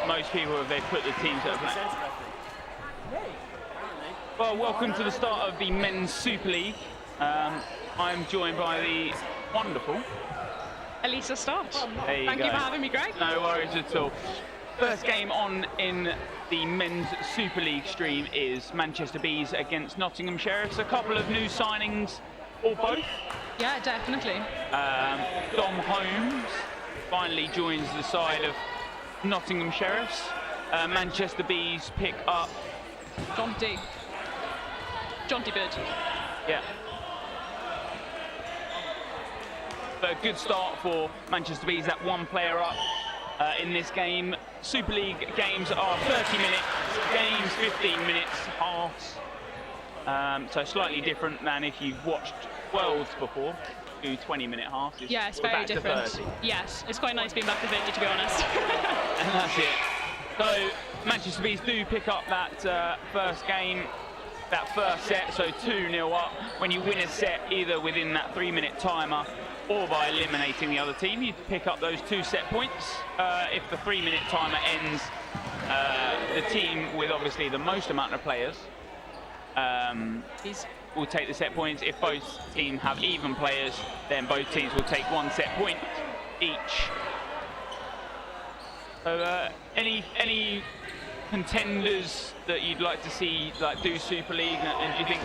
most people if they put the teams that are playing. Well, welcome to the start of the Men's Super League. I'm joined by the wonderful Elisa Stott. Thank you for having me, Greg. No worries at all. First game on in the Men's Super League stream is Manchester Bees against Nottingham Sheriffs. A couple of new signings, or both. Yeah, definitely. Dom Holmes finally joins the side of Nottingham Sheriffs. Manchester Bees pick up Jonty Bird. Yeah. But a good start for Manchester Bees, that one player up in this game. Super League games are 30 minutes, games 15 minutes, halves. So slightly different than if you've watched Worlds before, do 20-minute halves. Yeah, it's very different. Yes, it's quite nice being back to 50, to be honest. And that's it. So Manchester Bees do pick up that first game, that first set, so 2-0 up. When you win a set, either within that 3-minute timer or by eliminating the other team, you pick up those 2 set points. If the 3-minute timer ends, the team with obviously the most amount of players will take the set points. If both teams have even players, then both teams will take 1 set point each. So any contenders that you'd like to see do Super League, and do you think,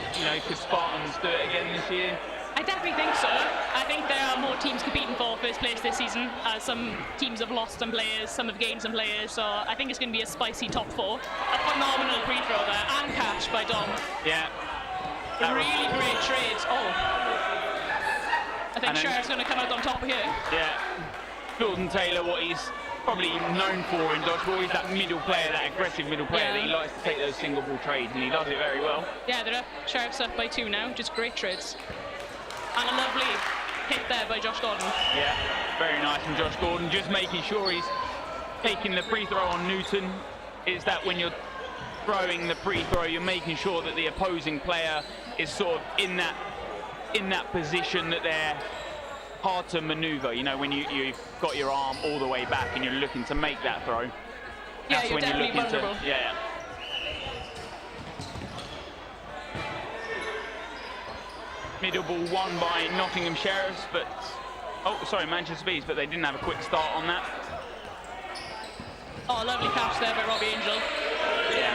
could Spartans do it again this year? I definitely think so. I think there are more teams competing for first place this season. Some teams have lost some players, some have gained some players, so I think it's going to be a spicy top 4. A phenomenal free throw there, and catch by Dom. Yeah. Really great trade. Oh. I think Sheriff's going to come out on top here. Yeah. Jordan Taylor, what he's probably known for in dodgeball, is that middle player, that aggressive middle player that he likes to take those single ball trades, and he does it very well. Yeah, they're up. Sheriff's up by 2 now, just great trades. And a lovely hit there by Josh Gordon. Yeah, very nice from Josh Gordon, just making sure he's taking the free throw on Newton. Is that when you're throwing the free throw, you're making sure that the opposing player is sort of in that position that they're hard to maneuver, when you've got your arm all the way back and you're looking to make that throw. That's when you're looking vulnerable. Yeah. Middle ball won by Nottingham Sheriffs, but Manchester Bees, but they didn't have a quick start on that. Oh, lovely catch there by Robbie Angel. Yeah.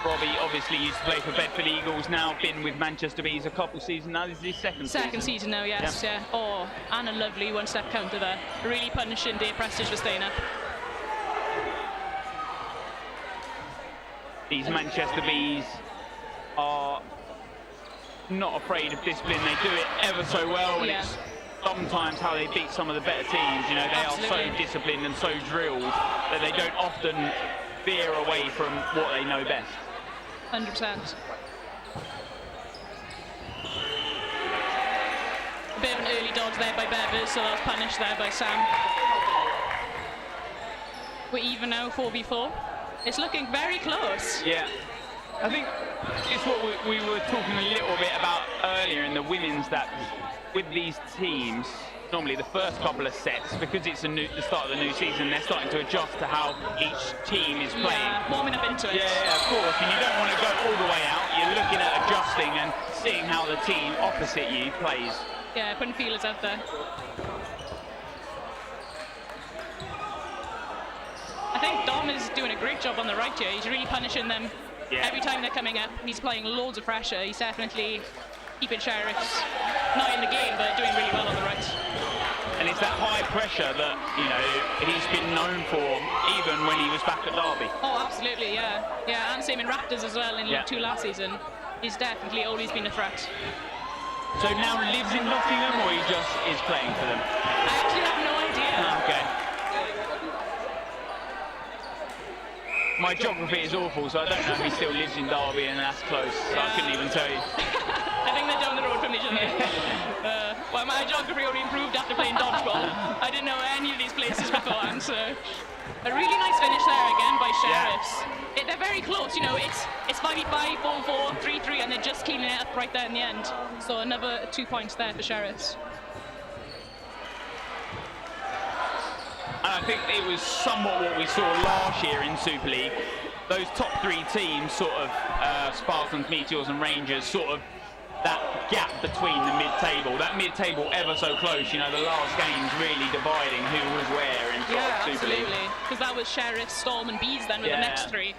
Robbie obviously used to play for Bedford Eagles, now been with Manchester Bees a couple seasons now. This is his second season now, yes. Yeah. Oh, and a lovely one-step counter there. Really punishing Dave Prestige for staying up. These Manchester Bees are not afraid of discipline. They do it ever so well, and it's sometimes how they beat some of the better teams. They are so disciplined and so drilled that they don't often veer away from what they know best. 100%. A bit of an early dodge there by Bedford, so that was punished there by Sam. We're even now, 4v4. It's looking very close. Yeah. I think it's what we were talking a little bit about earlier in the women's, that with these teams, normally the first couple of sets, because it's the start of the new season, they're starting to adjust to how each team is playing. Yeah, warming up into it. Yeah, of course, and you don't want to go all the way out. You're looking at adjusting and seeing how the team opposite you plays. Yeah, putting feelers out there. I think Dom is doing a great job on the right here. He's really punishing them. Yeah. Every time they're coming up, he's applying loads of pressure. He's definitely keeping Sheriffs not in the game, but doing really well on the right. And it's that high pressure that, he's been known for even when he was back at Derby. Oh, absolutely, yeah. Yeah, and same in Raptors as well in League 2 last season. He's definitely always been a threat. So now lives in Nottingham, or he just is playing for them? I actually have no idea. Oh, okay. My geography is awful, so I don't know if he still lives in Derby and that's close, so I couldn't even tell you. I think they're down the road from each other. Well, my geography only improved after playing dodgeball. I didn't know any of these places beforehand, so... A really nice finish there again by Sheriffs. Yeah. They're very close, it's 5v5, 4-4, 3-3, and they're just cleaning it up right there in the end. So another 2 points there for Sheriffs. And I think it was somewhat what we saw last year in Super League. Those top 3 teams, sort of Spartans, Meteors and Rangers, sort of that gap between the mid-table, that mid-table ever so close, you know, the last game's really dividing who was where in sort of Super League. Absolutely, because that was Sheriff, Storm and Bees then with the next 3.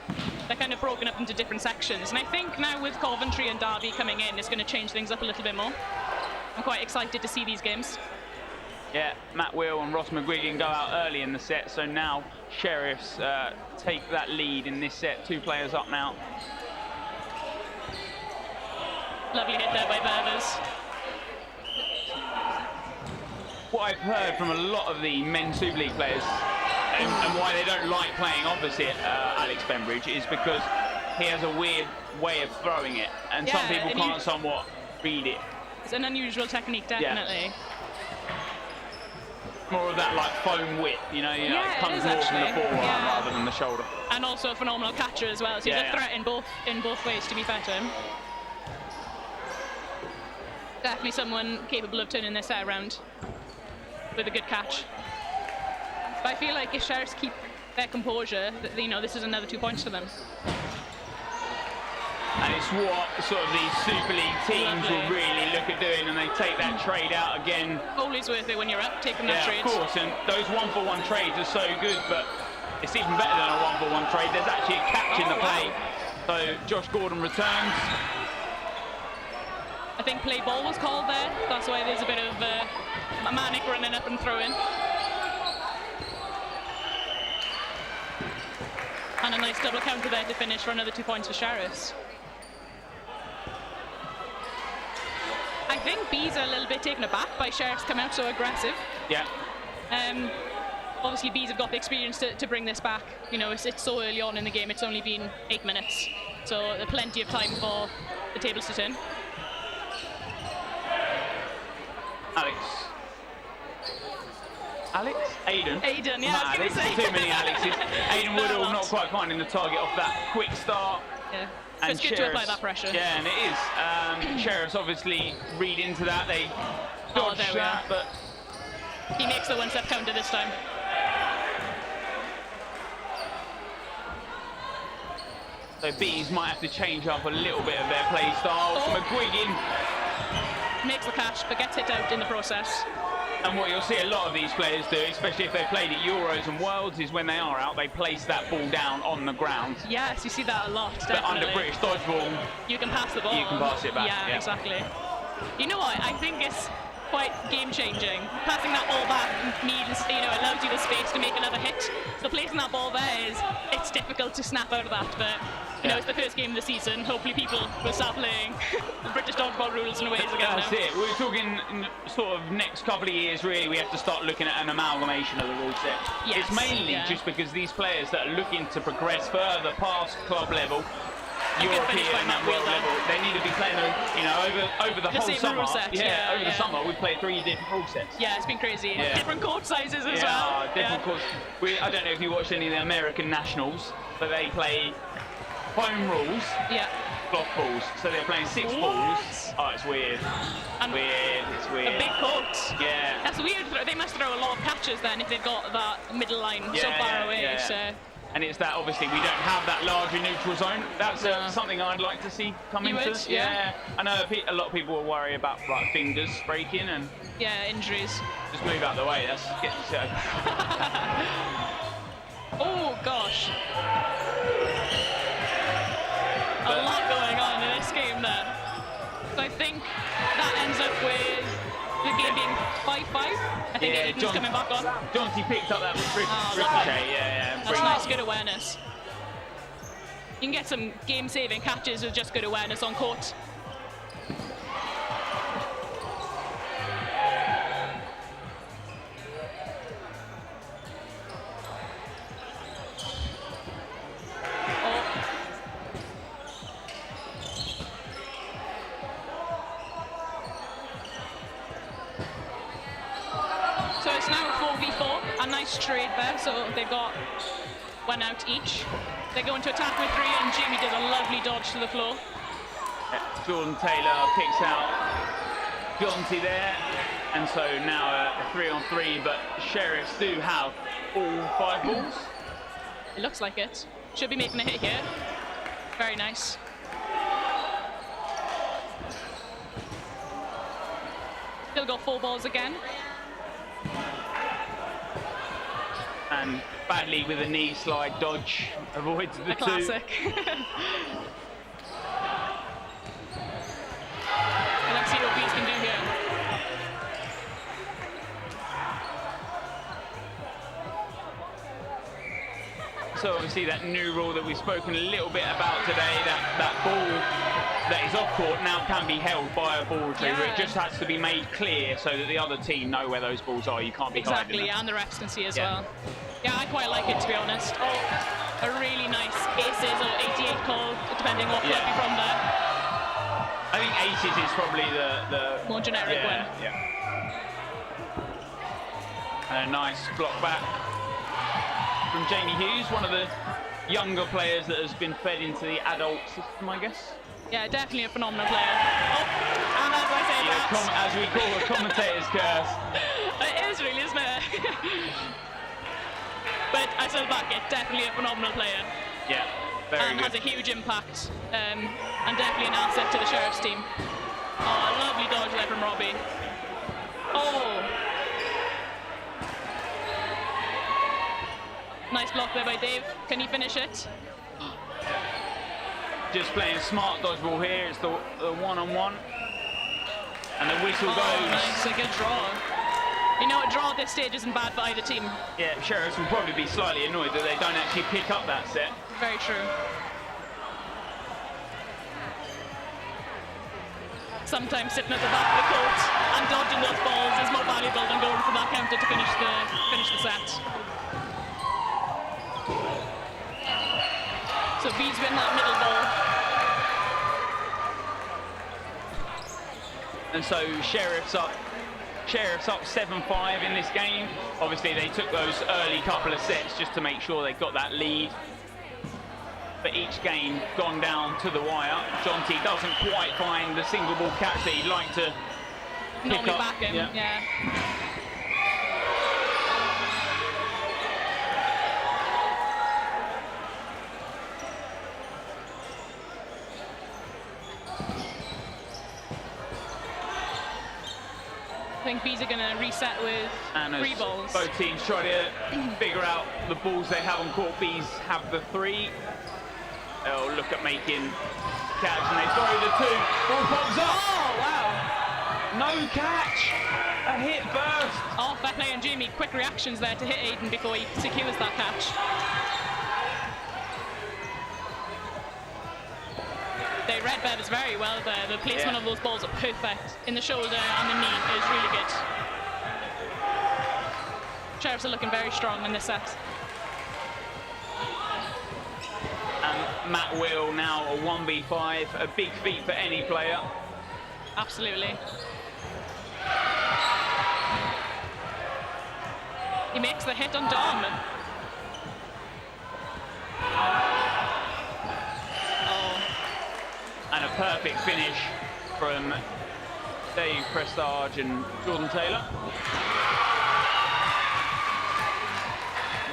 They're kind of broken up into different sections, and I think now with Coventry and Derby coming in, it's going to change things up a little bit more. I'm quite excited to see these games. Yeah, Matt Will and Ross McGuigan go out early in the set, so now Sheriffs take that lead in this set. 2 players up now. Lovely hit there by Beavers. What I've heard from a lot of the men's Super League players and why they don't like playing opposite Alex Bembridge is because he has a weird way of throwing it, and some people can't somewhat read it. It's an unusual technique, definitely. More of that like foam whip, you know, it comes more from the forearm rather than the shoulder. And also a phenomenal catcher as well, so he's a threat in both ways, to be fair to him. Definitely someone capable of turning this set around with a good catch. But I feel like if Sheriffs keep their composure, you know, this is another 2 points for them. And it's what sort of these Super League teams will really look at doing, and they take that trade out again. Always worth it when you're up, taking that trade. Yeah, of course, and those 1-for-1 trades are so good, but it's even better than a 1-for-1 trade. There's actually a catch in the play. So Josh Gordon returns. I think play ball was called there. That's why there's a bit of manic running up and throwing. And a nice double counter there to finish for another 2 points for Sheriffs. I think Bees are a little bit taken aback by Sheriffs come out so aggressive. Yeah. Obviously Bees have got the experience to bring this back. You know, it's so early on in the game, it's only been 8 minutes. So there's plenty of time for the tables to turn. Aiden? Aiden, yeah, I was going to say. Too many Alexes. Aiden Woodall not quite finding the target off that quick start. Yeah. And it's good to apply that pressure. Yeah, and it is. Sheriffs obviously read into that. They dodge that, but he makes the 1-step counter this time. So Bees might have to change up a little bit of their play style. McGuigan makes the catch, but gets hit out in the process. And what you'll see a lot of these players do, especially if they've played at Euros and Worlds, is when they are out, they place that ball down on the ground. Yes, you see that a lot, definitely. But under British dodgeball, you can pass the ball. You can pass it back. Yeah, exactly. You know what? I think it's quite game-changing. Passing that ball back means, you know, allows you the space to make another hit. So placing that ball there it's difficult to snap out of that, but you know, it's the first game of the season. Hopefully people will start playing the British dodgeball rules and ways again. That's it. We're talking sort of next couple of years, really, we have to start looking at an amalgamation of the rule set. Yes, it's mainly just because these players that are looking to progress further past club level, European and world level, they need to be playing, you know, over the whole summer. Over the summer, we've played 3 different rule sets. Yeah, it's been crazy. Different court sizes as well. Different courts. I don't know if you watched any of the American nationals, but they play foam rules, cloth balls. So they're playing 6 balls. Oh, it's weird. It's weird. A big court. Yeah. That's weird. They must throw a lot of catches then if they've got that middle line so far away. Yeah. So. And it's that, obviously, we don't have that larger neutral zone. That's something I'd like to see come into. I know a lot of people will worry about like fingers breaking and injuries. Just move out the way. Let's get this out. Oh gosh. A lot going on in this game there. So I think that ends up with the game being 5-5. I think Aiden's coming back on. Jonty picked up that ricochet. That's nice, good awareness. You can get some game-saving catches with just good awareness on court. So it's now 4v4, a nice trade there, so they've got 1 out each. They go into attack with 3, and Jimmy did a lovely dodge to the floor. Jordan Taylor picks out Jonty there, and so now a 3-on-3, but Sheriffs do have all 5 balls. It looks like it. Should be making a hit here. Very nice. Still got 4 balls again. And badly with a knee slide dodge, avoids the 2. Classic. Let's see what Bees can do here. So obviously that new rule that we've spoken a little bit about today, that ball that is off court now can be held by a ball retriever. Yeah. It just has to be made clear so that the other team know where those balls are. You can't be hiding them. Exactly, and the refs can see as well. Yeah, I quite like it, to be honest. Oh, a really nice aces or 88 call, depending what club you're from there. I think aces is probably the more generic one. Yeah. And a nice block back from Jamie Hughes, one of the younger players that has been fed into the adult system, I guess. Yeah, definitely a phenomenal player. Oh, and as I say that... As we call a commentator's curse. It is really, isn't it? But I still back it, definitely a phenomenal player. Yeah, very and good. Has a huge impact, and definitely an asset to the Sheriff's team. Oh, a lovely dodge there from Robbie. Oh! Nice block there by Dave. Can he finish it? Just playing smart dodgeball here. It's the one-on-one. And the whistle goes. Nice, a good draw. You know, a draw at this stage isn't bad for either team. Yeah, Sheriffs will probably be slightly annoyed that they don't actually pick up that set. Very true. Sometimes sitting at the back of the court and dodging those balls is more valuable than going for that counter to finish the set. So Bees win that middle ball. And so Sheriffs up 7-5 in this game. Obviously they took those early couple of sets just to make sure they got that lead. But each game gone down to the wire. Jonty doesn't quite find the single ball catch that he'd like to pick Normally up. back him, yeah. I think Bees are going to reset with 3 balls. Both teams try to figure out the balls they have on court. Bees have the 3. They'll look at making catch and they throw the 2. Ball pops up. Oh, wow. No catch. A hit burst. Oh, fair play on Jamie. Quick reactions there to hit Aiden before he secures that catch. They read Bevis very well there. The placement of those balls are perfect. In the shoulder and the knee is really good. Sheriffs are looking very strong in this set. And Matt Will now a 1v5, a big feat for any player. Absolutely. He makes the hit on Dom. And a perfect finish from Dave Prestage and Jordan Taylor.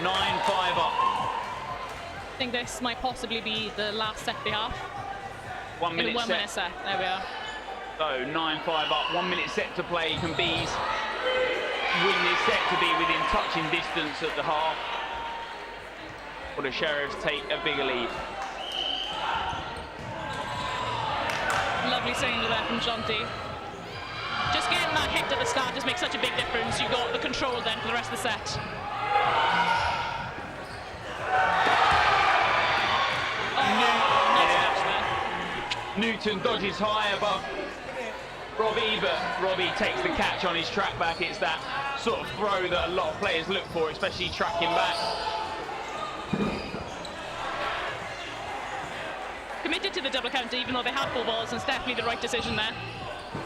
9-5 up. I think this might possibly be the last set they have. 1 minute In a 1 minute set, there we are. So 9-5 up, 1 minute set to play. Can Bees win this set to be within touching distance at the half? Or the Sheriffs take a bigger lead? Lovely single there from Jonty. Just getting that hit at the start just makes such a big difference. You got the control then for the rest of the set. Newton dodges high above Robbie, but Robbie takes the catch on his track back. It's that sort of throw that a lot of players look for, especially tracking back. Committed to the double counter even though they had 4 balls, and it's definitely the right decision there.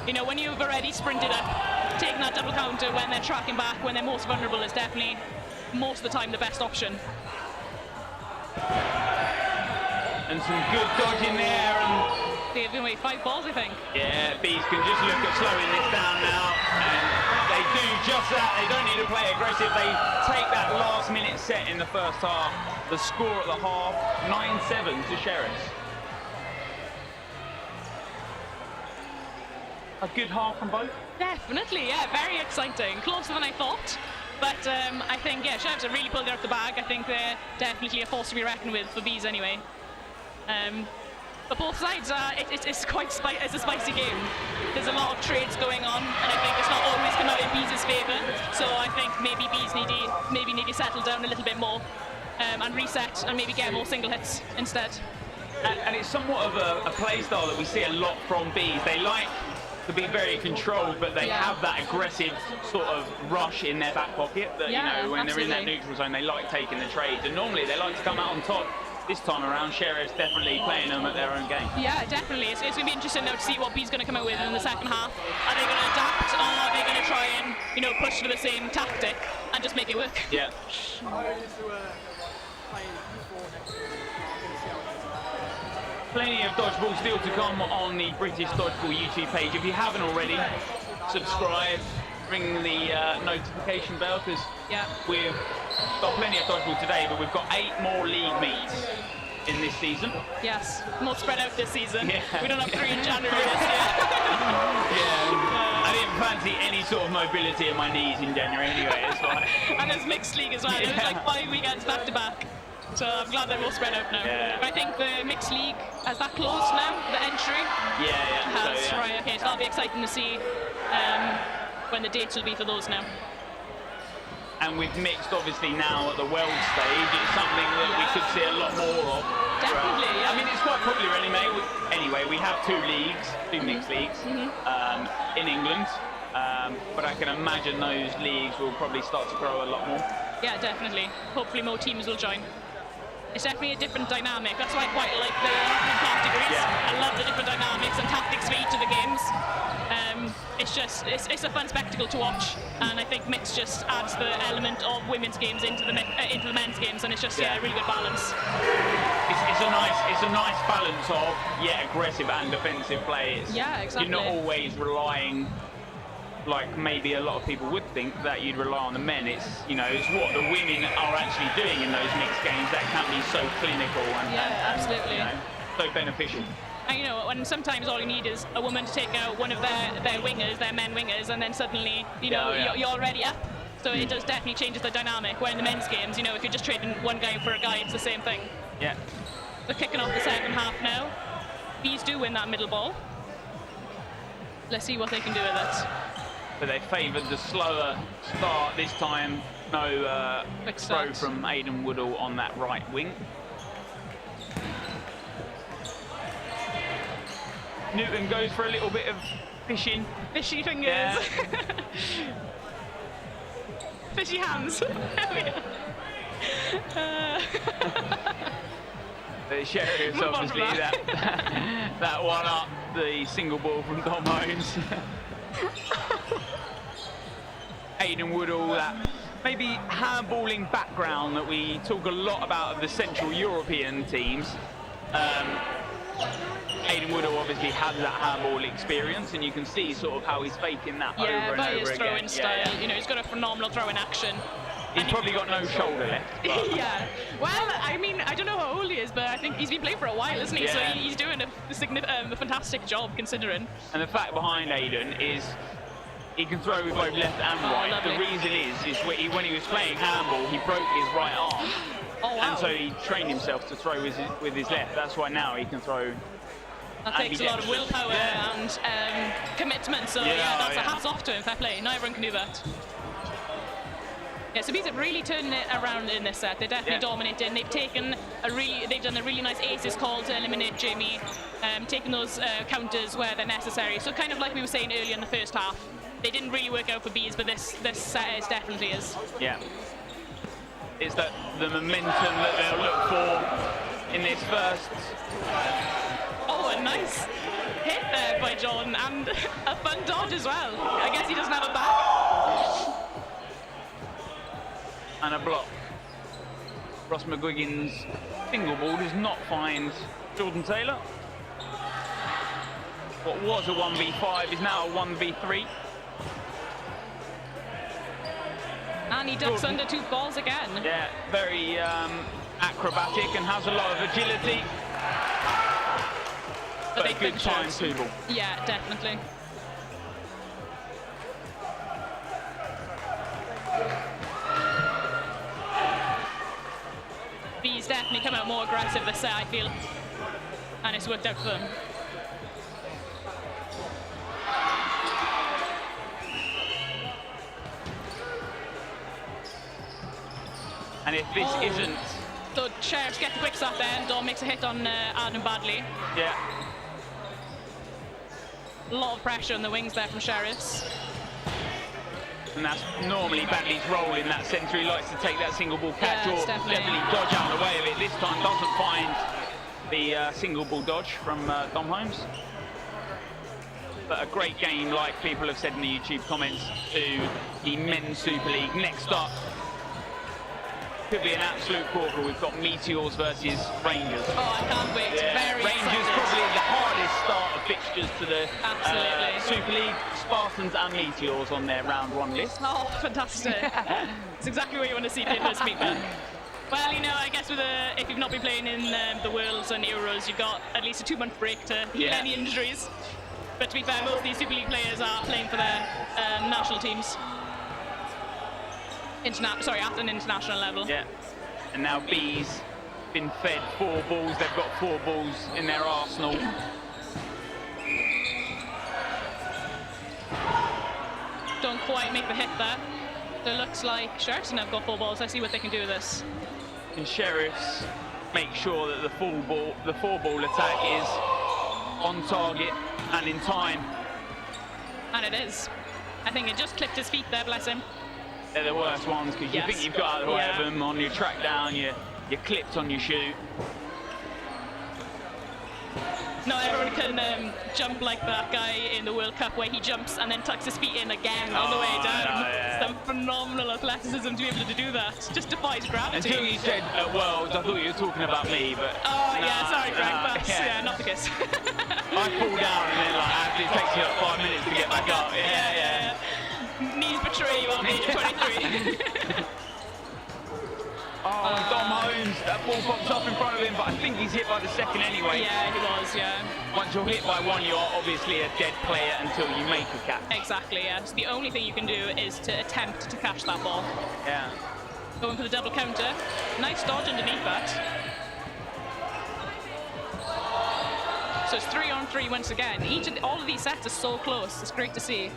You know, when you've already sprinted up, taking that double counter when they're tracking back, when they're most vulnerable, is definitely most of the time the best option. And some good dodging there, and They've given away 5 balls, I think. Yeah, Bees can just look at slowing this down now, and they do just that. They don't need to play aggressive. They take that last-minute set in the first half. The score at the half, 9-7 to Sheriffs. A good half from both? Definitely, yeah, very exciting. Closer than I thought. But I think, yeah, Sheriffs have really pulled it out the bag. I think they're definitely a force to be reckoned with for Bees anyway. But both sides, it's a spicy game. There's a lot of trades going on, and I think it's not always come out in Bees' favour. So I think maybe Bees need to settle down a little bit more and reset and maybe get more single hits instead. And it's somewhat of a play style that we see a lot from Bees. They like to be very controlled, but they have that aggressive sort of rush in their back pocket that, you know, when they're in that neutral zone, they like taking the trades, and normally they like to come out on top. This time around, Sheriff's definitely playing them at their own game. Yeah, definitely. It's going to be interesting now to see what Bees going to come out with in the second half. Are they going to adapt, or are they going to try and, you know, push for the same tactic and just make it work? Yeah. Plenty of dodgeball still to come on the British Dodgeball YouTube page. If you haven't already, subscribe, ring the notification bell, because we've got plenty of dodgeball today, but we've got 8 more league meets in this season. Yes, more spread out this season. Yeah. We don't have 3 in January this year. I didn't fancy any sort of mobility in my knees in January anyway, it's fine. And there's mixed league as well. It was like 5 weekends back to back. So I'm glad they're all spread out now. Yeah. But I think the mixed league, has that closed now, the entry? Has, right, okay, so that'll be exciting to see when the dates will be for those now. And with mixed, obviously, now at the world stage, it's something that we could see a lot more of. Definitely, I mean, it's quite popular anyway. We have 2 leagues, 2 mixed leagues in England, but I can imagine those leagues will probably start to grow a lot more. Yeah, definitely. Hopefully more teams will join. It's definitely a different dynamic. That's why I quite like the different categories. I love the different dynamics and tactics for each of the games. It's a fun spectacle to watch, and I think mix just adds the element of women's games into the men's games, and it's just a really good balance. It's a nice balance of aggressive and defensive play. Exactly. You're not always relying, like maybe a lot of people would think, that you'd rely on the men. It's, you know, it's what the women are actually doing in those mixed games that can be so clinical and absolutely, you know, so beneficial. And you know, and sometimes all you need is a woman to take out one of their wingers, their men wingers, and then suddenly, you know, you're already up. So it does definitely changes the dynamic. Where in the men's games, you know, if you're just trading one guy for a guy, it's the same thing. Yeah. We're kicking off the second half now. Bees do win that middle ball. Let's see what they can do with it. But they favoured the slower start this time. No throw from Aidan Woodall on that right wing. Newton goes for a little bit of fishing. Fishy fingers. Yeah. Fishy hands. The Sheriffs obviously that one up the single ball from Dom Holmes. Aidan Woodall, that maybe handballing background that we talk a lot about of the Central European teams. Aidan Woodall obviously has that handball experience, and you can see sort of how he's faking that over and over again. His throwing style. You know, he's got a phenomenal throwing action. He's probably got no shoulder left. Yeah. Well, I mean, I don't know how old he is, but I think he's been playing for a while, isn't he? So he's doing a fantastic job, considering. And the fact behind Aidan is he can throw with both left and right. Lovely. The reason is when he was playing handball, he broke his right arm. Oh, wow. And so he trained himself to throw with his left. That's why now he can throw. That takes a lot of willpower and commitment. So that's a hats off to him. Fair play. Not everyone can do that. Yeah, so Bees have really turned it around in this set. They're definitely dominating. They've done a really nice aces call to eliminate Jamie, taking those counters where they're necessary. So kind of like we were saying earlier in the first half, they didn't really work out for Bees, but this set definitely is. Yeah. It's the momentum that they'll look for in this first. Oh, a nice hit there by John, and a fun dodge as well. I guess he doesn't have a back. And a block. Ross McGuigan's single ball does not find Jordan Taylor. what was a 1v5 is now a 1v3. And he ducks under 2 balls again. Yeah, very acrobatic and has a lot of agility. But a good time 2-ball. Yeah, definitely. B's definitely come out more aggressive this set, I feel. And it's worked out for them. And if this isn't... So Sheriffs get the quick start there, and Dom makes a hit on Adam badly. Yeah. A lot of pressure on the wings there from Sheriffs. And that's normally Badley's role in that centre. He likes to take that single ball catch or definitely dodge out of the way of it. This time doesn't find the single ball dodge from Dom Holmes. But a great game, like people have said in the YouTube comments, to the Men's Super League. Next up, could be an absolute corker. We've got Meteors versus Rangers. Oh, I can't wait. Yeah. Very Rangers excited. probably the hardest start of fixtures to the Super League. Spartans and Meteors on their round 1 list. Oh, fantastic. It's exactly what you want to see Bedford meet then. Well, you know, I guess with if you've not been playing in the Worlds and Euros, you've got at least a 2-month break to heal any injuries. But to be fair, most of these Super League players are playing for their national teams. At an international level. Yeah, and now B's been fed 4 balls. They've got 4 balls in their arsenal. Don't quite make the hit there. So it looks like Sheriffs have got 4 balls. Let's see what they can do with this. And Sheriffs make sure that the 4-ball attack is on target and in time. And it is. I think it just clipped his feet there, bless him. They're the worst ones because you think you've got out of the way of them on your track down, you're clipped on your shoe. Not everyone can jump like that guy in the World Cup where he jumps and then tucks his feet in again on the way down. Some phenomenal athleticism to be able to do that. Just defies gravity. Until you said at Worlds, I thought you were talking about me, but... Oh, yeah, sorry, Greg, but not the case. I fall down and then it takes you 5 minutes to get back up. Yeah. Knees betray you on the age of 23. Dom Holmes, that ball pops up in front of him, but I think he's hit by the second anyway. Yeah, he was, yeah. Once you're hit by one, you're obviously a dead player until you make a catch. Exactly, yeah. So the only thing you can do is to attempt to catch that ball. Yeah. Going for the double counter. Nice dodge underneath that. So it's 3-on-3 once again. All of these sets are so close. It's great to see.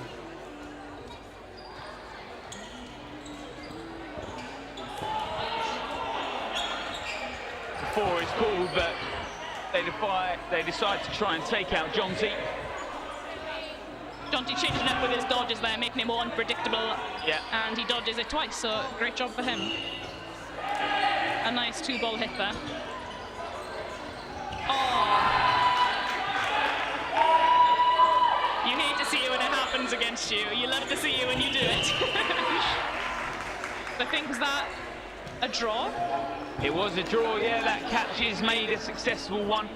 4 is called, but they decide to try and take out Jonty. Jonty changing up with his dodges there, making it more unpredictable. Yeah. And he dodges it twice, so great job for him. A nice 2-ball hit there. You hate to see it when it happens against you. You love to see it when you do it. I think, was that a draw? It was a draw, yeah. That catch is made a successful one.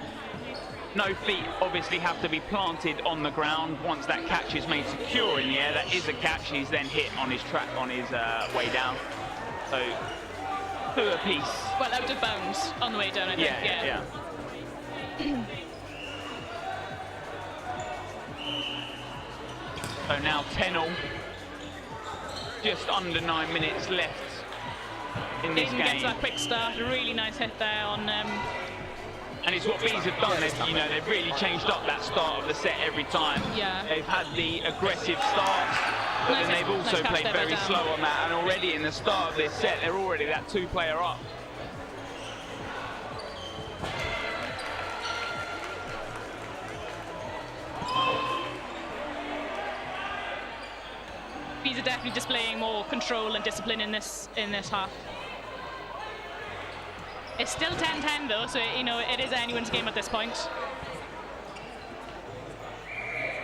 No feet obviously have to be planted on the ground. Once that catch is made secure in the air, that is a catch. He's then hit on his track on his way down. So, 2 apiece. Well, out of bounds on the way down, I think. Yeah. So now 10-all. Just under 9 minutes left in this game. Gets that quick start, a really nice hit there on... And it's what Bees have done. They've really changed up that start of the set every time. Yeah. They've had the aggressive starts, but then they've also played very slow on that. And already in the start of this set, they're already that 2-player up. Bees are definitely displaying more control and discipline in this half. It's still 10-10 though, so it is anyone's game at this point.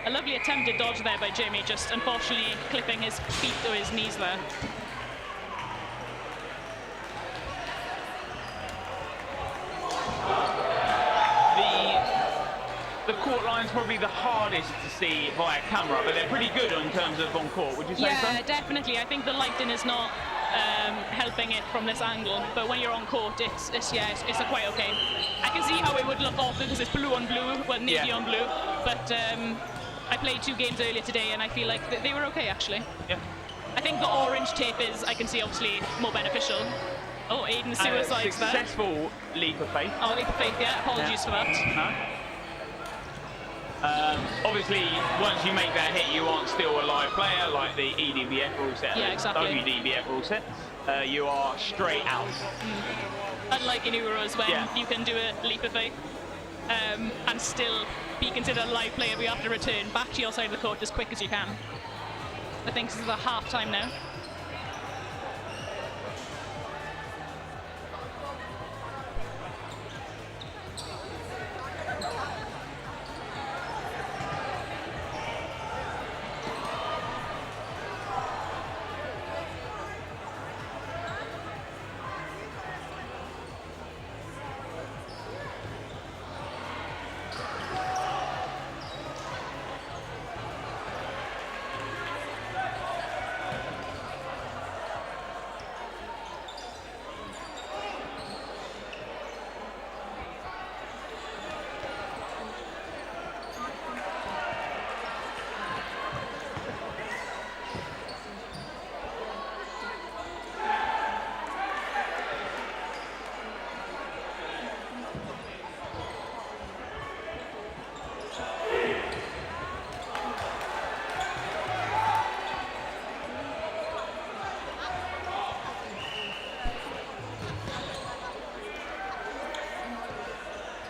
A lovely attempted dodge there by Jamie, just unfortunately clipping his feet or his knees there. The court line line's probably the hardest to see via camera, but they're pretty good in terms of on court. Would you say so? Yeah, definitely. I think the lighting is not helping it from this angle, but when you're on court, it's quite okay. I can see how it would look awful because it's blue on blue, well, navy on blue, but I played 2 games earlier today and I feel like they were okay actually. Yeah. I think the orange tape is, I can see, obviously more beneficial. Oh, Aiden's suicides there. Successful leap of faith. Oh, leap of faith, yeah. Apologies for that. No. Obviously, once you make that hit, you aren't still a live player like the EDBF rule set. Yeah, exactly. WDBF rule set. You are straight out. Unlike in Euros when you can do a leap of faith and still be considered a live player, we have to return back to your side of the court as quick as you can. I think this is a half time now.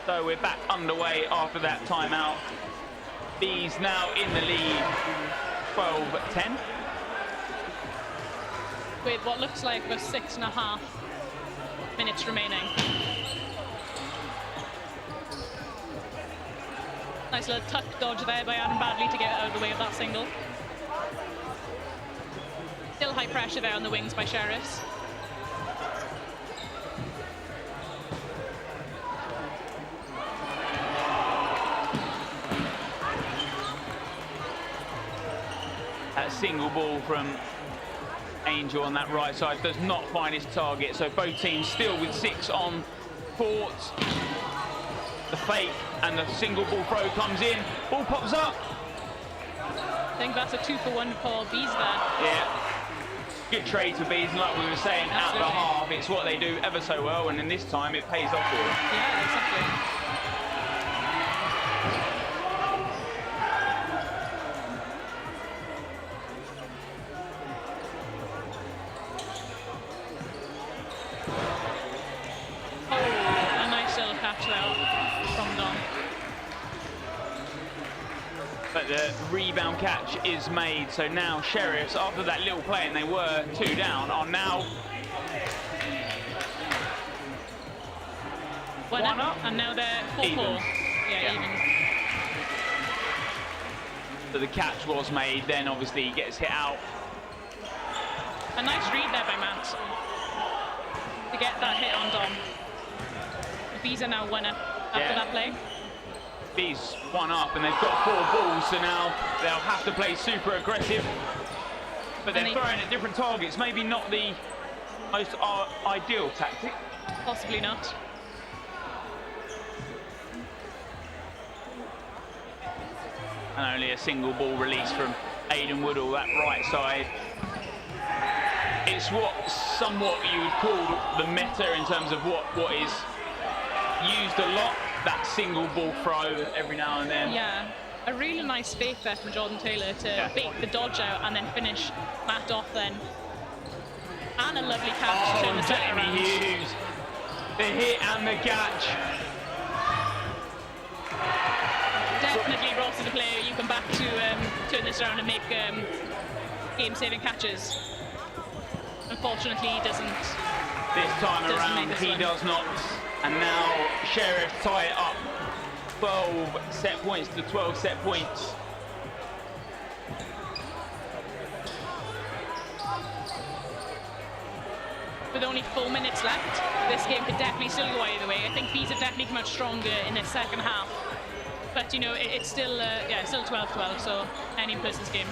So we're back underway after that timeout. Bees now in the lead, 12-10. With what looks like about 6.5 minutes remaining. Nice little tuck dodge there by Adam Badley to get out of the way of that single. Still high pressure there on the wings by Sheriffs. That single ball from Angel on that right side does not find his target, so both teams still with 6 on court. The fake and the single ball throw comes in, ball pops up. I think that's a 2-for-1 for Bees there. Yeah, good trade for Bees, and like we were saying, at the half, it's what they do ever so well, and in this time it pays off for them. Yeah, exactly. But the rebound catch is made, so now Sheriffs, after that little play, and they were 2 down, are now 1 up. And now they're 4-4. Yeah, even. So the catch was made, then obviously he gets hit out. A nice read there by Matt to get that hit on Dom. The Bees are now 1 up after that play. Bees 1 up, and they've got 4 balls, so now they'll have to play super aggressive. But they're throwing at different targets, maybe not the most ideal tactic. Possibly not. And only a single ball release from Aidan Woodall, that right side. It's what somewhat you would call the meta in terms of what is used a lot. That single ball throw every now and then. Yeah, a really nice fake there from Jordan Taylor to fake the dodge out and then finish Matt off then. And a lovely catch to turn the set around. Hughes, the hit and the catch. Definitely Ross is a player you can back to turn this around and make game-saving catches. Unfortunately, he doesn't. This time around, he does not. And now Sheriff tie it up. 12 set points to 12 set points. With only 4 minutes left, this game could definitely still go either way. I think Bees have definitely come out stronger in the second half. But, you know, it's still, yeah, still 12-12, so any person's game.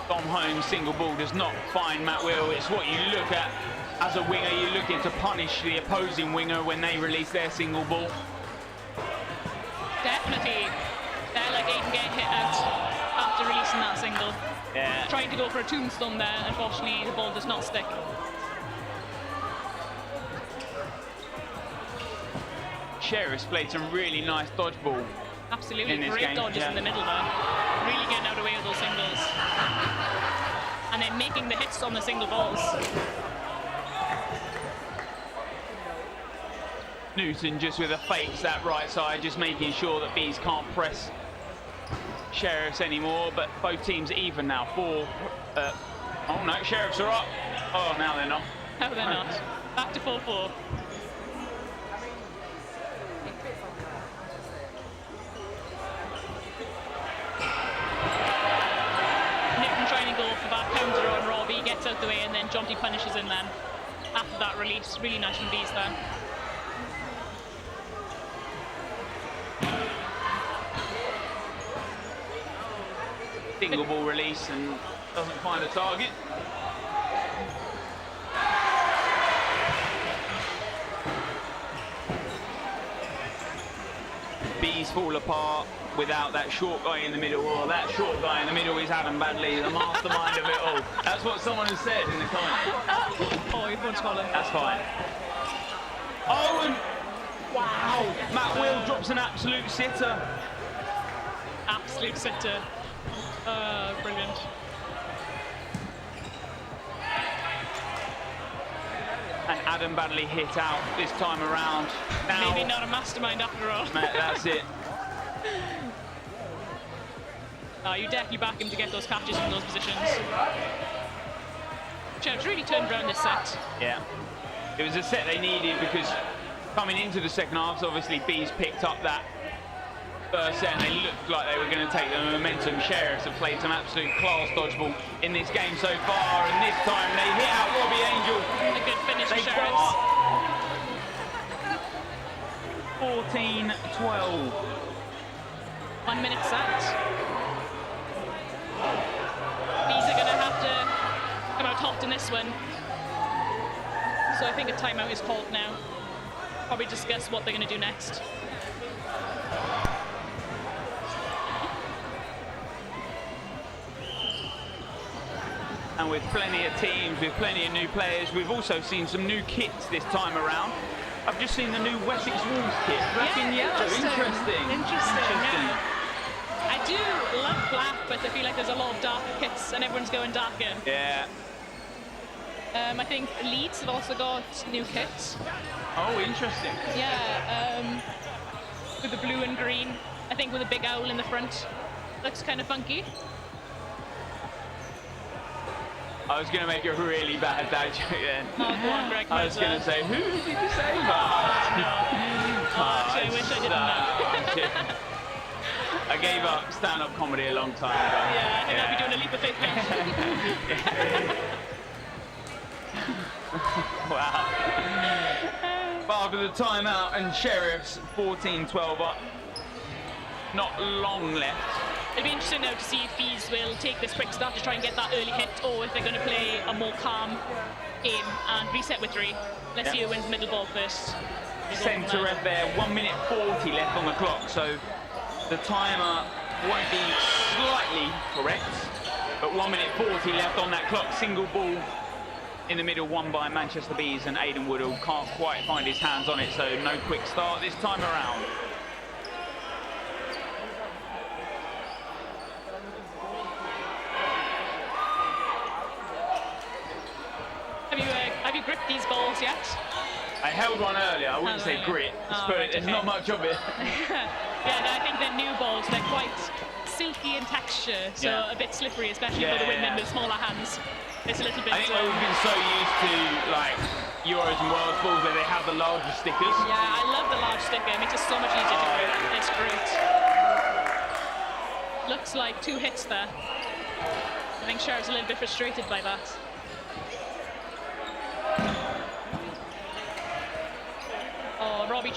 Dom Holmes single ball does not find Matt Will. It's what you look at as a winger. You're looking to punish the opposing winger when they release their single ball. Definitely. They're like Aiden getting hit out after releasing that single. Yeah. Trying to go for a tombstone there. Unfortunately, the ball does not stick. Sheriff's played some really nice dodgeball. Absolutely, in great game. dodges in the middle there. Really getting out of the way of those singles. And then making the hits on the single balls. Newton just with a fakes that right side, just making sure that Bees can't press Sheriffs anymore, but both teams even now. Oh no, Sheriffs are up. Oh, now they're not. No, they're not. Back to 4-4. Counter on Robbie, gets out the way, and then Jonty punishes him then after that release. Really nice from Bees there. Single ball release and doesn't find a target. Bees fall apart without that short guy in the middle. Or that short guy in the middle is Adam Badley, the mastermind of it all. That's what someone has said in the comments. Oh, you've got Colin. That's fine. Oh, and wow, Matt Will drops an absolute sitter. Absolute sitter. Brilliant. And Adam Badley hit out this time around. Now, maybe not a mastermind after all. That's it. You definitely back him to get those catches from those positions. Chev's really turned around this set. Yeah. It was a set they needed because coming into the second half, obviously Bees picked up that first set and they looked like they were going to take the momentum. Sheriffs have played some absolute class dodgeball in this game so far, and this time they hit out Robbie Angel. A good finish for They Sheriffs. 14-12. 1 minute set. Bees are going to have to come out hot in this one. So I think a timeout is called now. Probably discuss what they're going to do next. And with plenty of teams, with plenty of new players, we've also seen some new kits this time around. I've just seen the new Wessex Wolves kit, black and yellow. Interesting. Yeah. I do love black, but I feel like there's a lot of dark kits and everyone's going darker. Yeah. I think Leeds have also got new kits. Oh, interesting. Yeah, with the blue and green. I think with a big owl in the front. Looks kind of funky. I was going to make a really bad dad joke then. Oh, go on, Greg. I was going to say, who did you say that? I wish I didn't know. I gave up stand-up comedy a long time ago. Yeah, I think I'll be doing a leap of faith now. Wow. But after the timeout and Sheriffs 14-12 up, not long left. It'll be interesting now to see if Bees will take this quick start to try and get that early hit, or if they're going to play a more calm game and reset with 3. Let's see who wins middle ball first. Centre ref there, 1 minute 40 left on the clock, so the timer won't be slightly correct, but 1 minute 40 left on that clock. Single ball in the middle, won by Manchester Bees, and Aidan Woodall can't quite find his hands on it, so no quick start this time around. Have you gripped these balls yet? I held one earlier. I wouldn't say grit, but right, there's not much of it. Yeah, no, I think the new balls, they're quite silky in texture, so a bit slippery, especially for the women with smaller hands. It's a little bit. I think we've been so used to like Euros and World balls where they have the larger stickers. Yeah, I love the large sticker. It makes it so much easier to grip. It's great. Looks like 2 hits there. I think Cher's a little bit frustrated by that.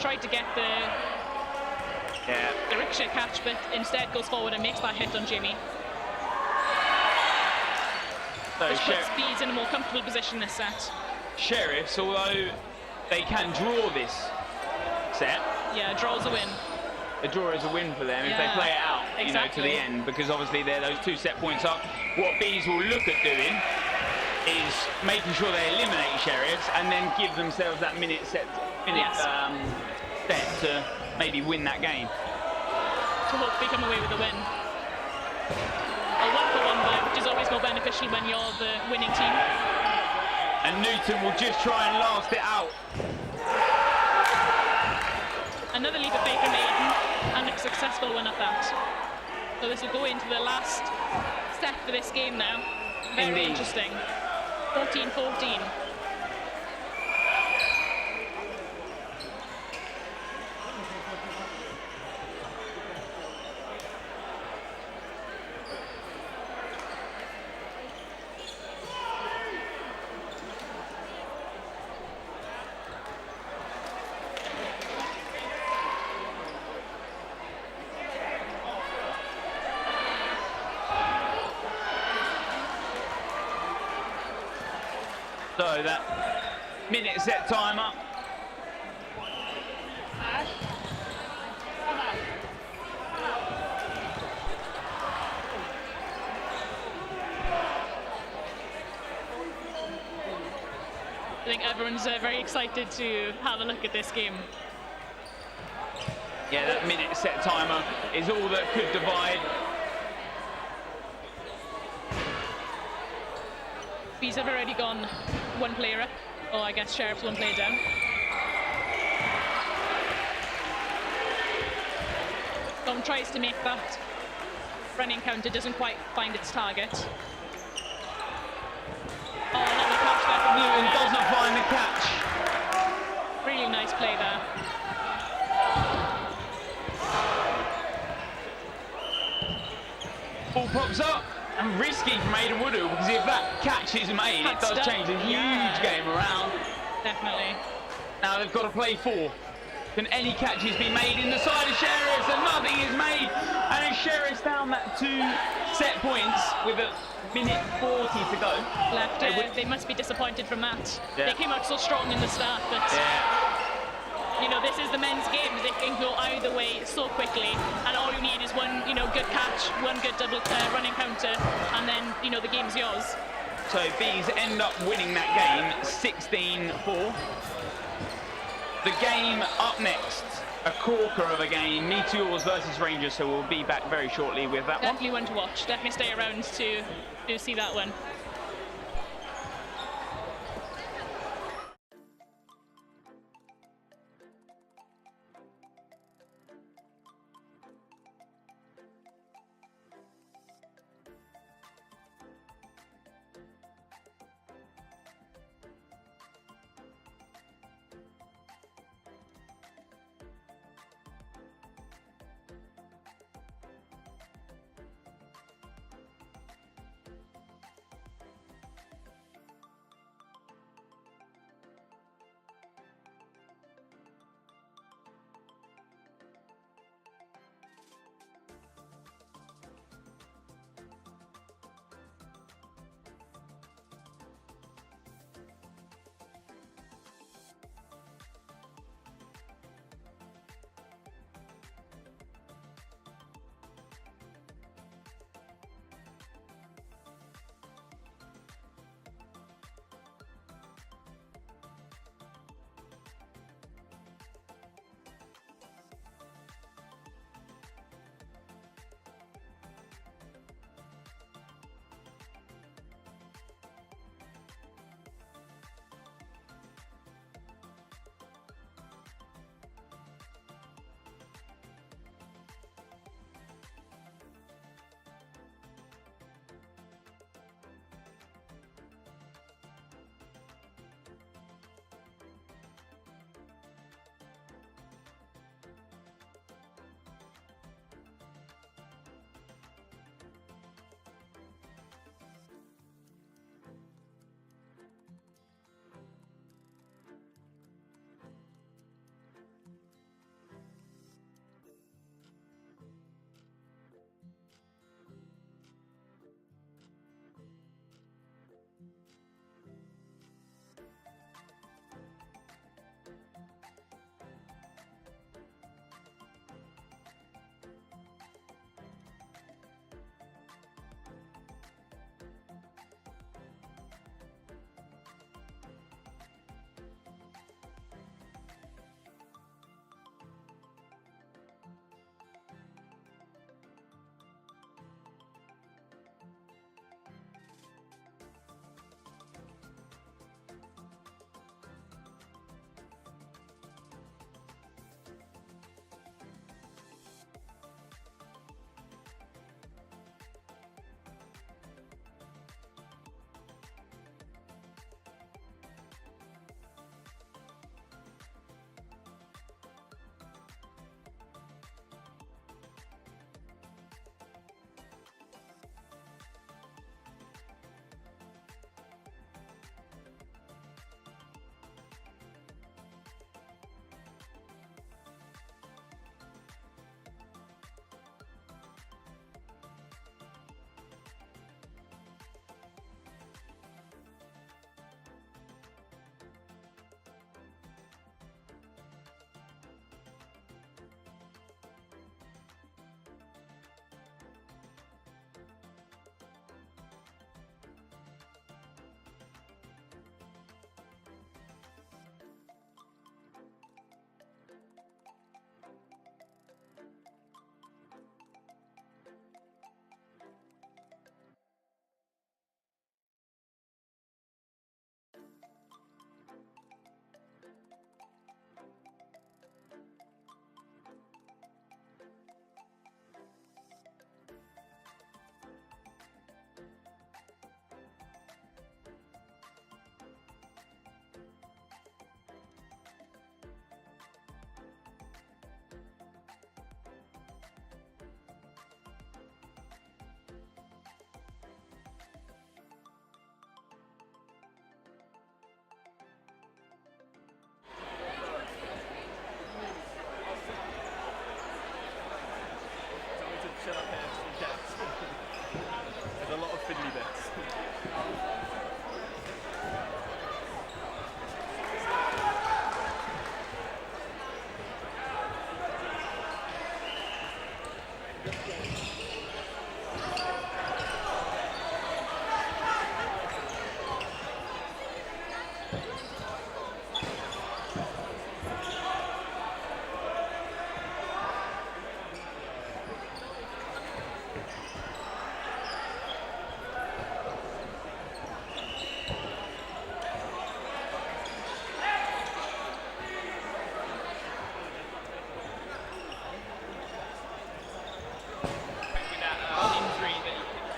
tried to get the ricochet catch, but instead goes forward and makes that hit on Jimmy. So Which puts Bees in a more comfortable position this set. Sheriffs, although they can draw this set, yeah, draws a win. A draw is a win for them if they play it out, you know, to the end, because obviously those 2 set points up. What Bees will look at doing is making sure they eliminate Sheriffs and then give themselves that set to maybe win that game. To hopefully come away with a win. A 1-for-1 though, which is always more beneficial when you're the winning team. And Newton will just try and last it out. Another leap of faith from Aiden, and a successful one at that. So this will go into the last set for this game now. Very interesting. 14-14. So that minute set timer. I think everyone's very excited to have a look at this game. Yeah, that minute set timer is all that could divide. Bees have already gone 1 player up, or I guess Sheriff's 1 player down. Dom tries to make that running counter, doesn't quite find its target. Oh, lovely catch there from Newton doesn't find the catch. Really nice play there. Ball pops up. And risky from Aidan Woodall, because if that catch is made, it does change a huge game around. Definitely. Now they've got to play 4. Can any catches be made in the side of Sheriffs? And nothing is made. And Sheriffs down that 2 set points with a minute 40 to go. Left. They must be disappointed from that. Yeah. They came out so strong in the start, but you know, this is the men's game. They can go either way so quickly, and all you need is one, good catch, one good double running counter, and then, the game's yours. So Bees end up winning that game 16-4. The game up next, a corker of a game, Meteors versus Rangers, so we'll be back very shortly with that Definitely one to watch. Definitely stay around to see that one.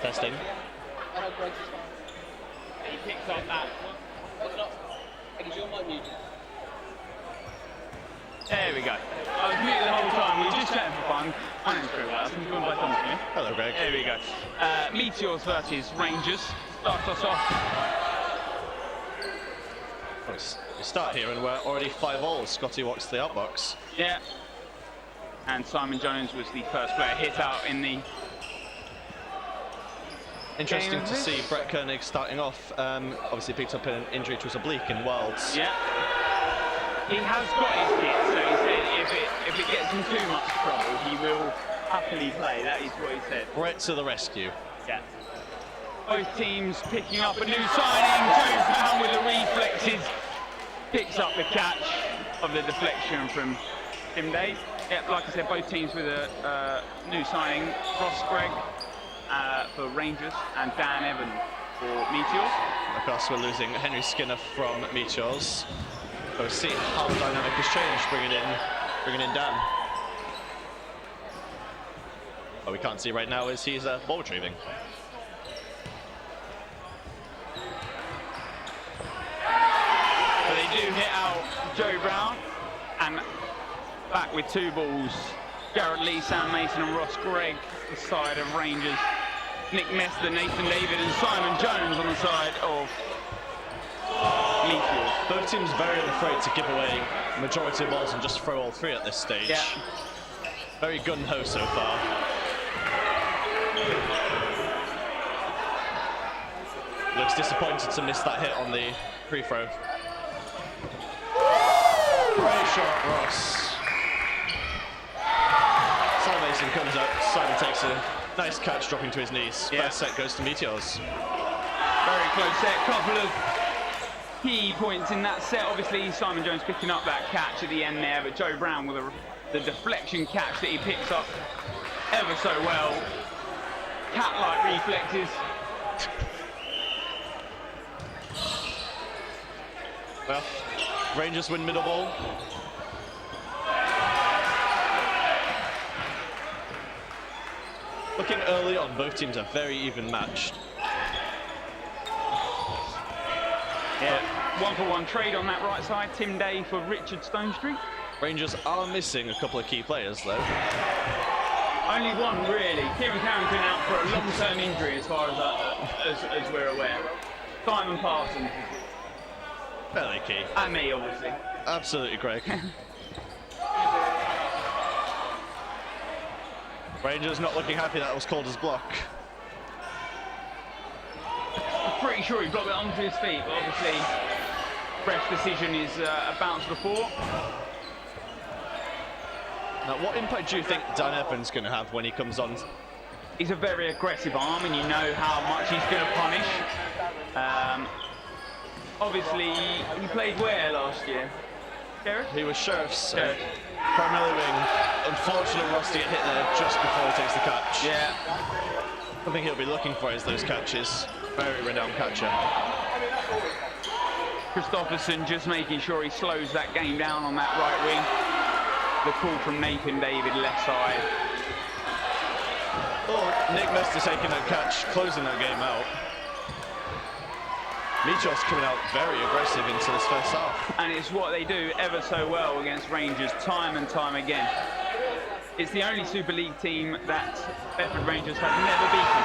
Testing. He picks up that. There we go. I was muted the whole time. We were just chatting for fun. My name's Greg. I'm joined by Tom Smith. Hello, Greg. There we go. Meteors versus Rangers. Starts us off. We start here and we're already 5-all. Scotty walks to the outbox. Yeah. And Simon Jones was the first player hit out in the Interesting game to see Brett Koenig starting off. Obviously picked up an injury to his oblique in Worlds. Yeah. He has got his kit, so he said if it gets him too much trouble, he will happily play. That is what he said. Brett to the rescue. Yeah. Both teams picking up a new signing. Joe Brown with the reflexes picks up the catch of the deflection from Tim Day. Yeah, like I said, both teams with a new signing. Ross Gregg for Rangers and Dan Evans for Meteors. Of course, we're losing Henry Skinner from Meteors. So see how the dynamic has changed, bringing in Dan. What we can't see right now is he's ball retrieving. But they do hit out Joe Brown, and back with two balls, Garrett Lee, Sam Mason and Ross Gregg, the side of Rangers. Nick Nesta, Nathan David and Simon Jones on the side of Meteors. Both teams very unafraid to give away the majority of balls and just throw all three at this stage. Yeah. Very gun-ho so far. Looks disappointed to miss that hit on the free throw. Great shot, Ross. Simon Mason comes up, Simon takes a nice catch, dropping to his knees. Yeah. First set goes to Meteors. Very close set, couple of key points in that set. Obviously, Simon Jones picking up that catch at the end there, but Joe Brown with the deflection catch that he picks up ever so well. Cat-like reflexes. Well, Rangers win middle ball. Looking early on, both teams are very even matched. Yeah, 1-for-1 trade on that right side. Tim Day for Richard Stonestreet. Rangers are missing a couple of key players, though. Only one, really. Kieran Carrington out for a long-term injury, as far as we're aware. Simon Parsons. Fairly key. And me, obviously. Absolutely, Greg. Rangers not looking happy that was called as block. I'm pretty sure he blocked it onto his feet, but obviously, ref's decision is a bounce before. Now, what impact do you think Dan Evans is going to have when he comes on? He's a very aggressive arm, and you know how much he's going to punish. Obviously, he played where last year? Sheriff? He was Sheriff's Sheriff. primary wing. Unfortunate Ross to get hit there just before he takes the catch. Yeah. I think he'll be looking for is those catches. Very renowned catcher. Christopherson just making sure he slows that game down on that right wing. The call from Nathan David, left side. Oh, Nick Mester taking that catch, closing that game out. Meteors coming out very aggressive into this first half. And it's what they do ever so well against Rangers, time and time again. It's the only Super League team that Bedford Rangers have never beaten.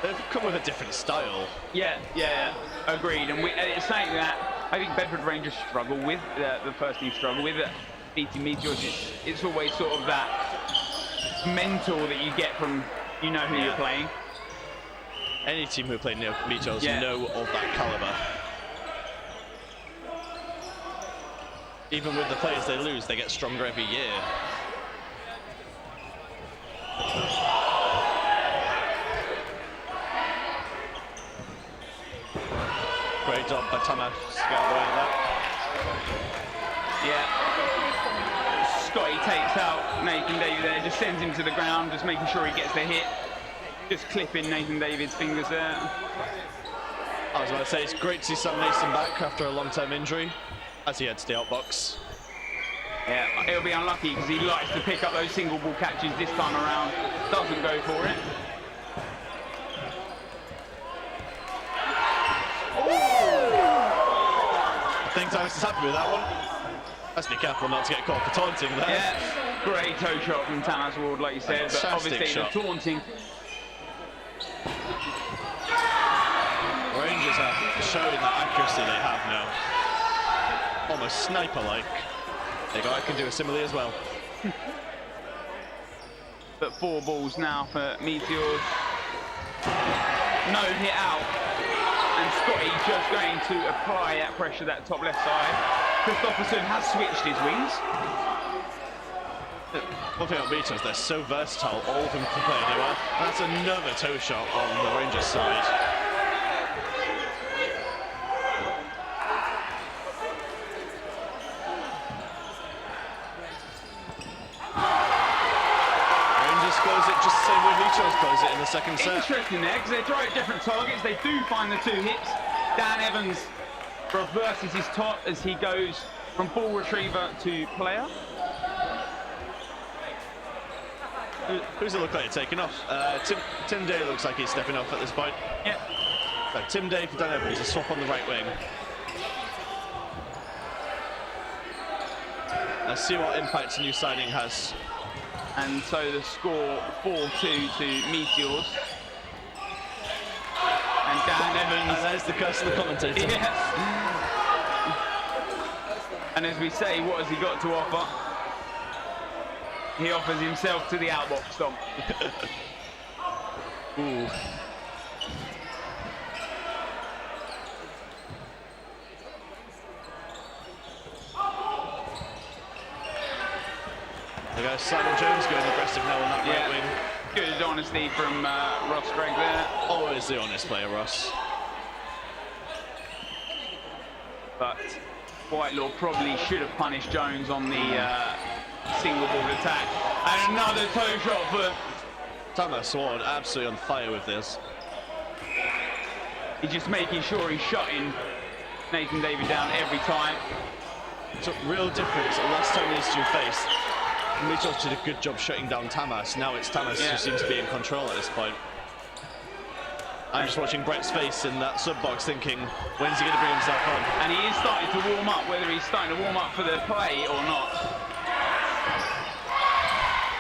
They've come with a different style. Yeah, agreed. And it's something that I think Bedford Rangers struggle with, the first team struggle with. Beating Meteors, it's always sort of that mental that you get from, you know who you're playing. Any team who play near Meteors know of that caliber. Even with the players they lose, they get stronger every year. Great job by Thomas to get out of the way of that. Yeah. Scotty takes out Nathan David there, just sends him to the ground, just making sure he gets the hit. Just clipping Nathan David's fingers there. I was about to say, it's great to see Sam Mason back after a long-term injury as he heads to the outbox. Yeah, he'll be unlucky because he likes to pick up those single ball catches this time around. Doesn't go for it. I think Thomas is happy with that one. Let's be careful not to get caught for taunting there. Yeah, great toe shot from Tamas Ward, like you said, but obviously shot. the taunting. Rangers are showing that accuracy they have now. Almost sniper-like. There you go, I can do a simile as well. But 4 balls now for Meteors. No hit out. And Scotty just going to apply that pressure that top left side. Christopherson has switched his wings. One thing about Meteors, they're so versatile, all of them can play anywhere. And that's another toe shot on the Rangers side. Rangers close it just the same way Meteors close it in the second set. Interesting there, because they try at different targets. They do find the 2 hits. Dan Evans reverses his top as he goes from ball retriever to player. Who's it look like taking off? Tim Day looks like he's stepping off at this point. Yeah. So Tim Day for Dan Evans, a swap on the right wing. Let's see what impact the new signing has. And so the score 4-2 to Meteors. And Dan Evans. And there's the curse of the commentator. Yes. And as we say, what has he got to offer? He offers himself to the outbox stomp. Ooh. There goes Simon Jones going aggressive now on that right wing. Good honesty from Ross Gregg there. Always the honest player, Ross. But Whitelaw probably should have punished Jones on the single ball attack. And another toe shot for Thomas Ward, absolutely on fire with this. He's just making sure he's shutting Nathan David down every time. It's a real difference. Last time these two faced, Meteors did a good job shutting down Tamas. Now it's Tamas who seems to be in control at this point. I'm just watching Brett's face in that sub-box thinking, when's he going to bring himself on? And he is starting to warm up, whether he's starting to warm up for the play or not.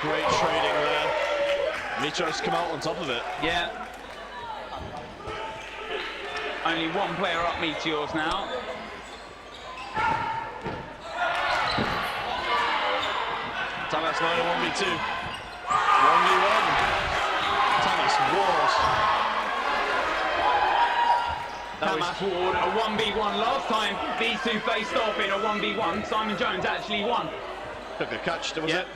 Great trading there. Meteors come out on top of it. Yeah. Only 1 player up Meteors now. Tamas now in a 1v2. 1v1. Tamas Ward. Tamas Ward, a 1v1 last time. These two faced off in a 1v1. Simon Jones actually won. Took a catch, was it?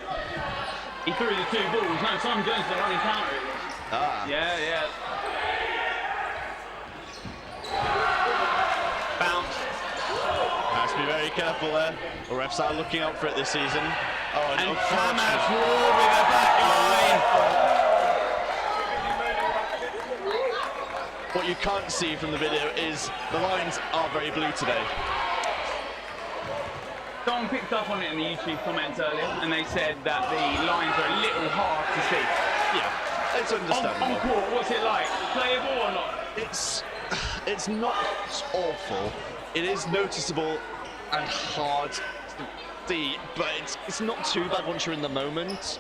He threw the 2 balls. No, Simon Jones the running counter. Ah. Yeah. Bounce. Has to be very careful there. The refs are looking out for it this season. Oh, and Tamas Ward with a back line. What you can't see from the video is the lines are very blue today. Someone picked up on it in the YouTube comments earlier, and they said that the lines are a little hard to see. Yeah, it's understandable. On court, what's it like? Playable or not? It's not awful. It is noticeable and hard to see, but it's not too bad once you're in the moment.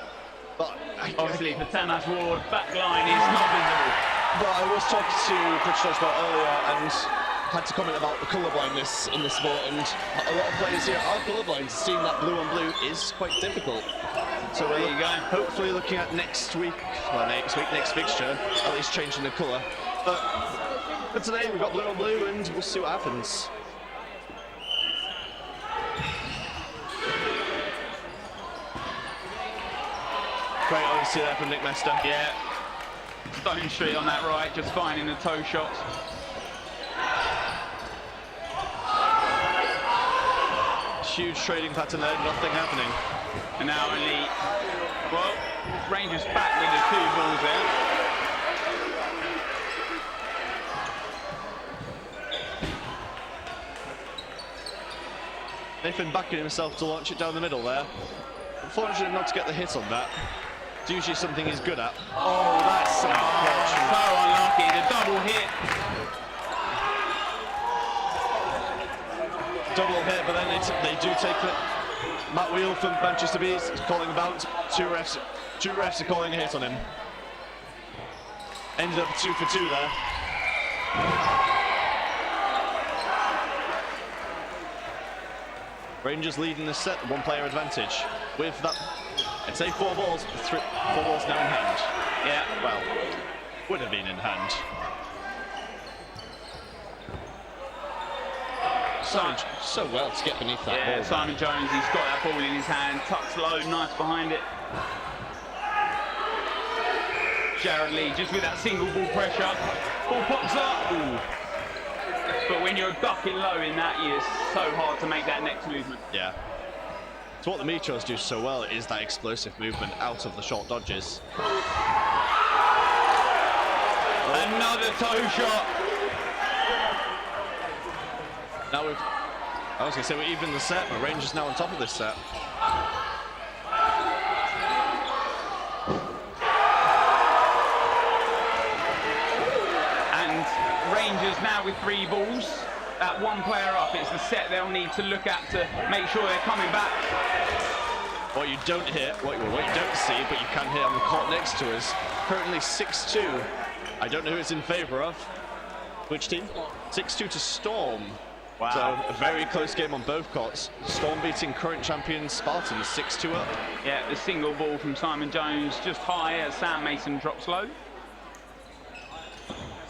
But obviously, for Tamas Ward, back line is not visible. But I was talking to British about earlier and had to comment about the colour blindness in the sport, and a lot of players here are colourblind. Seeing that blue on blue is quite difficult. So there you go. Hopefully looking at next fixture, at least changing the colour. But for today we've got blue on blue and we'll see what happens. Great honesty there from Nick Mester. Yeah. Stone Street on that right, just finding the toe shots. huge trading pattern there, nothing happening. And now only, well, Rangers back with the 2 balls there. Nathan backing himself to launch it down the middle there. Unfortunate not to get the hit on that. It's usually something he's good at. Oh, that's unfortunate. So unlucky, the double hit. Double hit, but then they do take it. Matt Wheel from Manchester Bees calling a bounce. Two refs are calling a hit on him. Ended up 2 for 2 there. Rangers leading the set, 1 player advantage. With that, I'd say 4 balls, 4 balls now in hand. Yeah. Well, would have been in hand. So well to get beneath that ball. Simon Jones, he's got that ball in his hand, tucks low, nice behind it. Jared Lee just with that single ball pressure. Ball pops up. Ooh. But when you're ducking low in that, it's so hard to make that next movement. Yeah. So what the Meteors do so well is that explosive movement out of the short dodges. Another toe shot. Now I was going to say we're even the set, but Rangers now on top of this set. And Rangers now with 3 balls. That 1 player up, it's the set they'll need to look at to make sure they're coming back. What you don't hear, what you don't see, but you can hear on the court next to us, currently 6-2. I don't know who it's in favour of. Which team? 6-2 to Storm. Wow. So a very close game on both courts. Storm beating current champions Spartans 6-2 up. Yeah, the single ball from Simon Jones just high as Sam Mason drops low.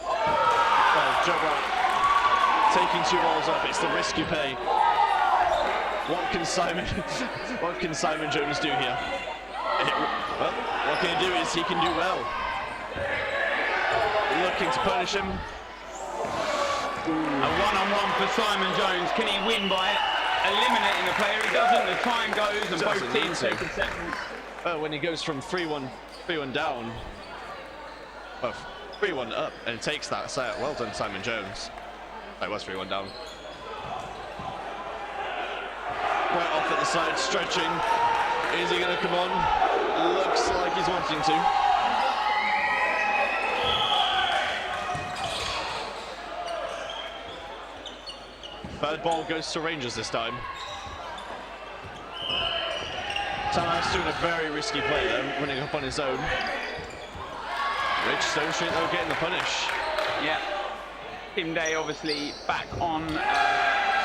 Well, Joe Brown taking 2 balls up. It's the risk you pay. What can Simon Jones do here? Well, what can he do is he can do well. Looking to punish him. A one-on-one for Simon Jones. Can he win by eliminating the player? He doesn't. The time goes and both teams take a second. Well, when he goes from 3-1 down, well, 3-1 up and takes that set. Well done, Simon Jones. That was 3-1 down. Right off at the side, stretching. Is he going to come on? Looks like he's wanting to. Third ball goes to Rangers this time. Tamas doing a very risky play there, running up on his own. Rich Stone Street though getting the punish. Yeah. Tim Day obviously back on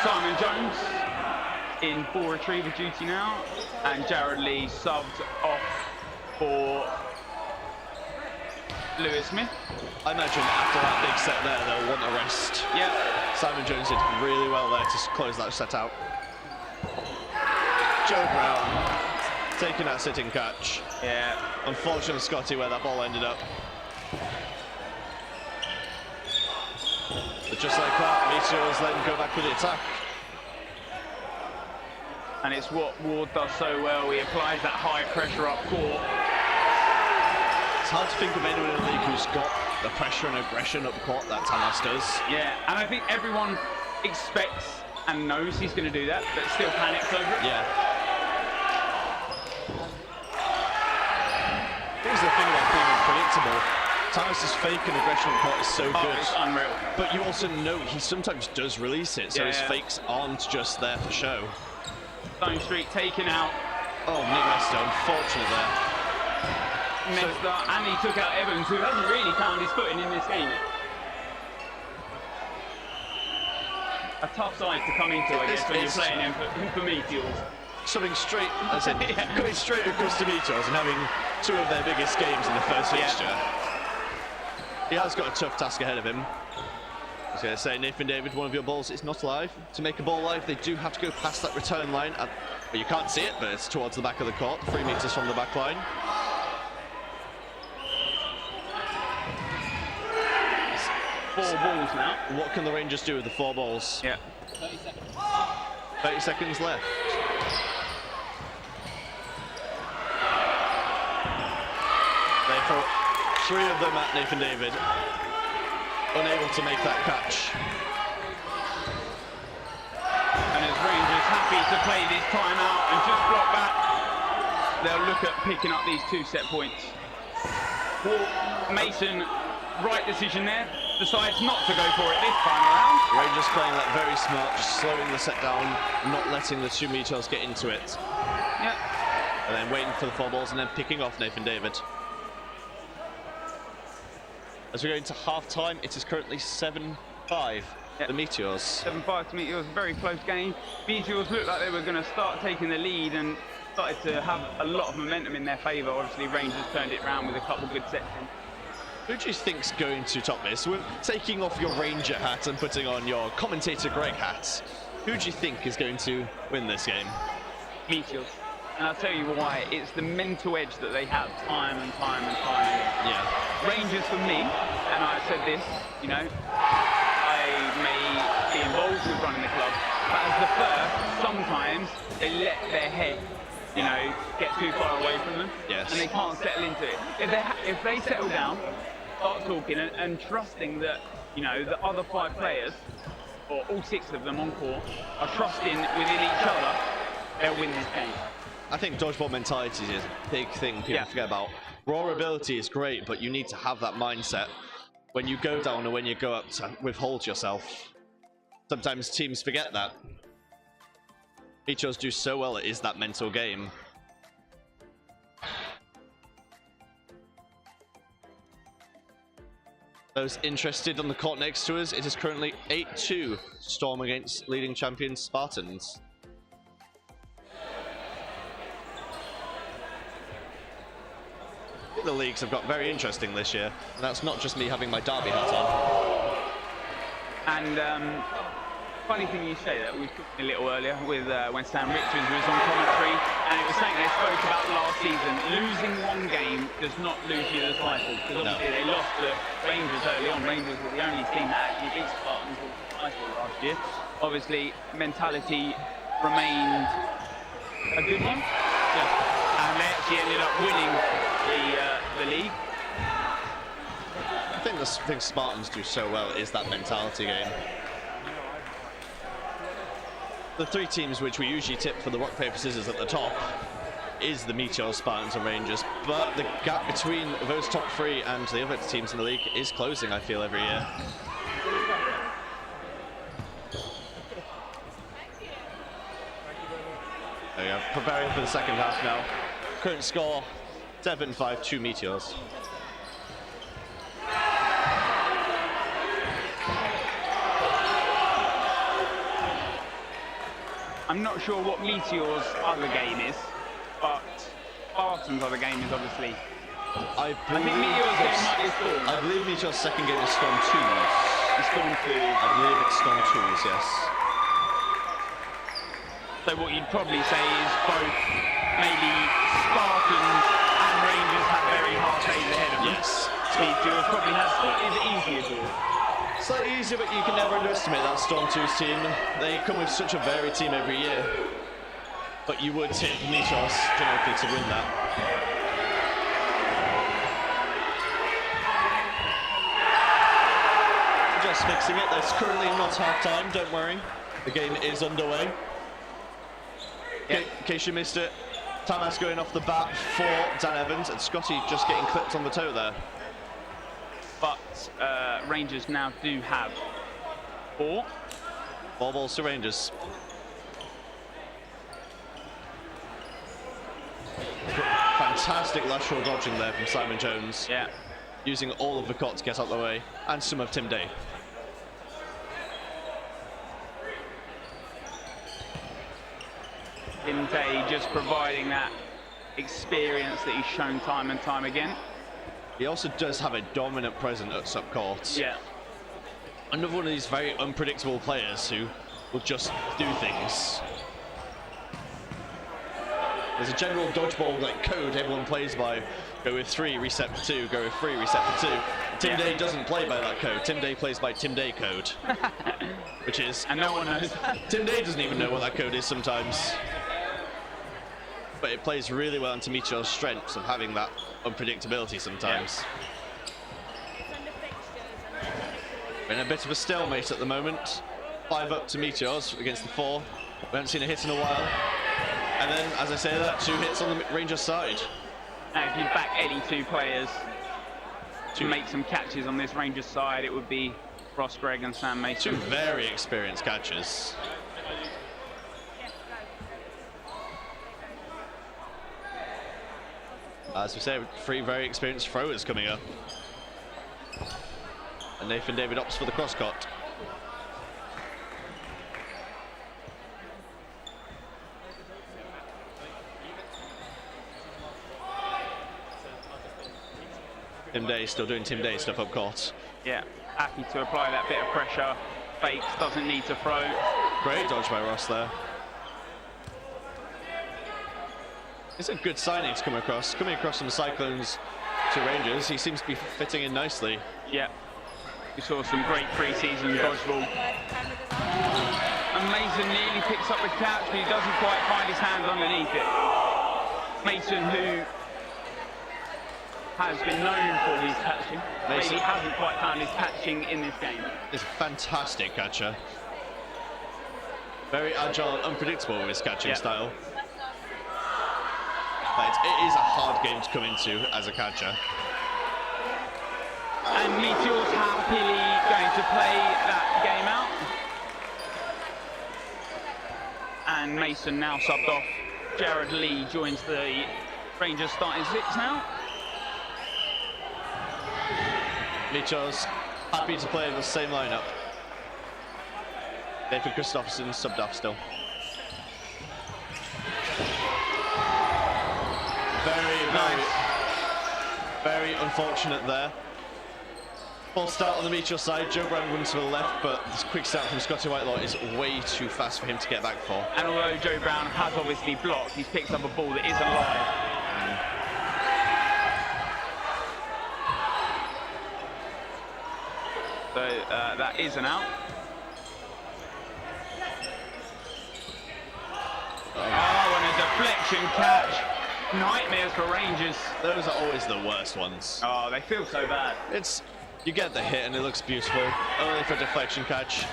Simon Jones in ball retriever duty now, and Jared Lee subbed off for Lewis Smith. I imagine after that big set there, they'll want a rest. Yeah. Simon Jones did really well there to close that set out. Joe Brown taking that sitting catch. Yeah. Unfortunate Scotty where that ball ended up. But just like that, Meteors then go back with the attack. And it's what Ward does so well. He applies that high pressure up court. It's hard to think of anyone in the league who's got the pressure and aggression up court that Tamas does. Yeah, and I think everyone expects and knows he's going to do that, but still panics over it. Yeah. Here's the thing about being unpredictable. Tamas's fake and aggression on court is so good. It's unreal. But you also know he sometimes does release it, so his fakes aren't just there for show. Stone Street taken out. Oh, Nick Lester, unfortunate there. Messed up, and he took out Evans, who hasn't really found his footing in this game. A tough side to come into, I guess, when you're playing him for Meteors. Something straight, as in going straight across to Meteors and having 2 of their biggest games in the first fixture. He has got a tough task ahead of him. I was going to say, Nathan David, one of your balls is not live. To make a ball live, they do have to go past that return line. But you can't see it, but it's towards the back of the court, 3 meters from the back line. Four balls now. What can the Rangers do with the 4 balls? Yeah. 30 seconds left. They throw 3 of them at Nathan David. Unable to make that catch. And as Rangers happy to play this time out and just block back, they'll look at picking up these 2 set points. Mason, right decision there, decides not to go for it this time around. Rangers playing that very smart, just slowing the set down, not letting the 2 Meteors get into it. Yeah. And then waiting for the 4 balls and then picking off Nathan David. As we go into half-time, it is currently 7-5, the Meteors. 7-5 to Meteors, very close game. Meteors looked like they were going to start taking the lead and started to have a lot of momentum in their favour. Obviously, Rangers turned it around with a couple of good sets in. Who do you think's going to top this? We're taking off your Ranger hat and putting on your commentator Greg hat. Who do you think is going to win this game? Meteors. And I'll tell you why. It's the mental edge that they have time and time and time again. Yeah. Rangers for me, and I said this, you know, I may be involved with running the club, but as the first, sometimes they let their head, you know, get too far away from them. Yes. And they can't settle into it. If they settle down, start talking and trusting that, you know, the other 5 players, or all 6 of them on court, are trusting within each other, they'll win this game. I think dodgeball mentality is a big thing people forget about. Raw ability is great, but you need to have that mindset when you go down or when you go up to withhold yourself. Sometimes teams forget that. Meteors do so well, it is that mental game. Those interested on the court next to us, it is currently 8-2 Storm against leading champions Spartans. The leagues have got very interesting this year, and that's not just me having my Derby hat on. And funny thing you say that, we were talking a little earlier with when Sam Richards was on commentary, and it was something they spoke about last season. Losing 1 game does not lose you the title, because obviously they lost to Rangers early on. Rangers were the only team that actually beat Spartans with the title last year. Obviously, mentality remained a good one, and they actually ended up winning the league. I think the thing Spartans do so well is that mentality game. The 3 teams which we usually tip for the rock, paper, scissors at the top is the Meteors, Spartans and Rangers, but the gap between those top 3 and the other teams in the league is closing, I feel, every year. There we go, preparing for the second half now. Current score 7-5 to Meteors. I'm not sure what Meteors' other game is, but Spartans' other game is obviously. I think Meteors' game might be Storm. I believe Meteors' second game is Storm 2s. It's Storm 2. I believe it's Storm 2s, yes. So what you'd probably say is both maybe Spartans and Rangers have very hard days ahead of them. Yes. Meteors probably has slightly easier to do. Slightly easier, but you can never underestimate that Storm 2's team. They come with such a varied team every year. But you would tip Meteors generally to win that. Just fixing it. There's currently not half-time, don't worry. The game is underway. In case you missed it, Tamas going off the bat for Dan Evans, and Scotty just getting clipped on the toe there. But Rangers now do have 4. 4 balls to Rangers. Fantastic lateral dodging there from Simon Jones. Yeah. Using all of the court to get out of the way, and some of Tim Day. Tim Day just providing that experience that he's shown time and time again. He also does have a dominant presence at subcourt. Yeah. Another one of these very unpredictable players who will just do things. There's a general dodgeball like code everyone plays by. Go with 3, reset for 2, go with 3, reset for 2. Tim Day doesn't play by that code. Tim Day plays by Tim Day code, which is... And no one knows. Tim Day doesn't even know what that code is sometimes. But it plays really well into Meteor's strengths of having that unpredictability sometimes. We're in a bit of a stalemate at the moment. 5 up to Meteors against the 4. We haven't seen a hit in a while. And then, as I say that, 2 hits on the Rangers side. Now, if you back any 2 players to make some catches on this Rangers side, it would be Ross Gregg and Sam Mason. 2 very experienced catchers. As we say, 3 very experienced throwers coming up. And Nathan David opts for the cross-cut. Tim Day still doing Tim Day stuff up court. Yeah, happy to apply that bit of pressure. Fakes, doesn't need to throw. Great dodge by Ross there. It's a good signing to come across. Coming across from the Cyclones to Rangers, he seems to be fitting in nicely. Yeah, we saw some great pre-season dodgeball. And Mason nearly picks up the catch, but he doesn't quite find his hands underneath it. Mason, who has been known for his catching, maybe hasn't quite found his catching in this game. He's a fantastic catcher. Very agile and unpredictable with his catching style. But it is a hard game to come into as a catcher. And Meteors happily going to play that game out. And Mason now subbed off. Jared Lee joins the Rangers starting 6 now. Meteors happy to play the same lineup. David Christopherson subbed off still. Very unfortunate there. False start on the Meteor side. Joe Brown runs to the left, but this quick start from Scotty Whitelaw is way too fast for him to get back for. And although Joe Brown has obviously blocked, he's picked up a ball that isn't live. So that is an out. Oh, and a deflection catch. Nightmares for Rangers. Those are always the worst ones. Oh, they feel so bad. You get the hit and it looks beautiful. Only for a deflection catch.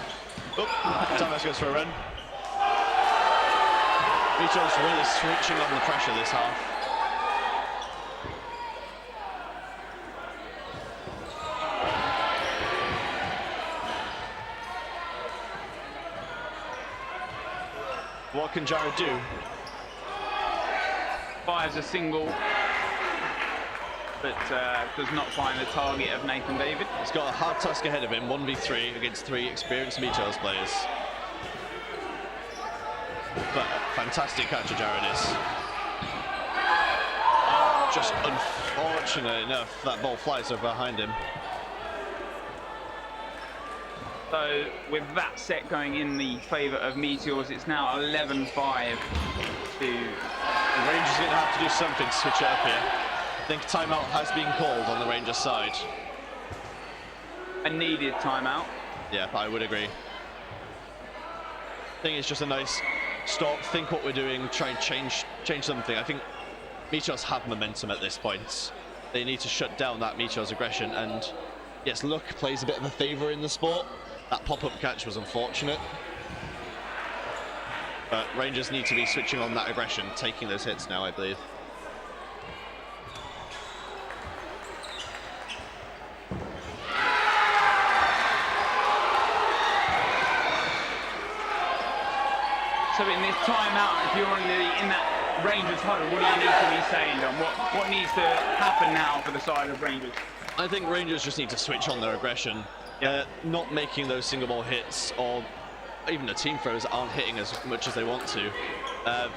Oh, Thomas goes for a run. Meteors really switching on the pressure this half. What can Jared do? Fires a single, but does not find the target of Nathan David. He's got a hard task ahead of him, 1v3 against 3 experienced Meteors players. But fantastic catcher Jared is. Just unfortunate enough, that ball flies over behind him. So with that set going in the favour of Meteors, it's now 11-5 to... The Rangers are going to have to do something to switch it up here. I think timeout has been called on the Rangers side. A needed timeout. Yeah, I would agree. I think it's just a nice stop, think what we're doing, try and change something. I think Meteors have momentum at this point. They need to shut down that Meteors aggression, and yes, luck plays a bit of a favour in the sport. That pop-up catch was unfortunate. But Rangers need to be switching on that aggression, taking those hits now, I believe. So in this timeout, if you're in that Rangers huddle, what do you need to be saying, Don? What needs to happen now for the side of Rangers? I think Rangers just need to switch on their aggression. Not making those single ball hits, or even the team throws aren't hitting as much as they want to.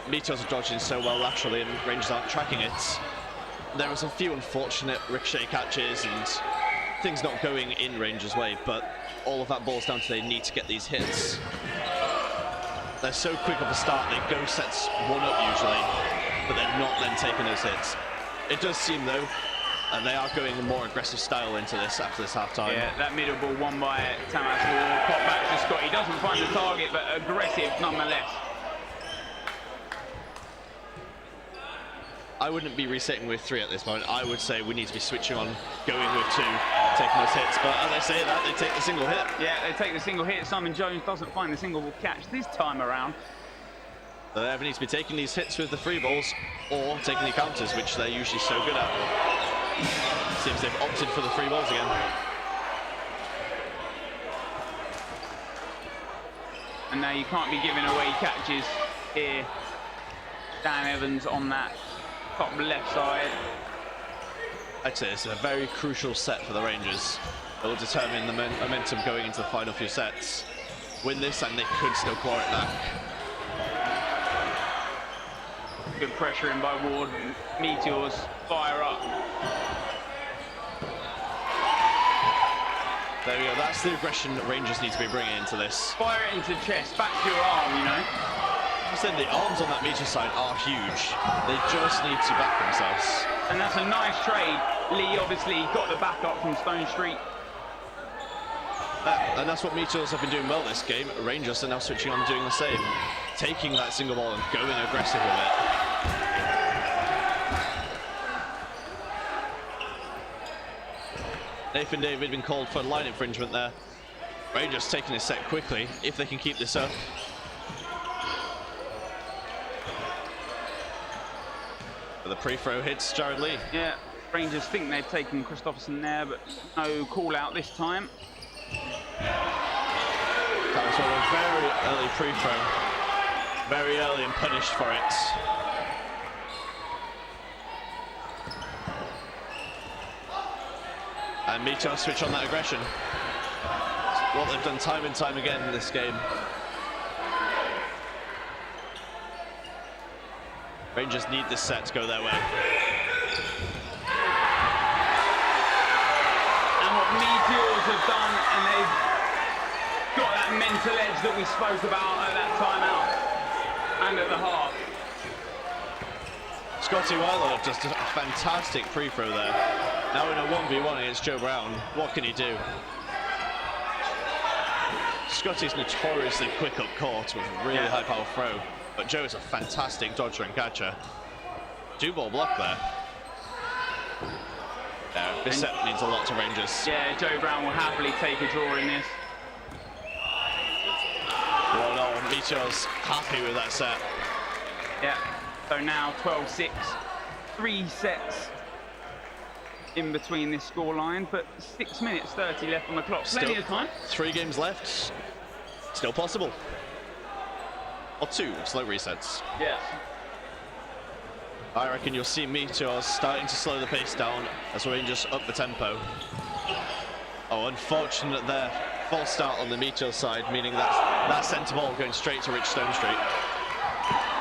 Meteors are dodging so well laterally and Rangers aren't tracking it. There was a few unfortunate ricochet catches and things not going in Rangers' way, but all of that boils down to they need to get these hits. They're so quick off the start, they go sets 1 up usually, but they're not then taking those hits. It does seem though, and they are going a more aggressive style into this after this half-time. Yeah, that middle ball won by Tamas will pop back to Scott. He doesn't find the target, but aggressive nonetheless. I wouldn't be resetting with 3 at this point. I would say we need to be switching on, going with 2, taking those hits. But as I say that, they take the single hit. Yeah, they take the single hit. Simon Jones doesn't find the single catch this time around. So they either need to be taking these hits with the free balls or taking the counters, which they're usually so good at. Seems they've opted for the free balls again. And now you can't be giving away catches here. Dan Evans on that top left side. I'd say it's a very crucial set for the Rangers. It will determine the momentum going into the final few sets. Win this and they could still claw it back. Good pressure in by Ward. Meteors fire up. There we go, that's the aggression that Rangers need to be bringing into this. Fire it into chest, back to your arm, you know. I said the arms on that Meteor side are huge. They just need to back themselves. And that's a nice trade. Lee obviously got the backup from Stone Street. And that's what Meteors have been doing well this game. Rangers are now switching on doing the same. Taking that single ball and going aggressive with it. Nathan David been called for line infringement there. Rangers taking this set quickly if they can keep this up. The pre-throw hits Jared Lee. Yeah, Rangers think they've taken Christopherson there, but no call out this time. That was a very early pre-throw. Very early and punished for it. And Meteor switch on that aggression. It's what they've done time and time again in this game. Rangers need this set to go their way. And what Meteors have done, and they've got that mental edge that we spoke about at that timeout and at the half. Scotty Weiler just a fantastic free throw there. Now in a 1v1 against Joe Brown, what can he do? Scotty's notoriously quick up court with a really high power throw, but Joe is a fantastic dodger and catcher. 2-ball block there. Yeah, this set means a lot to Rangers. Yeah, Joe Brown will happily take a draw in this. Well, no, Meteor's happy with that set. Yeah, so now 12-6, 3 sets in between this scoreline, but 6 minutes 30 left on the clock. Plenty of time. 3 games left. Still possible. Or 2 slow resets. Yeah. I reckon you'll see Meteors starting to slow the pace down as Rangers up the tempo. Oh, unfortunate there. False start on the Meteor side, meaning that centre ball going straight to Rich Stone Street.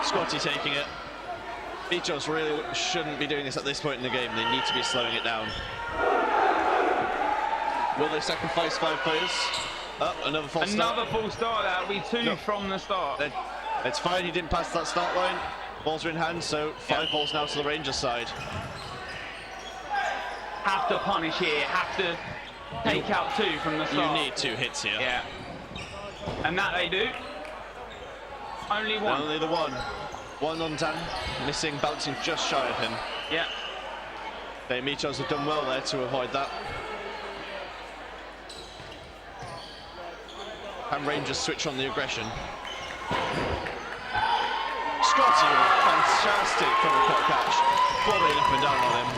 Scotty taking it. Meteors really shouldn't be doing this at this point in the game. They need to be slowing it down. Will they sacrifice 5 players? Oh, another false start. Another full start. That'll be 2 from the start. It's fine, he didn't pass that start line. Balls are in hand, so 5 balls now to the Rangers side. Have to punish here, have to take out 2 from the start. You need 2 hits here. Yeah. And that they do. Only 1. Only the 1. 1 on Dan, missing, bouncing just shy of him. Yeah. The Meteors have done well there to avoid that. And Rangers switch on the aggression. Scotty, fantastic from the cut catch. Volleying up and down on him.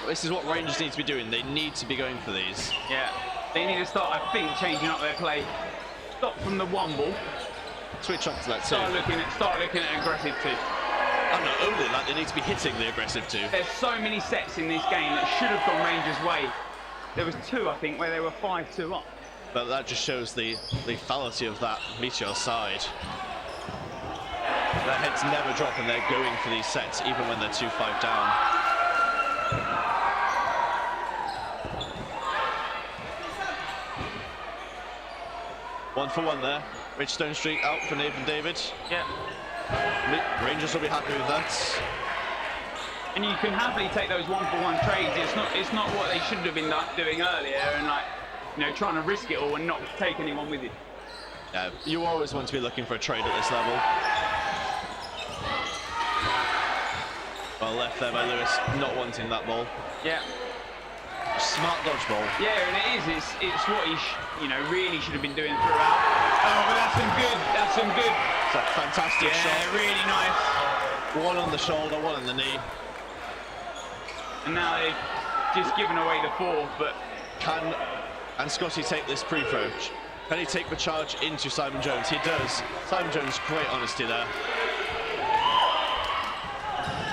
This is what Rangers need to be doing. They need to be going for these. Yeah. They need to start, I think, changing up their play. Stop from the 1 ball. Switch on to that 2. Start looking at aggressive 2. And not only that, they need to be hitting the aggressive 2. There's so many sets in this game that should have gone Rangers' way. There was 2, I think, where they were 5-2 up. But that just shows the lethality of that Meteor side. Their heads never drop and they're going for these sets even when they're 2-5 down. One for 1 there. Rich Stone Street out for Nathan David. Yeah. Rangers will be happy with that. And you can happily take those 1-for-1 trades. It's not what they should have been doing earlier, and like, you know, trying to risk it all and not take anyone with you. Yeah, you always want to be looking for a trade at this level. Well left there by Lewis, not wanting that ball. Yeah. Smart dodgeball. Yeah, and it's what he really should have been doing throughout. Oh, but that's some good. It's a fantastic shot. Yeah, really nice. One on the shoulder, one on the knee. And now they've just given away the fourth, but And Scotty take this pre-throw? Can he take the charge into Simon Jones? He does. Simon Jones, great honesty there.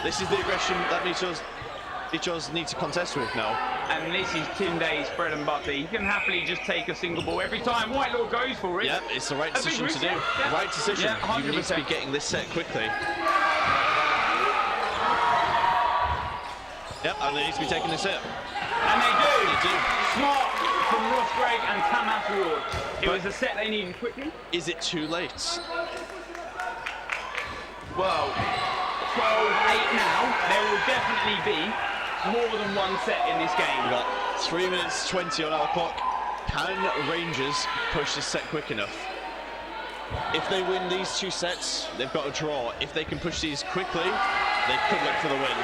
This is the aggression that Meteors need to contest with now. And this is Tim Day's bread and butter. He can happily just take a single ball every time Whitelaw goes for it. Yep, it's the right decision to do. Yeah. Right decision. Yeah, you need to be getting this set quickly. Yep, and they need to be taking this hit. And they do. They do. Smart from Ross Gregg and Tamas Ward. It was a set they needed quickly. Is it too late? Well, 12-8 now. There will definitely be more than one set in this game. We've got 3 minutes 20 on our clock. Can Rangers push this set quick enough? If they win these 2 sets, they've got a draw. If they can push these quickly, they could look for the win.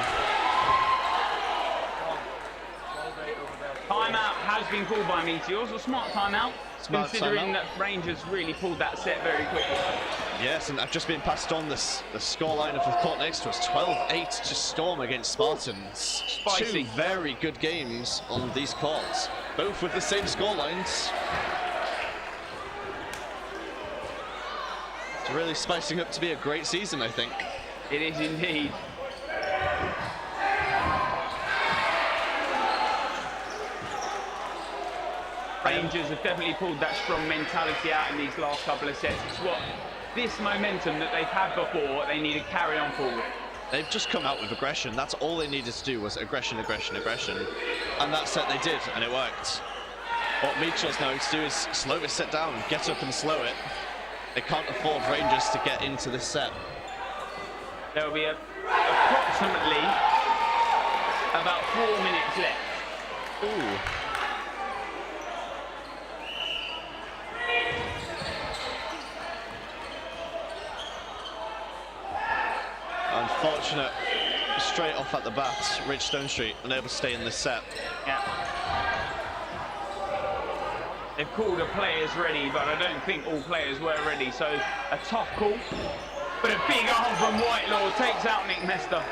Timeout has been called by Meteors, a smart timeout, considering that Rangers really pulled that set very quickly. Yes, and I've just been passed on the scoreline of the court next to us. 12-8 to Storm against Spartans. Spicy. 2 very good games on these courts, both with the same scorelines. It's really spicing up to be a great season, I think. It is indeed. Rangers have definitely pulled that strong mentality out in these last couple of sets. It's what this momentum that they've had before, they need to carry on forward. They've just come out with aggression. That's all they needed to do was aggression, aggression, aggression. And that set they did, and it worked. What Meteors now need to do is slow this set down, get up and slow it. They can't afford Rangers to get into this set. There will be approximately about 4 minutes left. Ooh. Unfortunate, straight off at the bat, Rich Stonestreet unable to stay in this set. Yeah. They've called a players ready, but I don't think all players were ready, so a tough call. But a big arm from Whitelaw takes out Nick Mester.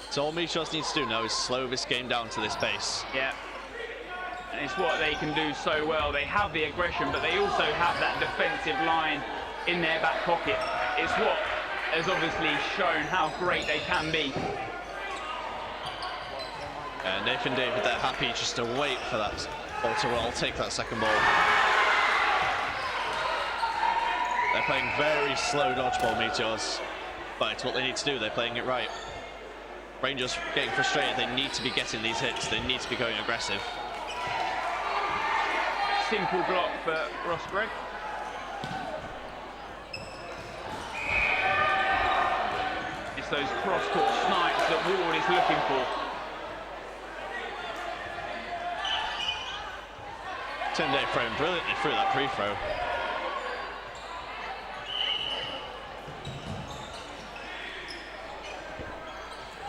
So all Meteors needs to do now is slow this game down to this pace. Yeah. And it's what they can do so well. They have the aggression, but they also have that defensive line in their back pocket. It's what has obviously shown how great they can be. Nathan David, they're happy just to wait for that ball to roll, take that second ball. They're playing very slow dodgeball, Meteors, but it's what they need to do. They're playing it right. Rangers getting frustrated. They need to be getting these hits. They need to be going aggressive. Simple block for Ross Gregg. It's those cross-court snipes that Ward is looking for. Day frame brilliantly through that pre-throw.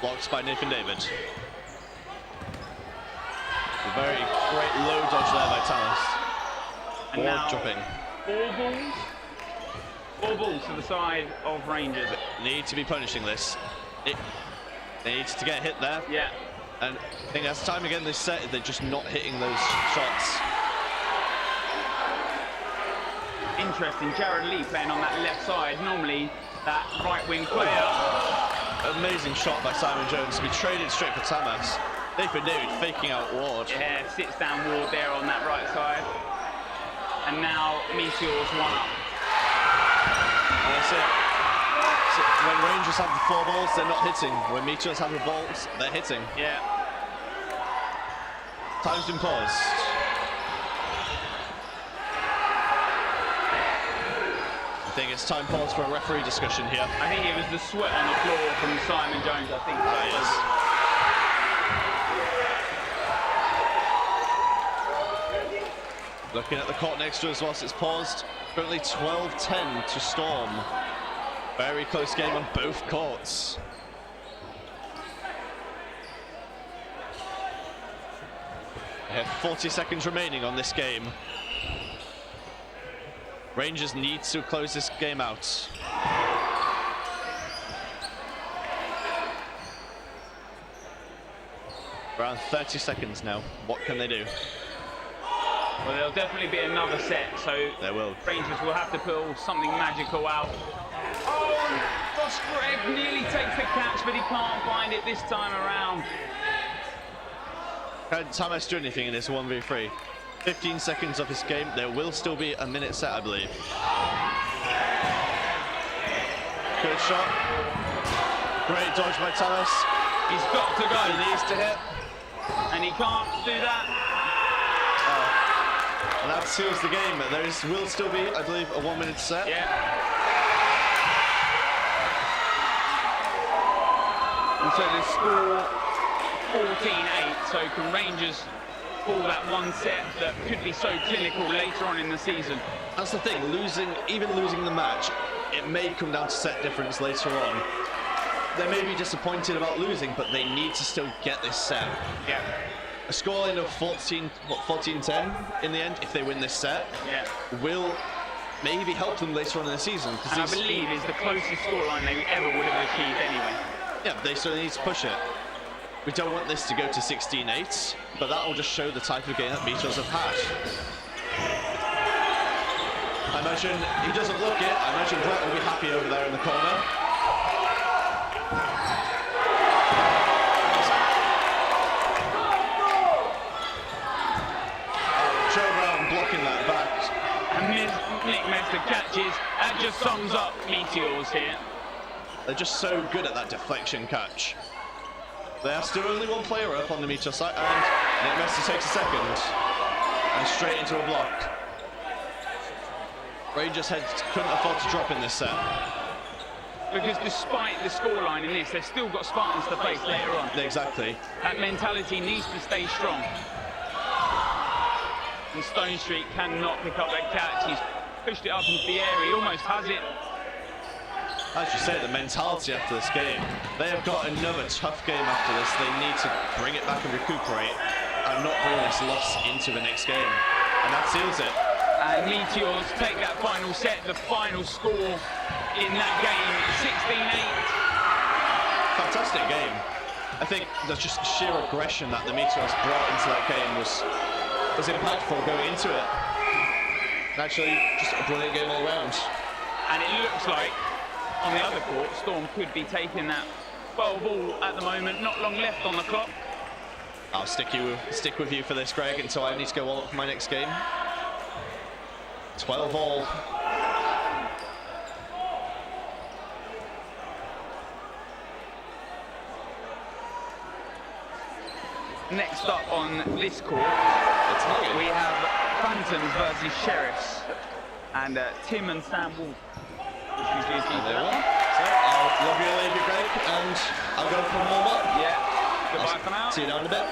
Blocked by Nathan David. A very great low dodge there by Tamas. And Ward now dropping. 4 balls to the side of Rangers. They need to be punishing this. They need to get hit there. Yeah. And I think that's time again this set, they're just not hitting those shots. Interesting, Jared Lee playing on that left side. Normally that right wing player. Amazing shot by Simon Jones. We traded straight for Tamas. Nathan David faking out Ward. Yeah, sits down Ward there on that right side. And now Meteors one up. And that's it. So when Rangers have the 4 balls, they're not hitting. When Meteors have the balls, they're hitting. Yeah. Time's been paused. think it's time pause for a referee discussion here. I think it was the sweat on the floor from Simon Jones, I think. Looking at the court next to us whilst it's paused. Currently 12-10 to Storm. Very close game on both courts. They have 40 seconds remaining on this game. Rangers need to close this game out. Around 30 seconds now. What can they do? Well, there'll definitely be another set, so there will. Rangers will have to pull something magical out. Oh, Josh Gregg nearly takes the catch, but he can't find it this time around. Can Tamas do anything in this 1v3? 15 seconds of this game. There will still be a minute set, I believe. Good shot. Great dodge by Tamas. He's got to go. He needs to hit. And he can't do that. And that seals the game. There will still be, I believe, a 1 minute set. Yeah. And so the score 14-8. So can Rangers pull that one set that could be so clinical later on in the season? That's the thing. Even losing the match, it may come down to set difference later on. They may be disappointed about losing, but they need to still get this set. Yeah. A scoreline of 14-10 in the end, if they win this set, will maybe help them later on in the season. And I believe is the closest scoreline they ever would have achieved anyway. Yeah, they still need to push it. We don't want this to go to 16-8, but that will just show the type of game that Meteors have had. I imagine he doesn't look it. I imagine Brett will be happy over there in the corner. Blocking that back. And Nick Mester catches. That just sums up Meteors here. They're just so good at that deflection catch. They are still only one player up on the Meteor side, and Nick Mester takes a second. And straight into a block. Rangers couldn't afford to drop in this set. Because despite the scoreline in this, they've still got Spartans to face later on. Exactly. That mentality needs to stay strong. And Stone Street cannot pick up that catch. He's pushed it up into the air. He almost has it. As you say, the mentality after this game. They have got another tough game after this. They need to bring it back and recuperate and not bring this loss into the next game. And that seals it. And Meteors take that final set, the final score in that game, 16-8. Fantastic game. I think there's just sheer aggression that the Meteors brought into that game was impactful going into it. Actually, just a brilliant game all around. And it looks like, on the other court, Storm could be taking that 12-all at the moment, not long left on the clock. I'll stick with you for this, Greg, until I need to go on for my next game. 12-all. Next up on this court, we have Phantoms versus Sheriffs, and Tim and Sam will introduce you to that. So I'll love you, leave you, Greg, and I'll go for warm up. Yeah. Goodbye for now. See you down in a bit.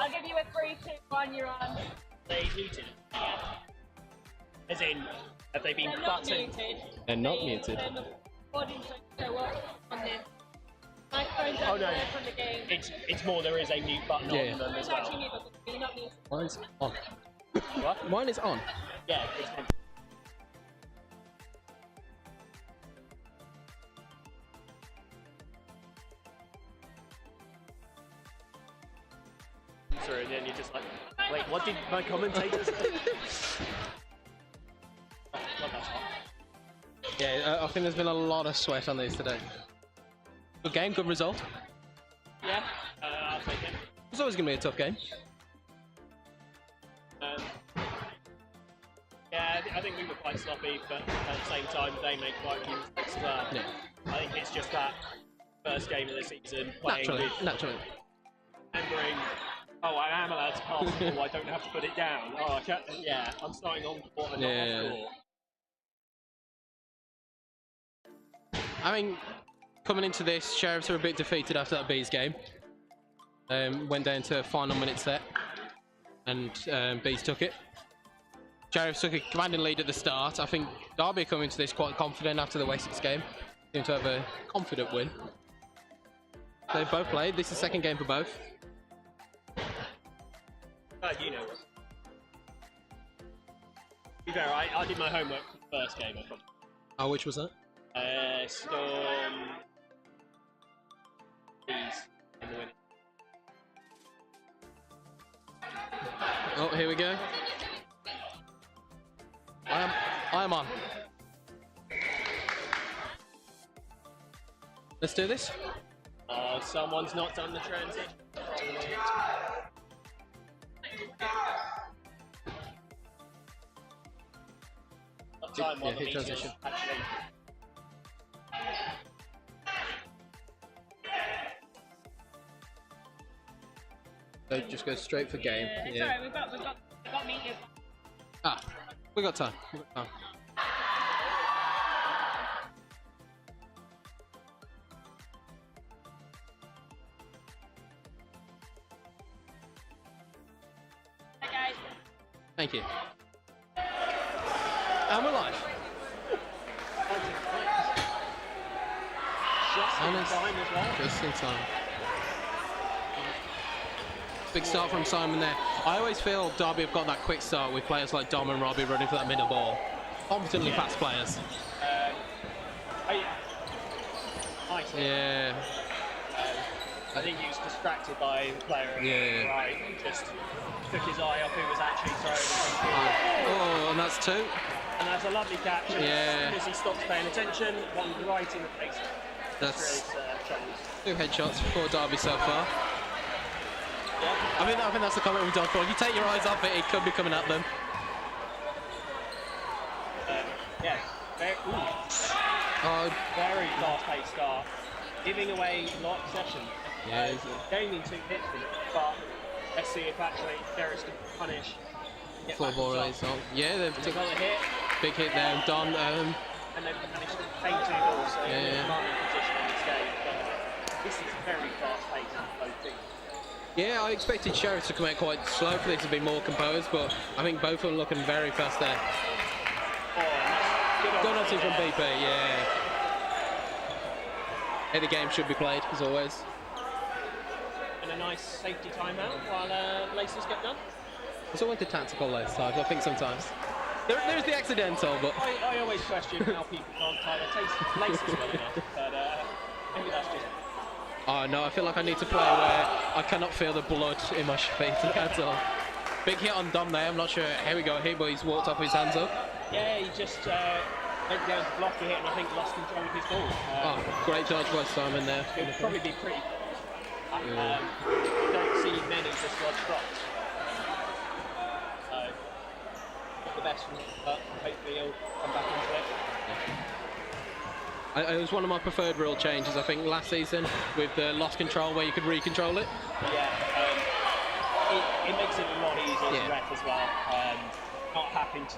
I'll give you a 3, 2, 1, you're on. They muted. As in, have they been They're not buttoned? muted. They're not muted. Then the bodies don't show up on this. Microphones Oh, don't no. work from the game. It's more there is a mute button Yeah. on them as It's well. actually muted, but you're not muted. Mine's on. What? Mine is on. Yeah, it's on. And then you're just like, wait, what did my commentator say? Oh, God, that's hot. Yeah, I think there's been a lot of sweat on these today. Good game, good result. Yeah, I'll take it. It's always going to be a tough game. Yeah, I think we were quite sloppy, but at the same time, they made quite a few mistakes as well. Yeah. I think it's just that first game of the season, playing Naturally. with remembering, oh, I am allowed to pass the ball, I don't have to put it down. Oh, I can't, yeah, I'm starting on court and not off court. I mean, coming into this, Sheriffs are a bit defeated after that Bees game. Went down to a final minute set, and Bees took it. Sheriffs took a commanding lead at the start. I think Derby are coming into this quite confident after the Wessex game. Seem to have a confident win. They've both played. This is the second game for both. You know. To be fair, I did my homework for the first game, I probably. Oh, which was that? Storm. Bees in the winning. Oh, here we go. I am on. Let's do this. Oh, someone's not done the transition. Not time while Yeah, the hit Meteors transition. actually. So just go straight for game. It's alright, we've got Meteors. Ah, we got time. We got time. Hi guys. Thank you. And we're live. Just in Honest. time as well. Just in time. Big start from Simon there. I always feel Derby have got that quick start with players like Dom and Robbie running for that middle ball. Competently fast players. Yeah. I think he was distracted by the player on the right. Just took his eye off who was actually throwing. Oh, and that's two. And that's a lovely catch. And Yeah. as soon as he stops paying attention, one right in the face. That's Troubles. two headshots for Derby so far. Yeah. I think that's the comment we've done for. If you take your eyes off it, it could be coming at them. Yeah. Very fast-paced start. Giving away a lot of possession. Yeah. Gaining 2 hits from it, but let's see if actually Garris can punish. Get Full back ball on top. release on. Yeah, they've They've took got a hit, big hit there. Don. and they've managed to retain 2 balls, so they're in a commanding position in this game. But this is very fast-paced in both teams. Yeah, I expected Sheriff to come out quite slow for this to be more composed, but I think both of them looking very fast there. Oh, and that's Good on from BP, yeah. Hey, the game should be played, as always. And a nice safety timeout while laces get done. It's always the tactical those times, I think sometimes. There's the accidental, but... I always question how people can't tie their laces well enough, but maybe that's just... Oh no, I feel like I need to play where I cannot feel the blood in my feet at all. Big hit on Dom there, I'm not sure how we got hit, but he's walked off his hands up. Yeah, he just went down to block a hit and I think lost control of his ball. Oh, great dodge by Simon there. It would probably be pretty... don't see many just dodge drops. So, not the best one, but hopefully he'll come back into it. It was one of my preferred rule changes, I think, last season with the lost control where you could re-control it. Yeah, it makes it a lot easier to ref as well. Not having to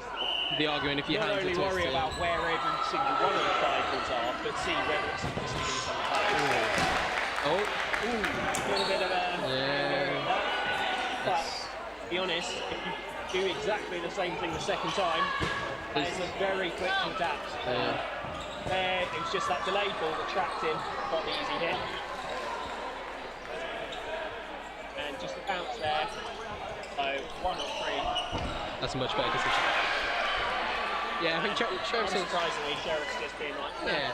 The argument if your not hands are only twisted. worry about where every single one of the cycles are, but see whether it's decisions on the back. Oh, A little bit of a... yeah. notice, if you do exactly the same thing the second time, it's a very quick contact. There, it was just that delayed ball that tracked him, got the easy hit. And just a bounce there. So 1 or 3. That's a much better decision. Yeah, I think Sheriff's Unsurprisingly, Sheriff's just been like, yeah.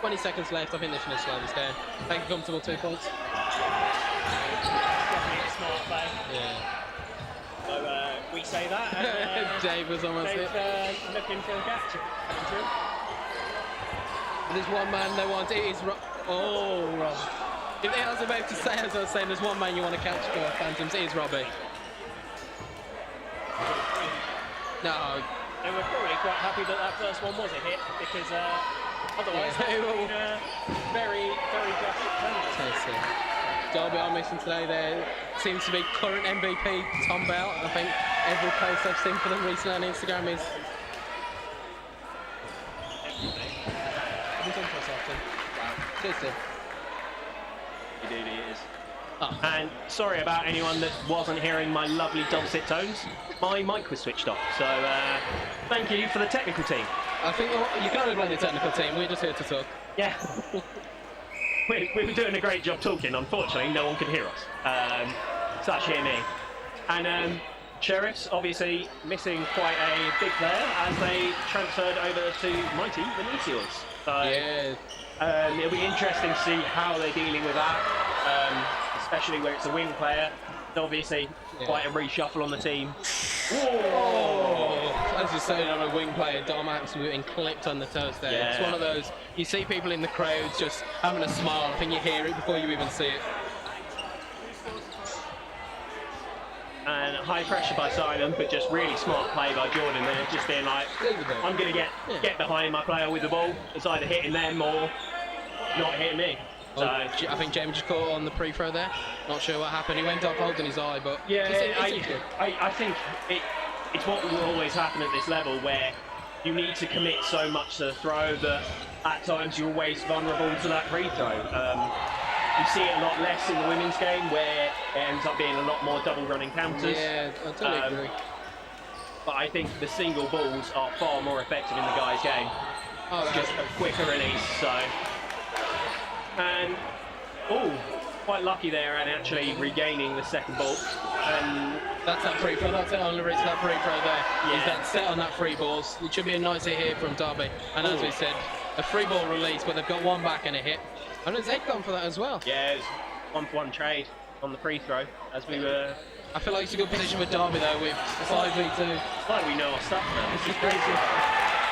20 seconds left. I think they should have slowed this down. Take a comfortable 2 points. definitely a smart play. Yeah. So we say that. And, Dave was almost hit. Looking for a catch. There's one man they want. It is oh, Rob. If I was about to say, as I was saying, there's one man you want to catch for Phantoms. It is Robbie. No. They were probably quite happy that that first one was a hit because otherwise they would very, very drastic penalties. Derby are missing today. There seems to be current MVP Tom Bell. I think every post I've seen for them recently on Instagram is. Cheers, Tim. Indeed he is. Oh. And sorry about anyone that wasn't hearing my lovely dulcet tones. My mic was switched off, so thank you for the technical team. I think you can't blame the technical team. We're just here to talk. Yeah. we were doing a great job talking. Unfortunately, no one could hear us. Such hear me. And Sheriffs obviously missing quite a big player as they transferred over to Mighty, the Meteors. So Yeah. it'll be interesting to see how they're dealing with that, especially where it's a wing player. Obviously, quite a reshuffle on the team. Oh, as you say, on a wing player, Dom absolutely clipped on the toes there. Yeah. It's one of those, you see people in the crowds just having a smile. I think you hear it before you even see it. And high pressure by Simon, but just really smart play by Jordan there, just being like, I'm going to get behind my player with the ball. It's either hitting them or not hitting me. So, I think James just caught on the pre-throw there. Not sure what happened. He went up holding his eye, but yeah, I think it's what will always happen at this level, where you need to commit so much to the throw that at times you're always vulnerable to that free throw. You see it a lot less in the women's game, where it ends up being a lot more double running counters. Yeah, I totally agree. But I think the single balls are far more effective in the guys' game. Oh, Just a quicker release, so. And, quite lucky there and actually regaining the second ball. And that's that free throw. That's the only reason that free throw there. Yeah. Is that set on that free balls. It should be a nice hit here from Derby. And as we said, a free ball release, but they've got one back and a hit. And there's Ed gone for that as well. Yeah, it was 1-for-1 trade on the free throw as we were. I feel like it's a good position for Derby though with 5v2. It's like we know our stuff now. This is crazy.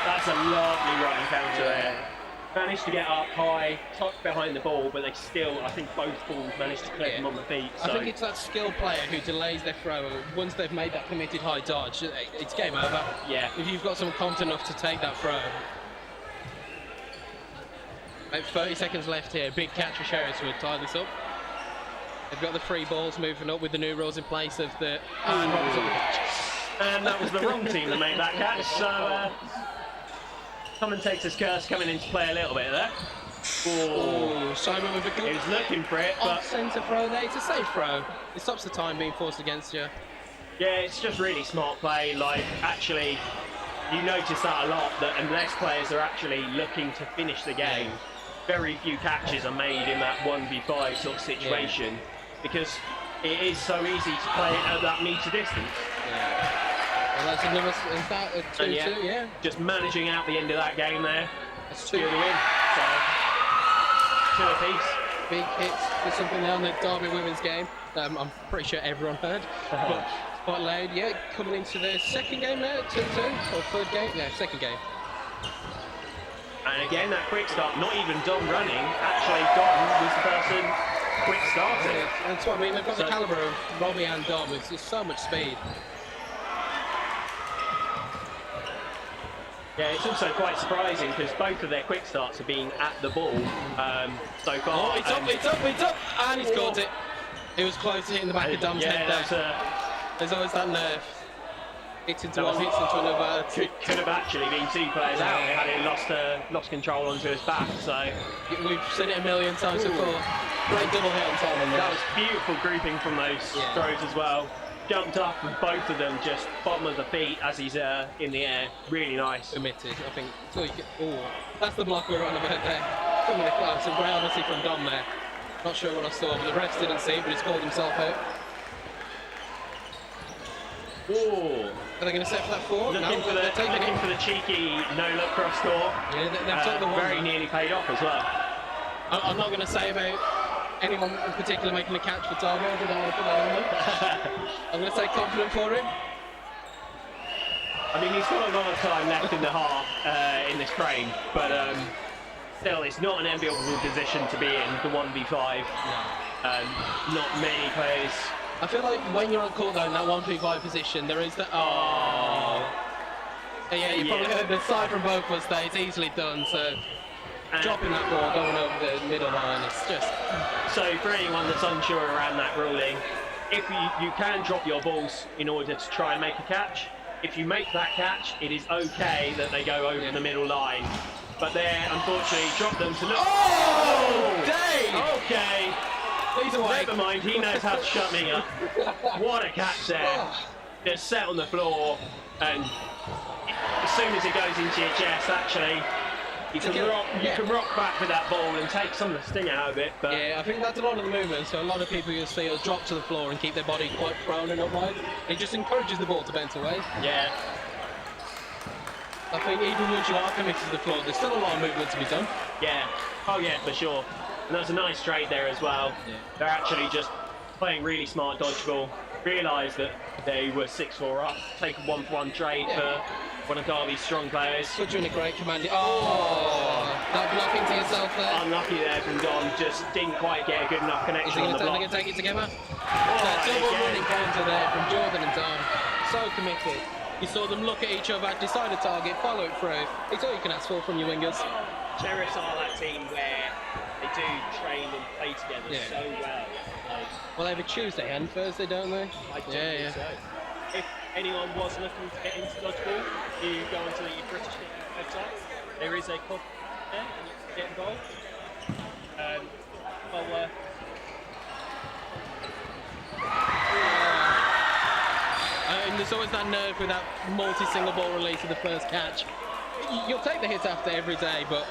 That's a lovely running counter there. Managed to get up high, tucked behind the ball, but they still, I think both balls managed to clip them on the feet. So. I think it's that skilled player who delays their throw. Once they've made that committed high dodge, it's game over. Yeah. If you've got someone confident enough to take that throw. About 30 seconds left here. Big catch for Sheriffs would tie this up. They've got the free balls moving up with the new rules in place of the. And that was the wrong team that made that catch. So. Commentator's curse coming into play a little bit there. Simon with a good. He was looking for it, but off-centre throw there. It's a safe throw. It stops the time being forced against you. Yeah, it's just really smart play. Like, actually, you notice that a lot, that unless players are actually looking to finish the game, very few catches are made in that 1v5 sort of situation, because it is so easy to play it at that metre distance. Yeah. Well, that's another, is that a 2-2? Yeah. Just managing out the end of that game there. That's two of the win. So, 2 apiece. Big hits for something there on the Derby women's game. I'm pretty sure everyone heard. But quite loud. Yeah, coming into the second game there, 2-2, or third game? Yeah, second game. And again, that quick start, not even Dom running, actually Dom was the person quick starting. Yeah, that's what I mean, they've got the calibre of Robbie and Dom, it's just so much speed. Yeah, it's also quite surprising because both of their quick starts have been at the ball so far. Oh, it's up, and he's caught it. It was close to hitting the back of Dom's head there. There's always that nerve. Hits into one, hits into another. Could have actually been 2 players out had he lost control onto his back. So we've seen it a million times before. Great double hit on Tom. That was beautiful grouping from those throws as well. jumped up and both of them just bottom of the feet as he's in the air. Really nice. Committed, I think. So you get, that's the block we were on about there. Coming close, and great honesty from Dom there. Not sure what I saw, but the refs didn't see it, but he's called himself out. Ooh. Are they going to set for that forward? Looking for the cheeky no-look cross score. Yeah, they've took the one. Very nearly paid off as well. I'm not going to say about anyone in particular making a catch for Targo. I don't want to put that on them. I'm going to say confident for him. I mean, he's got a lot of time left in the half in this frame, but still, it's not an enviable position to be in, the 1v5. No. Not many players. I feel like when you're on court though, in that 1v5 position, there is the yeah, you probably heard the side from both of us there. It's easily done. So dropping that ball, going over the middle line, it's just. So for anyone that's unsure around that ruling, if you can drop your balls in order to try and make a catch. If you make that catch, it is okay that they go over the middle line. But they unfortunately dropped them to look. Oh, Dave! Okay. He's away. Never mind, he knows how to shut me up. What a catch there. Just set on the floor, and as soon as it goes into your chest, actually, you can rock back with that ball and take some of the sting out of it. But yeah, I think that's a lot of the movement. So a lot of people you'll see will drop to the floor and keep their body quite prone and upright. It just encourages the ball to bounce away. Yeah. I think even once you are committed to the floor, there's still a lot of movement to be done. Yeah. Oh yeah, for sure. And that's a nice straight there as well. Yeah. They're actually just playing really smart dodgeball. Realised that they were 6-4 up. Take a 1-for-1 trade for one of Derby's strong players. Put you in a great command. Oh, that block into yourself there. Unlucky there from Don. Just didn't quite get a good enough connection on the block. Is he going to take it together? That double running counter there from Jordan and Don. So committed. You saw them look at each other, decide a target, follow it through. It's all you can ask for from your wingers. Sheriffs are that team where they do train and play together so well. Well, they have a Tuesday and Thursday, don't they? I do think so. If anyone was looking to get into dodgeball, you go onto the British website. There is a club there, and you can get involved. Well worth. And there's always that nerve with that multi-single ball release of the first catch. You'll take the hit after every day, but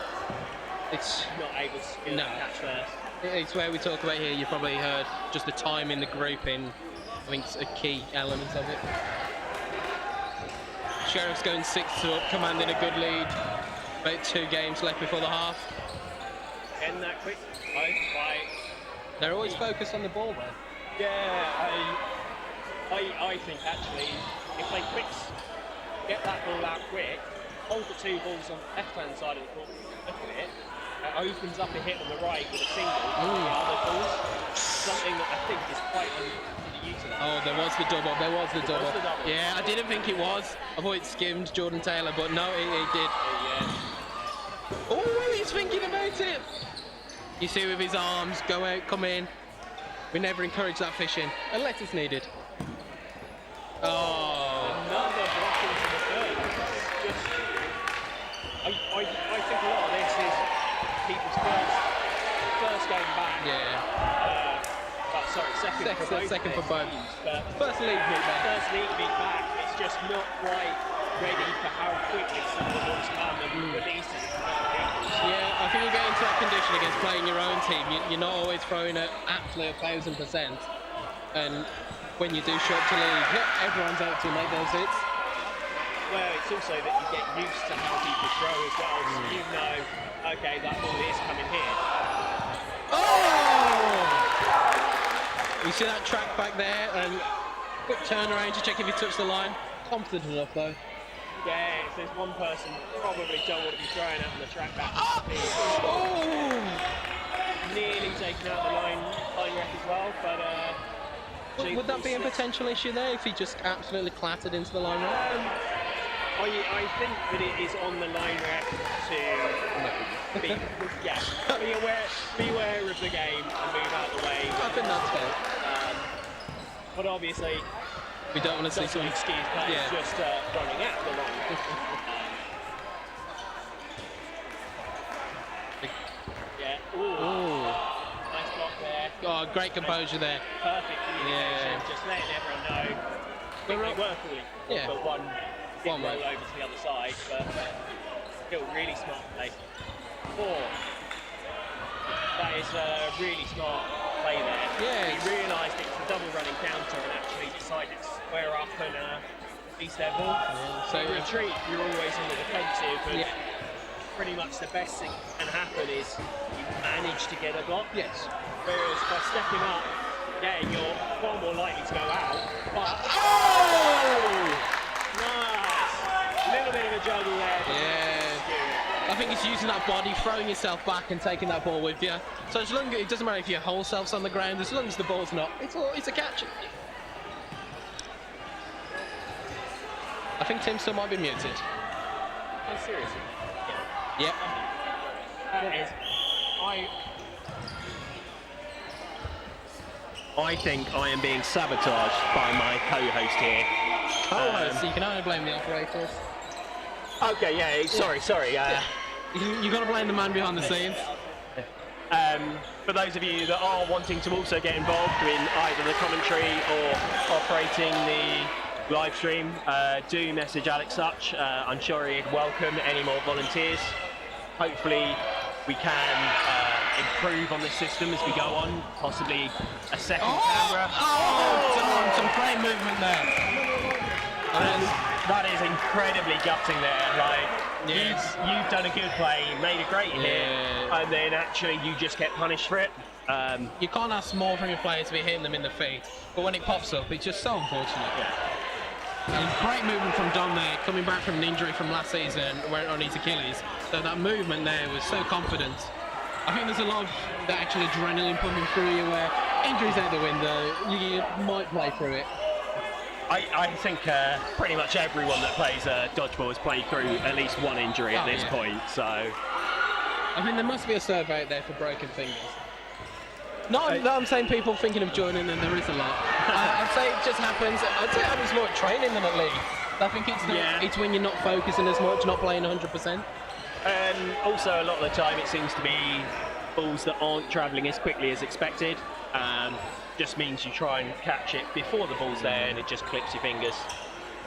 it's not able to catch first. It's where we talk about here. You probably heard just the time in the grouping. I think it's a key element of it. Sheriff's going 6-2 up, commanding a good lead. About 2 games left before the half. Getting that quick. They're always focused on the ball, though. Yeah, I think actually, if they get that ball out quick, hold the 2 balls on the left-hand side of the court, look at it, opens up a hit on the right with a single on the other balls. Something that I think is quite underutilized. Oh, there was the double. Yeah, I didn't think it was. I thought it skimmed Jordan Taylor, but no, it did. Oh, he's thinking about it. You see with his arms, go out, come in. We never encourage that fishing, unless it's needed. Oh. Another block into the third. Just, I think a lot of this is people's first game back. Yeah. Second for both. First league beat back. First league beat back. It's just not quite ready for how quickly someone wants to come and release it. Yeah, I think you get into that condition against playing your own team. You're not always throwing at absolutely 1,000%. And when you do show up to league, everyone's out to make those hits. Well, it's also that you get used to how people throw as well. So you know, okay, that ball is coming here. Oh! You see that track back there, and quick turnaround to check if he touched the line. Confident enough though. Yeah, if there's one person probably don't want to be throwing out on the track back. Oh! Nearly taken out the line rec as well, but would that be a potential issue there if he just absolutely clattered into the line rec? I think that it is on the line rec to be aware of the game and move out the way. I think that's fair. But obviously, we don't want to see some excuse players just running out the line. Ooh. Nice block there. Oh, great composure there. Perfect in the communication, just letting everyone know. They were falling, but one did roll over to the other side, but still really smart play. 4. That is a really smart play there. Yeah. He realised it was a double running counter and actually decided to square up and release their ball. So retreat, you're always in the defensive, and pretty much the best thing that can happen is you manage to get a block. Yes. Whereas by stepping up, you're far more likely to go out. But nice, a little bit of a juggle there. I think it's using that body, throwing yourself back and taking that ball with you. So as long as it doesn't matter if your whole self's on the ground, as long as the ball's not, it's a catch. I think Tim still might be muted. Oh, seriously? Yep. That is, I think I am being sabotaged by my co-host here. So you can only blame the operators. Okay, sorry. You got to blame the man behind the scenes. For those of you that are wanting to also get involved in either the commentary or operating the live stream, do message Alex Such. I'm sure he'd welcome any more volunteers. Hopefully we can improve on this system as we go on, possibly a second camera. Some great movement there. That is incredibly gutting there. You've done a good play, made a great hit, and then actually you just get punished for it. You can't ask more from your player to be hitting them in the feet, but when it pops up, it's just so unfortunate. And great movement from Dom there, coming back from an injury from last season where on his Achilles. So that movement there was so confident. I think there's a lot of that actual adrenaline pumping through you where injuries out the window, you might play through it. I think pretty much everyone that plays dodgeball has played through at least one injury at this point, so... I mean, there must be a survey out there for broken fingers. Not that I'm saying people thinking of joining, and there is a lot. I'd say it just happens. I'd say it happens more at training than at league. I think it's when you're not focusing as much, not playing 100%. And also a lot of the time it seems to be balls that aren't travelling as quickly as expected. Just means you try and catch it before the ball's there and it just clips your fingers.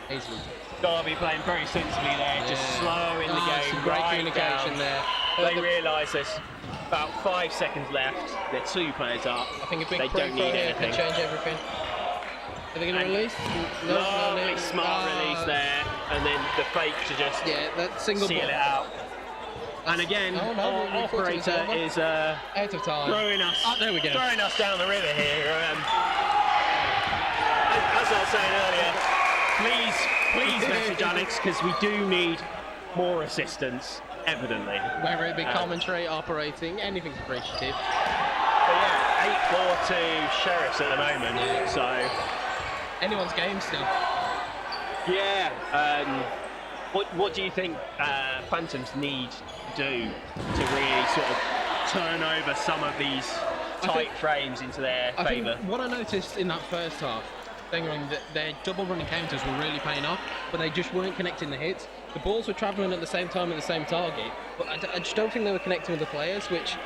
Easily. Derby playing very sensibly there, just slowing the game. Some great right communication down. there. They realise there's about 5 seconds left. They're 2 players up. I think a big they don't need anything. Can change everything. Are they going to release? Lovely smart release there, and then the fake to just that single seal ball. it out. And again, our operator is out of time. Throwing us. There we go. Throwing us down the river here. As I was saying earlier, please message Alex because we do need more assistance, evidently. Whether it be commentary, operating, anything's appreciative. But yeah, 8-4 to Sheriffs at the moment. So anyone's game still. Yeah. What do you think Phantoms need to do to really sort of turn over some of these tight frames into their favour? What I noticed in that first half, that their double running counters were really paying off, but they just weren't connecting the hits. The balls were travelling at the same time at the same target, but I just don't think they were connecting with the players, which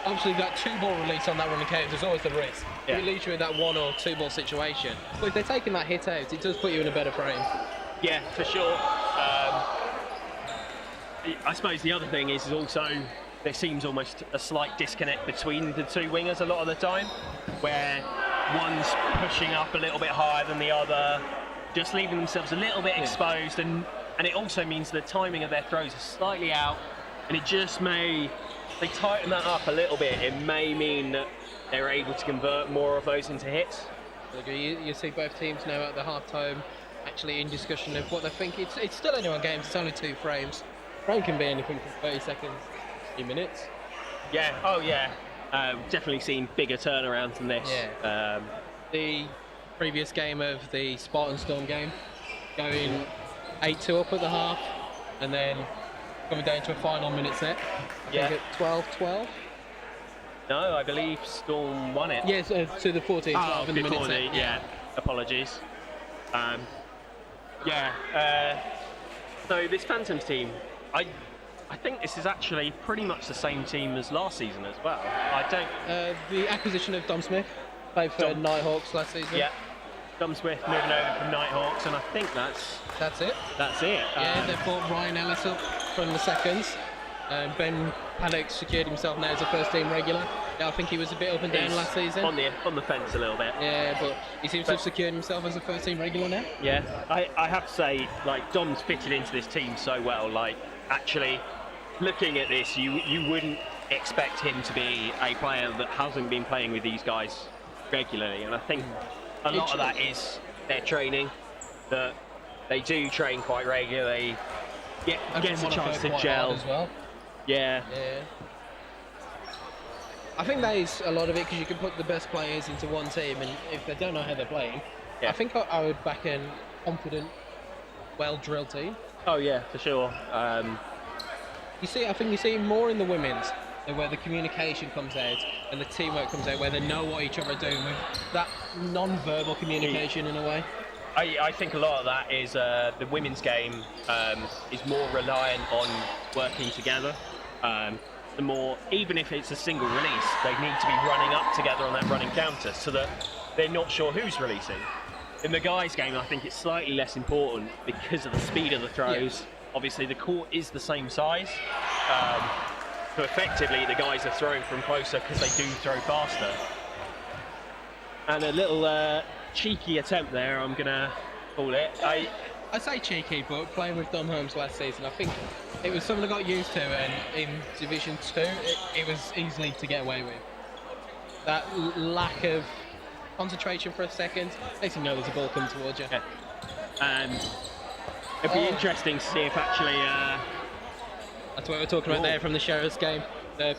obviously that 2-ball release on that running counter is always the risk. Yeah. It leaves you in that 1 or 2-ball situation. But if they're taking that hit out, it does put you in a better frame. Yeah, for sure. I suppose the other thing is also there seems almost a slight disconnect between the 2 wingers a lot of the time, where one's pushing up a little bit higher than the other, just leaving themselves a little bit exposed, and it also means the timing of their throws is slightly out, and it just may, if they tighten that up a little bit, it may mean that they're able to convert more of those into hits. You see both teams now at the half-time actually in discussion of what they think. It's still anyone games, it's only 2 frames. Frame can be anything from 30 seconds, 3 minutes. Yeah, definitely seen bigger turnarounds than this. Yeah. The previous game of the Spartan Storm game, going 8-2 up at the half, and then coming down to a final minute set. I think at 12-12. No, I believe Storm won it. Yes, to the 14-12 in the minute set. Yeah, apologies. So this Phantoms team, I think this is actually pretty much the same team as last season as well. I don't... the acquisition of Dom Smith. Played for Nighthawks last season. Yeah. Dom Swift moving over from Nighthawks, and I think that's it. Yeah, they brought Ryan Ellis up from the seconds. Ben Paddock secured himself now as a first-team regular. Yeah, I think he was a bit up and down he's last season. on the fence a little bit. Yeah, but he seems to have secured himself as a first-team regular now. Yeah, I have to say, like, Dom's fitted into this team so well. Like, actually, looking at this, you wouldn't expect him to be a player that hasn't been playing with these guys regularly, and I think a lot of that is their training, that they do train quite regularly, gets a chance to gel as well. Yeah. I think that is a lot of it, because you can put the best players into one team, and if they don't know how they're playing, I think I would back a confident, well-drilled team. Oh yeah, for sure. I think you see more in the women's, where the communication comes out and the teamwork comes out, where they know what each other are doing, with that non-verbal communication in a way. I think a lot of that is the women's game is more reliant on working together. The more, even if it's a single release, they need to be running up together on that running counter so that they're not sure who's releasing. In the guys' game, I think it's slightly less important because of the speed of the throws. Yeah. Obviously, the court is the same size. So effectively, the guys are throwing from closer because they do throw faster. And a little cheeky attempt there, I'm going to call it. I say cheeky, but playing with Dom Holmes last season, I think it was something I got used to, and in Division 2, it was easily to get away with. That lack of concentration for a second makes you know there's a ball coming towards you. Yeah. It'd be interesting to see if actually... That's what we're talking about there from the Sheriff's game.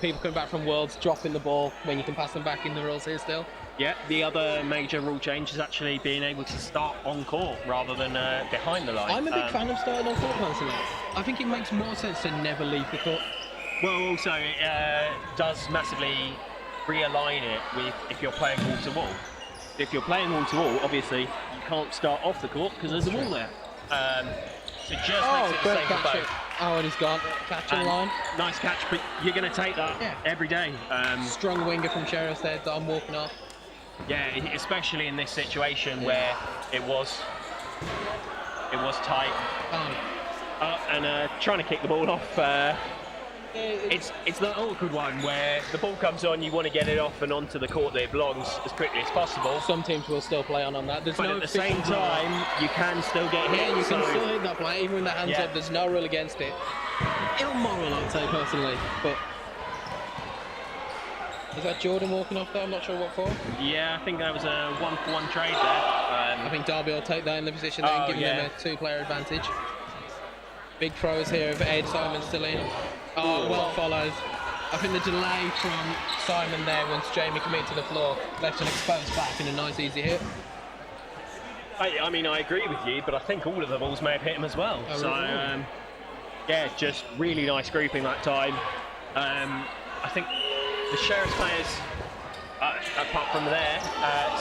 People coming back from Worlds, dropping the ball when you can pass them back in the rules here still. Yeah, the other major rule change is actually being able to start on court rather than behind the line. I'm a big fan of starting on court personally. I think it makes more sense to never leave the court. Well, also it does massively realign it with if you're playing wall to wall. If you're playing wall to wall, obviously you can't start off the court because there's a wall there. So just makes it the same for both. Oh, and he's gone. Catching line. Nice catch, but you're going to take that every day. Strong winger from Sheriff's there, Dom walking off. Yeah, especially in this situation where it was tight. And trying to kick the ball off. It's the awkward one where the ball comes on, you want to get it off and onto the court that it belongs as quickly as possible. Some teams will still play on that. There's but no at the same time, you can still get hit. Yeah, you can still hit that play, even with the hands up. There's no rule against it. Immoral, I'd say personally. But is that Jordan walking off there? I'm not sure what for. Yeah, I think that was a 1-for-1 trade there. I think Derby will take that in the position and give them a two-player advantage. Big throws here of Ed, Simon still in. Oh, well followed. I think the delay from Simon there once Jamie committed to the floor left an exposed back and a nice easy hit. I mean, I agree with you, but I think all of the balls may have hit him as well. Oh, so, really? yeah, just really nice grouping that time. I think the Sheriff's players, apart from there,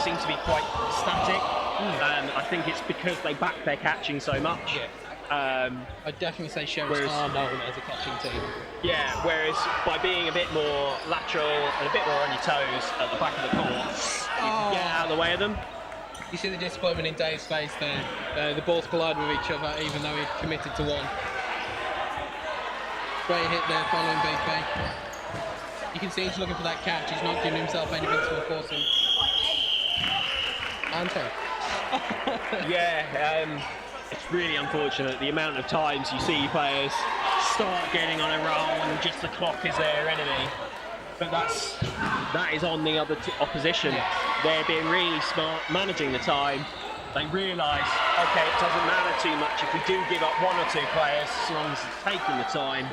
seem to be quite static. I think it's because they back their catching so much. Yeah. I'd definitely say Sheriffs are known as a catching team. Yeah, whereas by being a bit more lateral and a bit more on your toes at the back of the court, you can get out of the way of them. You see the disappointment in Dave's face there. The balls collide with each other even though he committed to one. Great hit there following BP. You can see he's looking for that catch. He's not giving himself anything to force him. Ante. Yeah, it's really unfortunate the amount of times you see players start getting on a roll and just the clock is their enemy. But that is on the other opposition. They're being really smart, managing the time. They realise, okay, it doesn't matter too much if we do give up one or two players, as long as it's taking the time,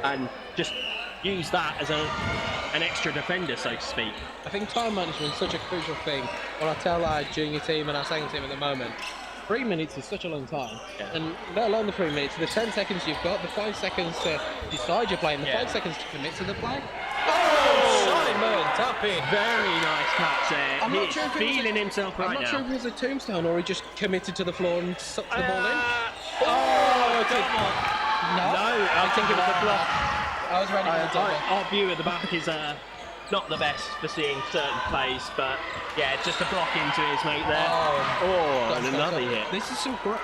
and just use that as an extra defender, so to speak. I think time management is such a crucial thing. When I tell our junior team and our second team at the moment, 3 minutes is such a long time, and let alone the 3 minutes, the 10 seconds you've got, the 5 seconds to decide you're playing, the 5 seconds to commit to the play. Oh, Simon, tap in. Very nice catch there. I'm not sure if feeling himself right now. I'm not sure if it was a tombstone or he just committed to the floor and sucked the ball in. No, I think it was a block. I was ready for the double. Our view at the back is not the best for seeing certain plays, but yeah, just a block into his mate there. And another hit. This is some great.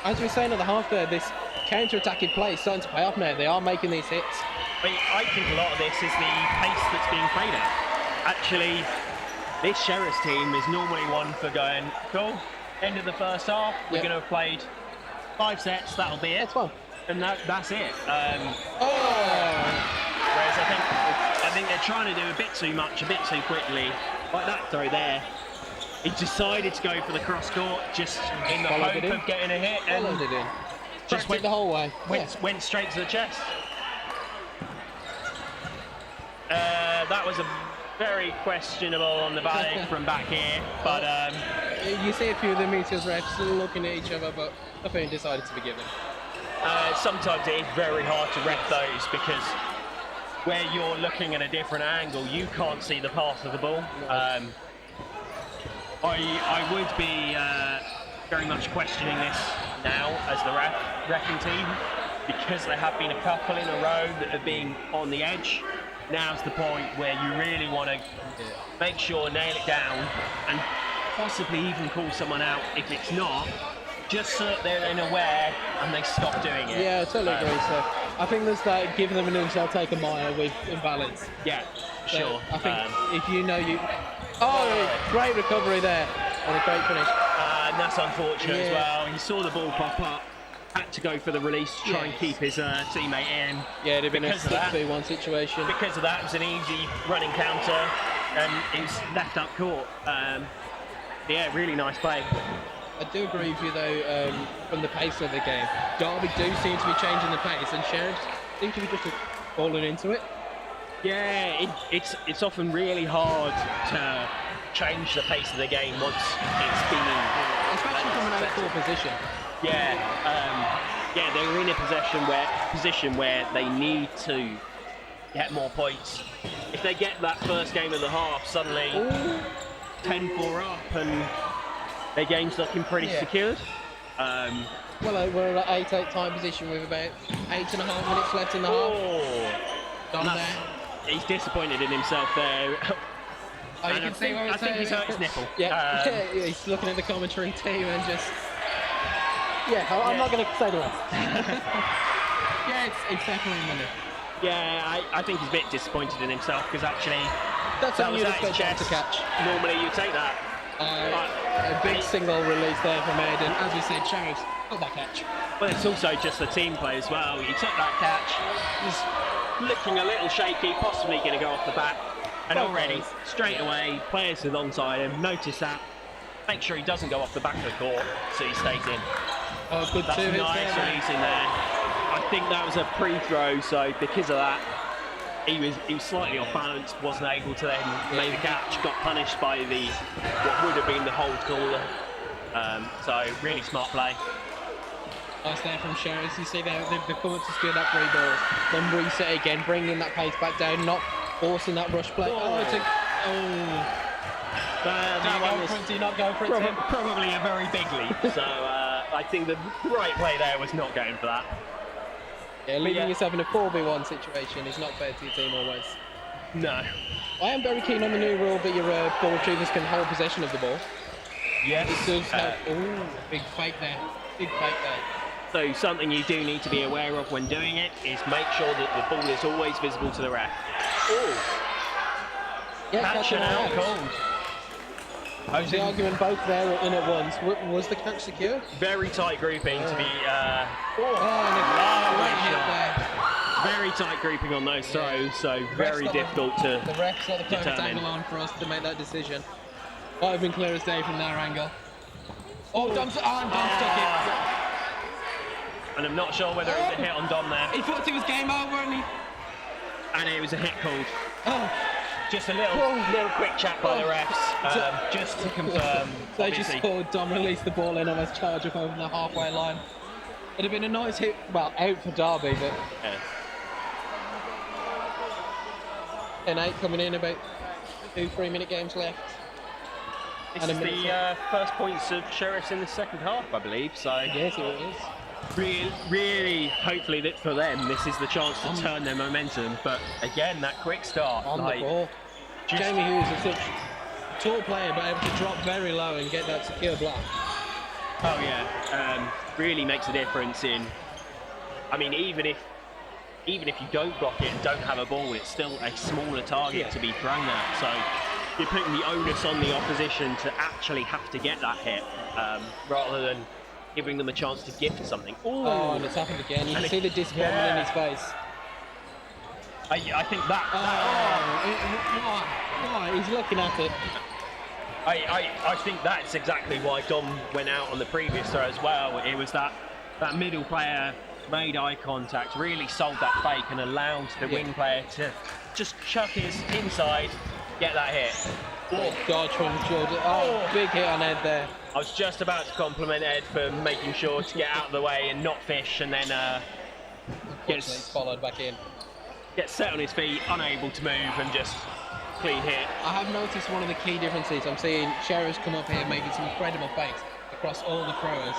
As we were saying at the half there, this counter-attacking play is starting to pay off now. They are making these hits. I think a lot of this is the pace that's being played at. Actually, this Sheriff's team is normally one for going, cool, end of the first half, we're going to have played 5 sets, that'll be it. That's fine. And that's it. Whereas I think they're trying to do a bit too much, a bit too quickly. Like that throw there. He decided to go for the cross court just in the hope of getting a hit, and Followed it in. just Went the whole way. went straight to the chest. That was a very questionable on the volley from back here, but You see a few of the Meteors refs looking at each other, but nothing decided to be given. sometimes it is very hard to ref those because where you're looking at a different angle, you can't see the path of the ball. I would be very much questioning this now as the refing team, because there have been a couple in a row that have been on the edge. Now's the point where you really want to make sure, nail it down, and possibly even call someone out if it's not, just so that they're unaware and they stop doing it. Yeah, I totally agree. So I think there's that giving them an inch, I'll take a mile with imbalance. Yeah, So sure. I think if you know you... Oh, great recovery there and a great finish. And that's unfortunate as well. He saw the ball pop up, had to go for the release to try and keep his teammate in. Yeah, it'd have been a Because of that. 6v1 situation. Because of that, it was an easy running counter, and it was left up court. Yeah, really nice play. I do agree with you though, from the pace of the game. Derby do seem to be changing the pace, and Sheriffs seem to be just falling into it. Yeah, it's often really hard to change the pace of the game once it's been... Especially from an outdoor position. Yeah, yeah, they're in a position where they need to get more points. If they get that first game of the half, suddenly 10-4 up and their game's looking pretty secured. Well, we're at 8-8 time position with about 8.5 minutes left in the half. Done there. He's disappointed in himself there. Oh, you can see where I think he's hurt his nipple. Yeah, he's looking at the commentary team and just... Yeah, I'm not going to say the rest. Yeah, it's definitely a minute. Yeah, I think he's a bit disappointed in himself because actually That's that how was you'd at his expect him chest. to catch. Normally you take that. A big single release there from Ed, and as we said, Sheriffs got that catch. But it's also just the team play as well. He took that catch, was looking a little shaky, possibly going to go off the back, and already straight away players alongside him notice that, make sure he doesn't go off the back of the court, so he stays in. Oh, good That's two a hits nice there. release in there. I think that was a pre-throw, so because of that, he was slightly off balance, wasn't able to then make the catch, got punished by what would have been the hold caller. So really smart play. Nice there from Sheriffs. You see they've come up to score that 3 balls, then reset again, bringing that pace back down, not forcing that rush play. Do you not go for it? Tim? Probably a very big leap. So I think the right play there was not going for that. Yeah, leaving yourself in a 4v1 situation is not fair to your team always. No. I am very keen on the new rule that your ball retrievers can hold possession of the ball. Yes. It does help. Big fake there. Big fake there. So something you do need to be aware of when doing it is make sure that the ball is always visible to the ref. Yeah, Catch and out cold. I was the argument both there in at once. Was the catch secure? Very tight grouping to be. Very tight grouping on those throws, so very difficult to. The ref's got the perfect determine. angle on for us to make that decision. Might have been clear as day from their angle. Oh, Dom stuck it. And I'm not sure whether it was a hit on Dom there. He thought it was game over And it was a hit called. Oh. Just a little quick chat by the refs, just to confirm. They just saw Dom release the ball in, almost charge up over the halfway line. It'd have been a nice hit, well, out for Derby, but... Yeah. 10-8 coming in, about 2-3 minute games left. This is the first points of Sheriffs in the second half, I believe, so... Yes, it is. Really, hopefully that for them, this is the chance to turn their momentum, but again, that quick start. On the ball. Jamie Hughes is such a tall player, but able to drop very low and get that secure block. Oh yeah, really makes a difference in. I mean, even if you don't block it and don't have a ball, it's still a smaller target to be thrown at. So you're putting the onus on the opposition to actually have to get that hit, rather than giving them a chance to gift something. Ooh. Oh, and it's happened again. You can see the disappointment in his face. I think that. Why? He's looking at it. I think that's exactly why Dom went out on the previous throw as well. It was that middle player made eye contact, really sold that fake and allowed the wing player to just chuck his inside, get that hit. Dodge from Jordan. Oh, big hit on Ed there. I was just about to compliment Ed for making sure to get out of the way and not fish, and then Gets followed back in. Gets set on his feet, unable to move, and just clean hit. I have noticed one of the key differences. I'm seeing Sheriffs come up here making some incredible fakes across all the throwers.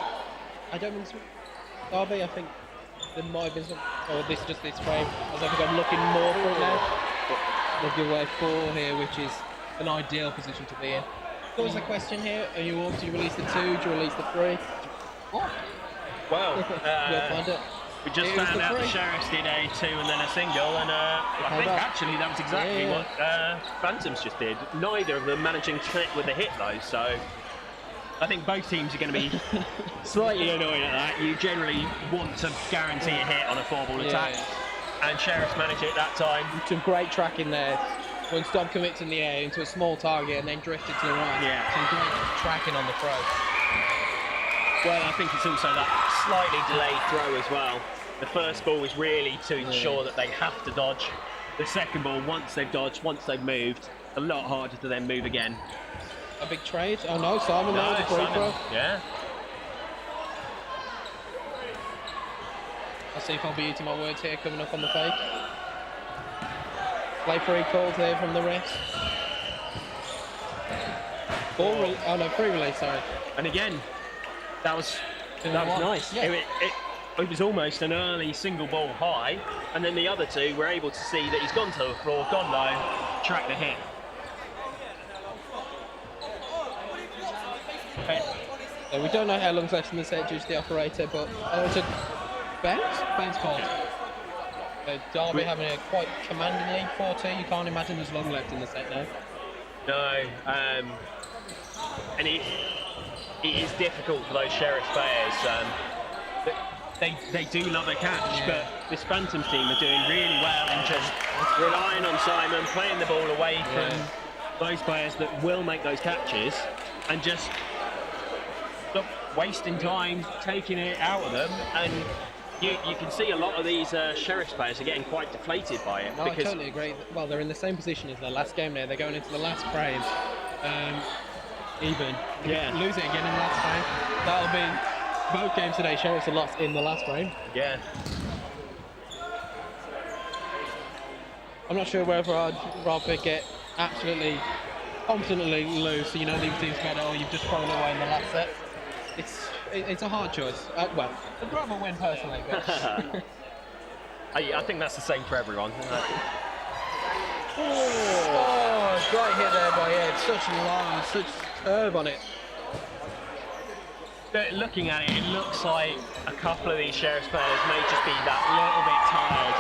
I don't think Derby, I think there might have been some, or this frame. I don't think I'm looking more for it now. They'll give away 4 here, which is an ideal position to be in. What was the question here? Are you do you release the 2? Do you release the 3? What? Well, We'll find it. we just found out the Sheriffs did a 2 and then a single, and I think actually that was exactly what Phantoms just did. Neither of them managing to connect with a hit though, so I think both teams are going to be slightly annoyed at that. You generally want to guarantee a hit on a 4-ball attack, and Sheriffs manage it that time. Some great tracking there. When Dom commits in the air into a small target and then drifted to the right. Yeah. Some great tracking on the throw. Well, I think it's also that slightly delayed throw as well. The first ball is really to ensure that they have to dodge. The second ball, once they've dodged, once they've moved, a lot harder to then move again. A big trade? Oh no, Simon there with the free throw. Yeah. I'll see if I'll be eating my words here coming up on the fake. Play free called here from the refs. Free release, sorry. And again, that was nice. Yeah. It was almost an early single ball high, and then the other two were able to see that he's gone to the floor, gone low, track the hit. Yeah, we don't know how long's left in the set due to the operator, but it's a bounce called. Derby having a quite commanding lead 4-2. You can't imagine there's long left in the set now. No, and it is difficult for those Sheriffs players. They do love a catch, but this Phantoms team are doing really well in just relying on Simon, playing the ball away from those players that will make those catches, and just wasting time, taking it out of them, and you can see a lot of these Sheriffs players are getting quite deflated by it. No, I totally agree. Well, they're in the same position as their last game now. They're going into the last frame. Even. Yeah. Lose it again in the last frame. That'll be both games today. Sheriffs are lost in the last frame. Yeah. I'm not sure whether I'd rather get absolutely confidently lose, so you know these teams better, or you've just thrown away in the last set. It's a hard choice. Well, I'd rather win personally, but I think that's the same for everyone. Oh, great hit there by Ed. Such line, such curve on it. But looking at it, it looks like a couple of these Sheriffs players may just be that little bit tired.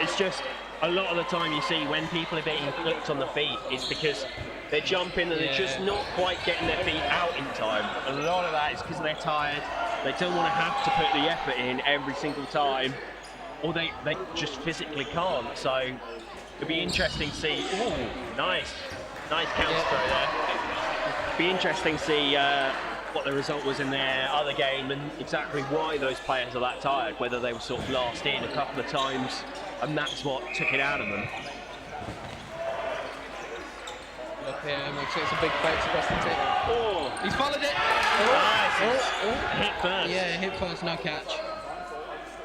It's just a lot of the time you see when people are being clipped on the feet, it's because they're jumping and they're just not quite getting their feet out in time. A lot of that is because they're tired. They don't want to have to put the effort in every single time, or they just physically can't. So it'll be interesting to see. Ooh, nice counter throw there. It'll be interesting to see what the result was in their other game and exactly why those players are that tired, whether they were sort of last in a couple of times and that's what took it out of them. Look here, it's a big face across the tip. Oh, he's followed it! Hit first. Yeah, hit first, no catch.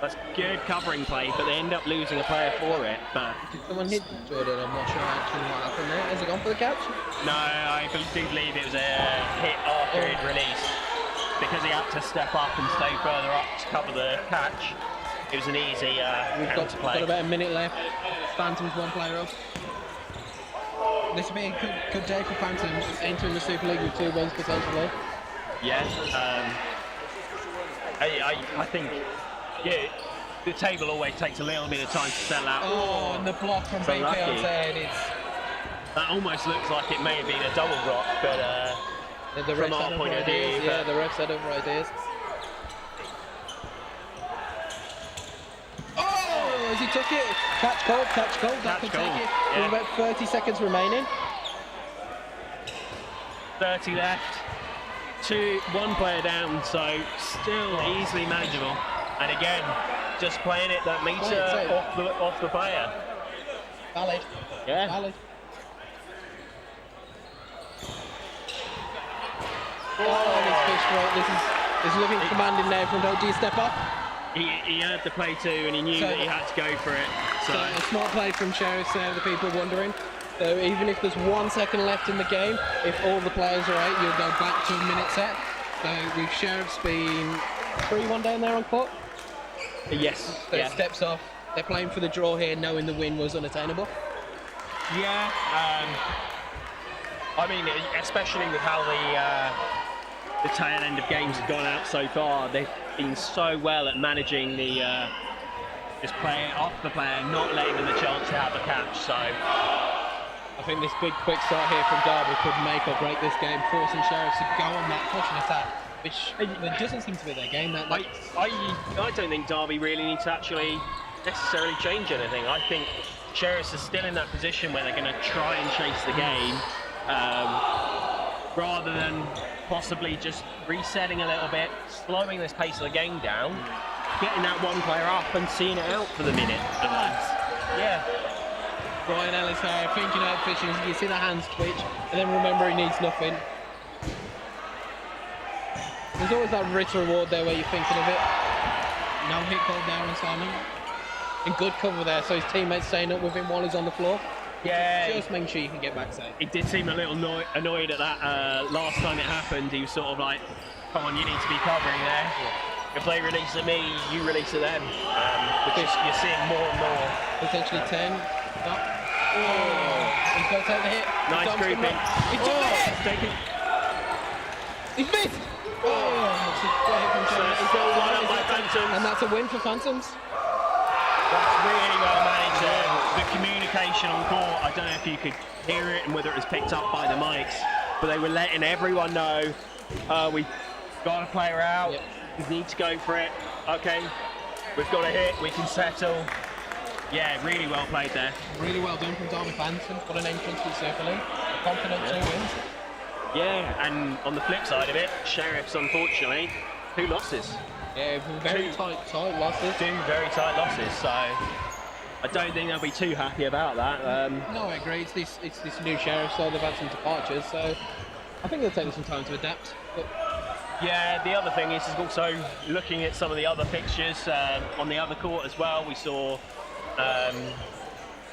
That's good covering play, but they end up losing a player for it. But did someone hit Jordan? I'm not sure actually what happened there. Has he gone for the catch? No, I do believe it was a hit after he'd released. Because he had to step up and stay further up to cover the catch. It was an easy We've got play. about a minute left. Phantoms one player up. this would be a good day for Phantoms entering the Super League with 2 wins potentially. Yeah. I think the table always takes a little bit of time to settle out. Oh, and the block from So BP lucky. on Ted. That almost looks like it may have been a double block, but The from refs our had other point of ideas. view, Yeah, the refs had other ideas. Oh, as he took it. Catch goal. That could take it. Yeah. With about 30 seconds remaining. 30 left. 1 player down, so still easily manageable. And again, just playing it that meter off the player. Valid. Yeah. Valid. Oh, this fish straight. This is looking commanding there from Do you step up? He heard the play too, and he knew that he had to go for it. So a smart play from Sheriffs there, the people wondering. So even if there's 1 second left in the game, if all the players are out, you'll go back to a minute set. So with Sheriffs being 3-1 down there on court. yes, So it steps off. They're playing for the draw here, knowing the win was unattainable. yeah. I mean, especially with how the tail end of games have gone out so far, they've been so well at managing the just playing off the player, not letting them a chance to have a catch. So I think this big quick start here from Derby could make or break this game, forcing Sheriffs to go on that push and attack, which it doesn't seem to be their game. I don't think Derby really need to actually necessarily change anything. I think Sheriffs are still in that position where they're going to try and chase the game, rather than possibly just resetting a little bit, slowing this pace of the game down, getting that one player up and seeing it out for the minute. Yeah. Ryan Ellis there, thinking out fishing, you see the hands twitch, and then remember he needs nothing. There's always that rich reward there where you're thinking of it. No hit called there on Simon. And good cover there, so his teammates staying up with him while he's on the floor. Yeah. Just making sure you can get back safe. He did seem a little annoyed at that last time it happened. He was sort of like, come on, you need to be covering there. If they release at me, you release at them. Because you're seeing more and more. Potentially 10. Stop. Oh, he's got to take the hit. Nice grouping. He took the hit! He's missed! Oh, that's a great hit from Sheriff. And that's a win for Phantoms. That's really well managed there. The communication on court, I don't know if you could hear it and whether it was picked up by the mics, but they were letting everyone know, we've got a player out, we need to go for it. Okay, we've got a hit, we can settle. Yeah, really well played there. Really well done from Derby Phantoms. What an entrance to the Super League. Confident 2 wins. Yeah, and on the flip side of it, Sheriffs, unfortunately, 2 losses. Yeah, very tight losses. 2 very tight losses, so I don't think they'll be too happy about that. No, I agree. It's this new Sheriff, so they've had some departures, so I think they'll take some time to adapt. But yeah, the other thing is also looking at some of the other fixtures on the other court as well. We saw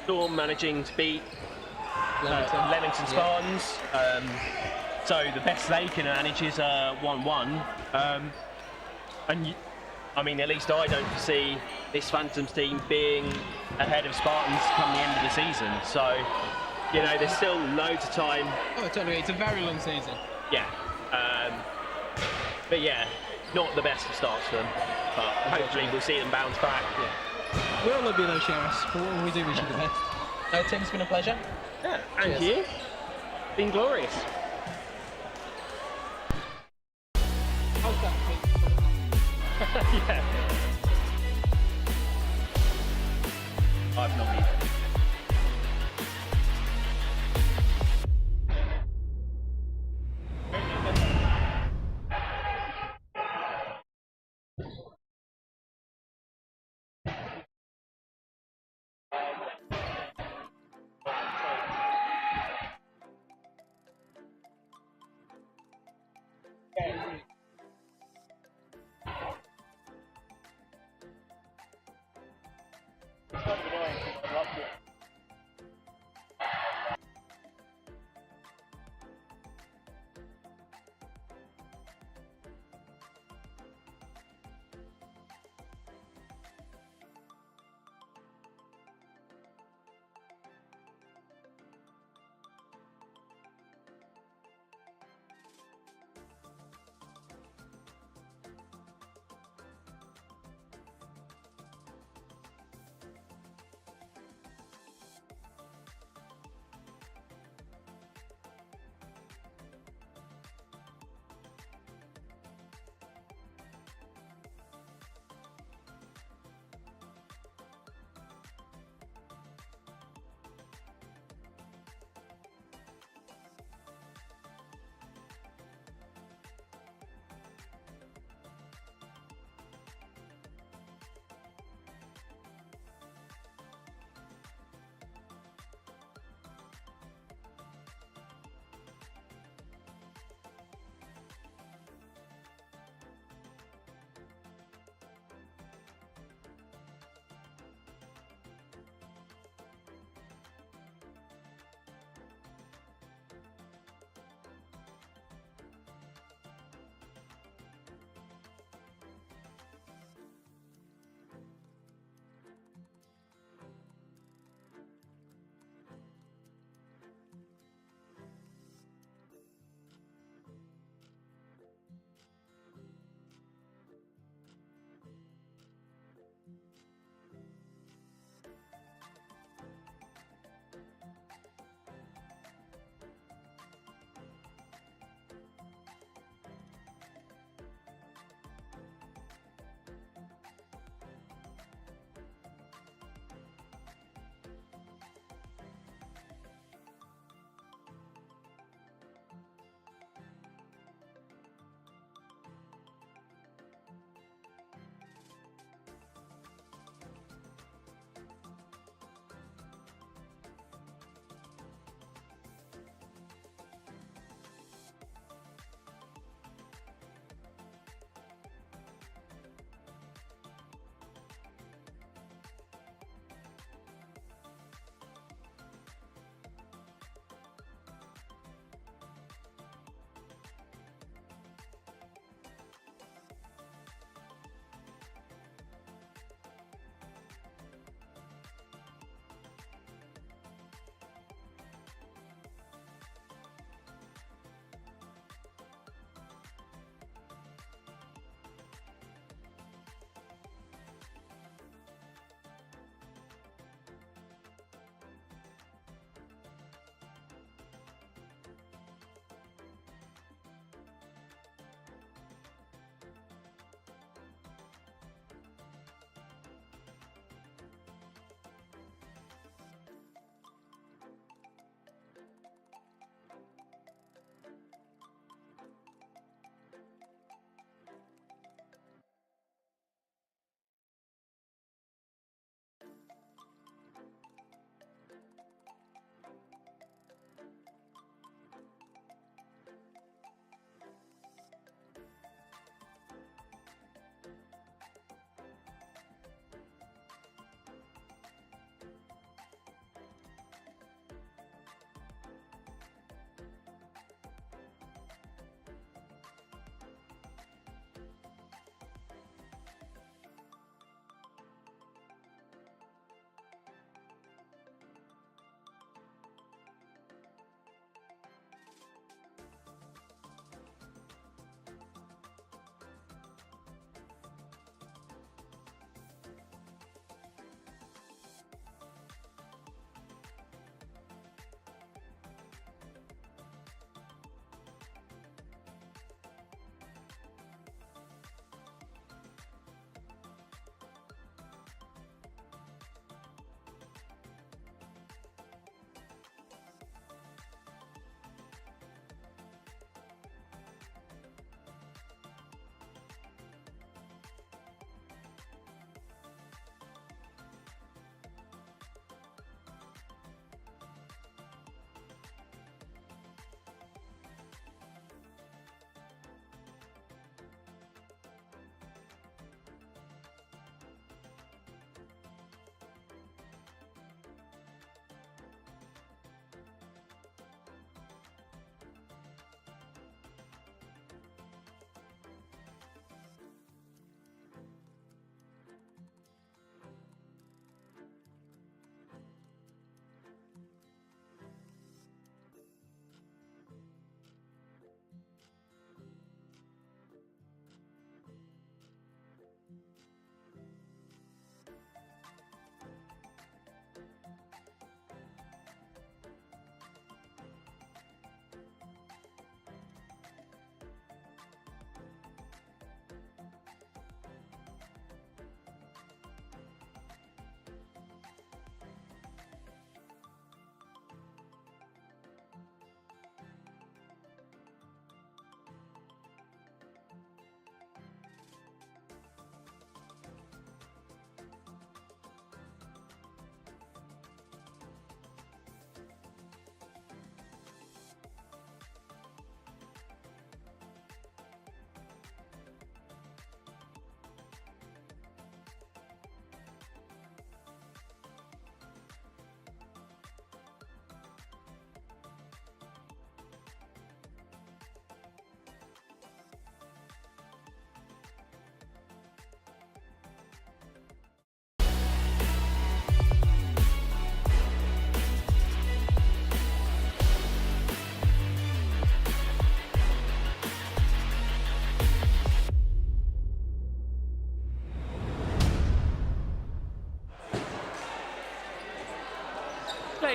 Storm managing to beat Leamington Spartans. So the best they can manage is 1-1. And I mean, at least I don't foresee this Phantoms team being ahead of Spartans come the end of the season. So, you know, there's still loads of time. oh, totally. It's a very long season. Yeah. But yeah, not the best of starts for them. But hopefully we'll see them bounce back. Yeah. We'll love you though, Sheriffs. For what we do, wish you the best. No, Tim, it's been a pleasure. Yeah, and Cheers. you. Been glorious. How's that? Yeah. I've not been.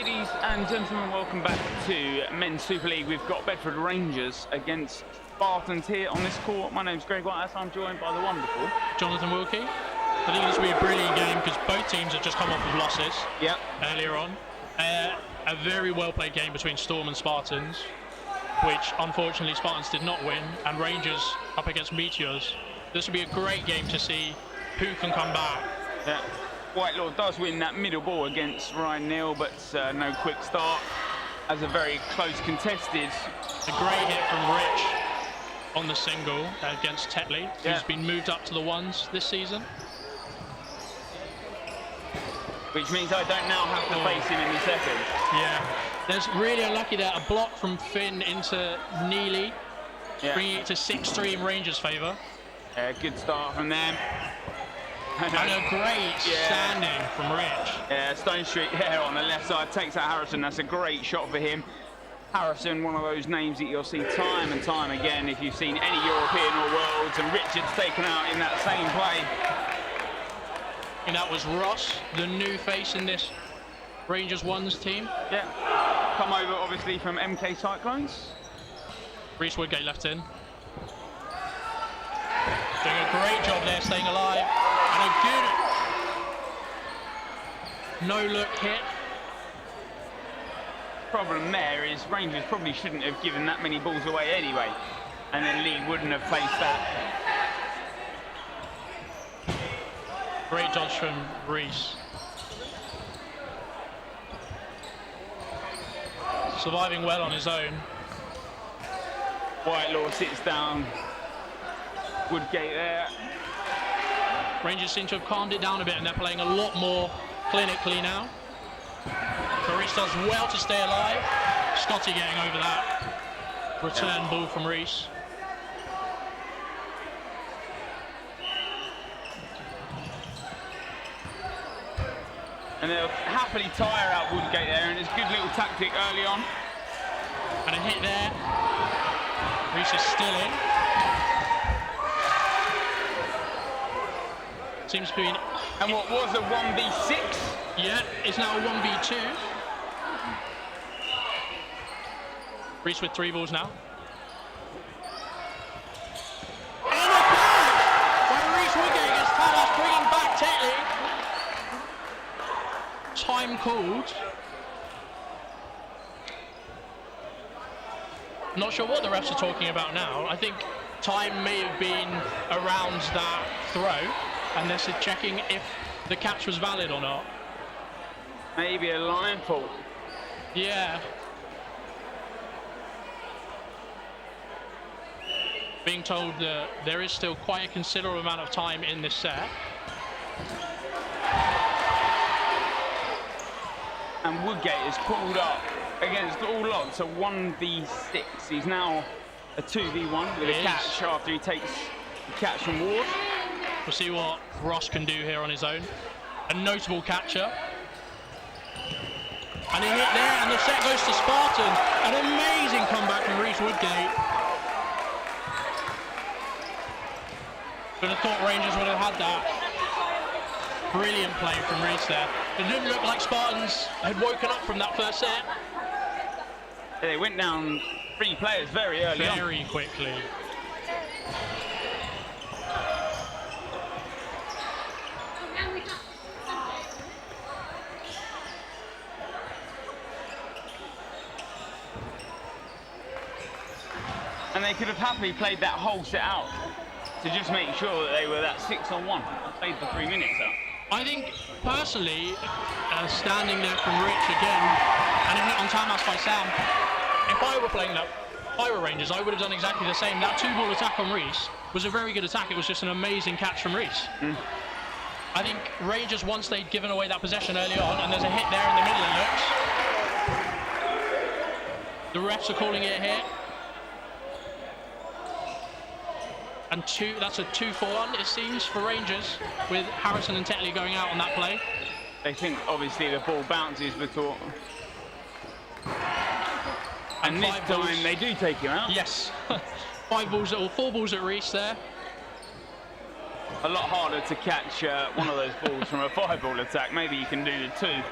ladies and gentlemen, welcome back to Men's Super League. We've got Bedford Rangers against Spartans here on this court. My name's Greg White, I'm joined by the wonderful Jonathan Wilkie. I think this will be a brilliant game because both teams have just come off with losses earlier on. A very well played game between Storm and Spartans, which unfortunately Spartans did not win, and Rangers up against Meteors. This will be a great game to see who can come back. Yeah. Whitelaw does win that middle ball against Ryan Neal, but no quick start. As a very close contested. A great hit from Rich on the single against Tetley, who's been moved up to the ones this season. Which means I don't now have to face him in the second. Yeah. There's really unlucky there. A block from Finn into Neely, bringing it to 6-3 in Rangers' favour. Good start from them. And a great standing from Rich. Yeah, Stone Street here on the left side takes out Harrison. That's a great shot for him. Harrison, one of those names that you'll see time and time again if you've seen any European or Worlds, and Richard's taken out in that same play. And that was Ross, the new face in this Rangers Ones team. Yeah, come over obviously from MK Cyclones. Reece Woodgate left in. Doing a great job there, staying alive. And a good no-look hit. Problem there is Rangers probably shouldn't have given that many balls away anyway. And then Lee wouldn't have faced that. Great dodge from Reece. Surviving well on his own. Whitelaw sits down. Woodgate there. Rangers seem to have calmed it down a bit, and they're playing a lot more clinically now. So Reece does well to stay alive. Scotty getting over that return ball from Reece. And they'll happily tire out Woodgate there, and it's a good little tactic early on. And a hit there. Reece is still in. Seems to be... And what was a 1v6? Yeah, it's now a 1v2. Reece with 3 balls now. And a pass by Reece Woodgate against Talas, bringing back Tetley. Time called. Not sure what the refs are talking about now. I think time may have been around that throw, and they're checking if the catch was valid or not. Maybe a line fault. Yeah. Being told that there is still quite a considerable amount of time in this set. And Woodgate has pulled up against all odds, a 1v6. He's now a 2v1 with a catch after he takes the catch from Ward. We'll see what Ross can do here on his own. A notable catcher. And a hit there, and the set goes to Spartan. An amazing comeback from Reece Woodgate. But I thought Rangers would have had that. Brilliant play from Reece there. It didn't look like Spartans had woken up from that first set. They went down 3 players very early on. Very quickly. And they could have happily played that whole set out to just make sure that they were that 6-on-1. Played the 3 minutes out. I think, personally, standing there from Rich again, and a hit on Tamas by Sam, if I were playing that, if I were Rangers, I would have done exactly the same. That 2-ball attack on Reece was a very good attack. It was just an amazing catch from Reece. I think Rangers, once they'd given away that possession early on, and there's a hit there in the middle, it looks. The refs are calling it a hit. And that's a 2-for-1, it seems, for Rangers, with Harrison and Tetley going out on that play. They think, obviously, the ball bounces, but thought... And this time, they do take him out. Yes. 5 balls, or 4 balls at Reece there. A lot harder to catch one of those balls from a 5-ball attack. Maybe you can do the 2.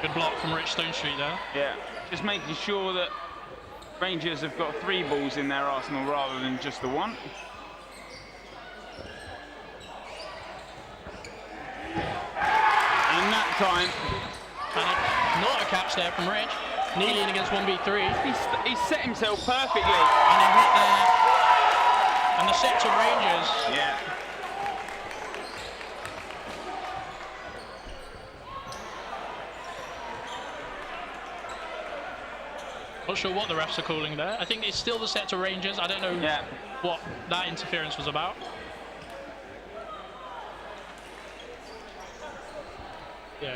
Good block from Rich Stonestreet there. Yeah, just making sure that Rangers have got 3 balls in their arsenal rather than just the one. And that time, And not a catch there from Rich. Kneeling against 1v3. he set himself perfectly. And a hit there. And the set to Rangers. Yeah. Not sure what the refs are calling there. I think it's still the set to Rangers. I don't know what that interference was about. Yeah.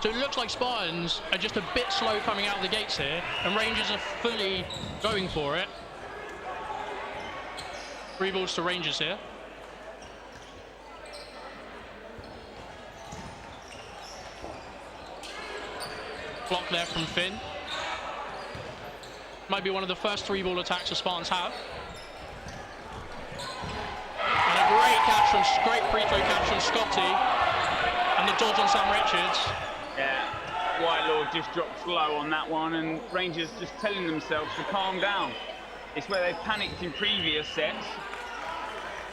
So it looks like Spartans are just a bit slow coming out of the gates here, and Rangers are fully going for it. 3 balls to Rangers here. Block there from Finn. Might be one of the first 3-ball attacks the Spartans have. And a great free throw catch from Scotty. And the dodge on Sam Richards. Yeah, Whitelaw just dropped low on that one, and Rangers just telling themselves to calm down. It's where they've panicked in previous sets.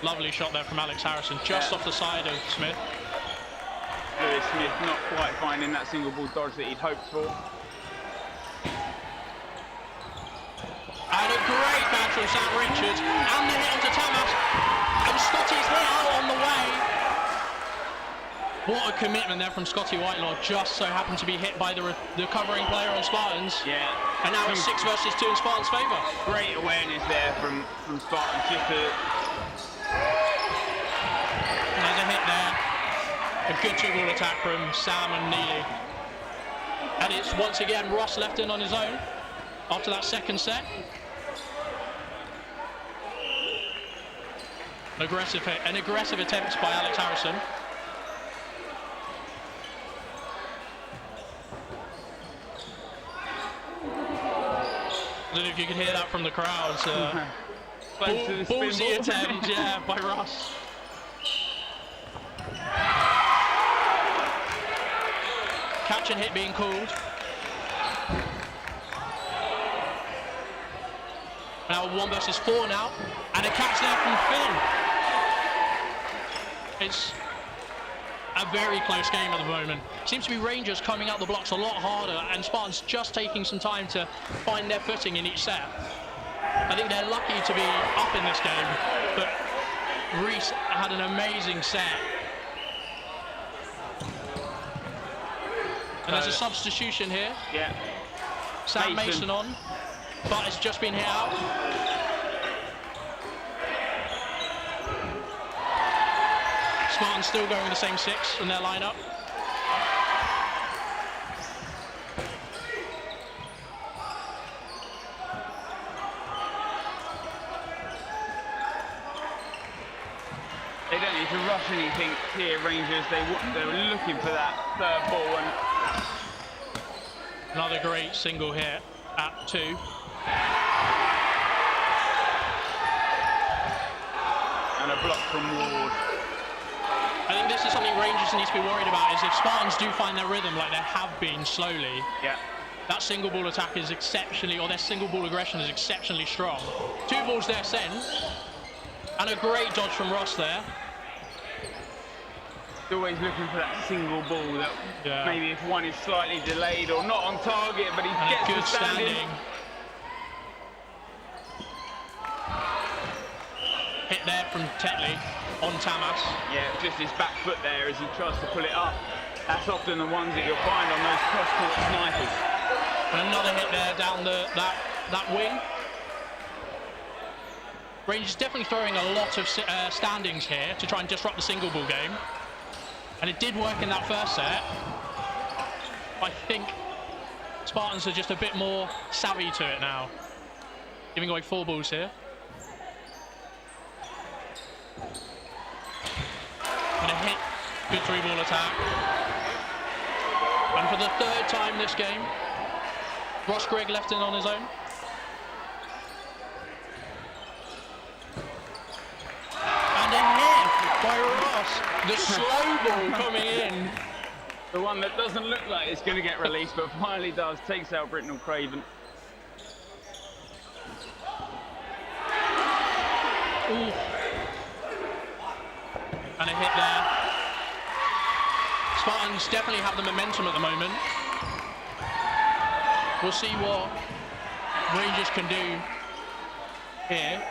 Lovely shot there from Alex Harrison, just off the side of Smith. Lewis Smith not quite finding that single ball dodge that he'd hoped for. And a great catch from Sam Richards, and the hit onto Tamas. And Scotty's hit out on the way. What a commitment there from Scotty Whitelaw, just so happened to be hit by the covering player on Spartans. Yeah. And now it's 6 versus 2 in Spartans' favour. Great awareness there from Spartans, just to... There's a hit there. A good 2-ball attack from Sam and Neely. And it's once again Ross left in on his own after that second set. An aggressive attempt by Alex Harrison. I don't know if you can hear that from the crowds. Ballsy attempt, yeah, by Ross. Catch and hit being called. Now 1 versus 4 now, and a catch there from Finn. It's a very close game at the moment. Seems to be Rangers coming out the blocks a lot harder, and Spartans just taking some time to find their footing in each set. I think they're lucky to be up in this game, but Reese had an amazing set. And there's a substitution here. Yeah. Sam Mason on, but it's just been hit out. Spartans still going with the same 6 in their lineup. They don't need to rush anything here, Rangers. They were looking for that 3rd ball, and another great single hit at 2. And a block from Ward. I think this is something Rangers need to be worried about, is if Spartans do find their rhythm like they have been slowly, that single ball attack is exceptionally, or their single ball aggression is exceptionally strong. 2 balls there sent, and a great dodge from Ross there. Always looking for that single ball that maybe if one is slightly delayed or not on target, but he gets good the standing. Hit there from Tetley on Tamas. Yeah, just his back foot there as he tries to pull it up. That's often the ones that you'll find on those cross-court snipers. And another hit there down that wing. Rangers definitely throwing a lot of standings here to try and disrupt the single ball game. And it did work in that first set. I think Spartans are just a bit more savvy to it now. Giving away 4 balls here. And a hit. Good 3-ball attack. And for the 3rd time this game, Ross Gregg left in on his own. And a hit by Ross. The slow ball coming in. The one that doesn't look like it's going to get released, but finally does, takes out Britnell Craven. Ooh. And a hit there. Spartans definitely have the momentum at the moment. We'll see what Rangers can do here.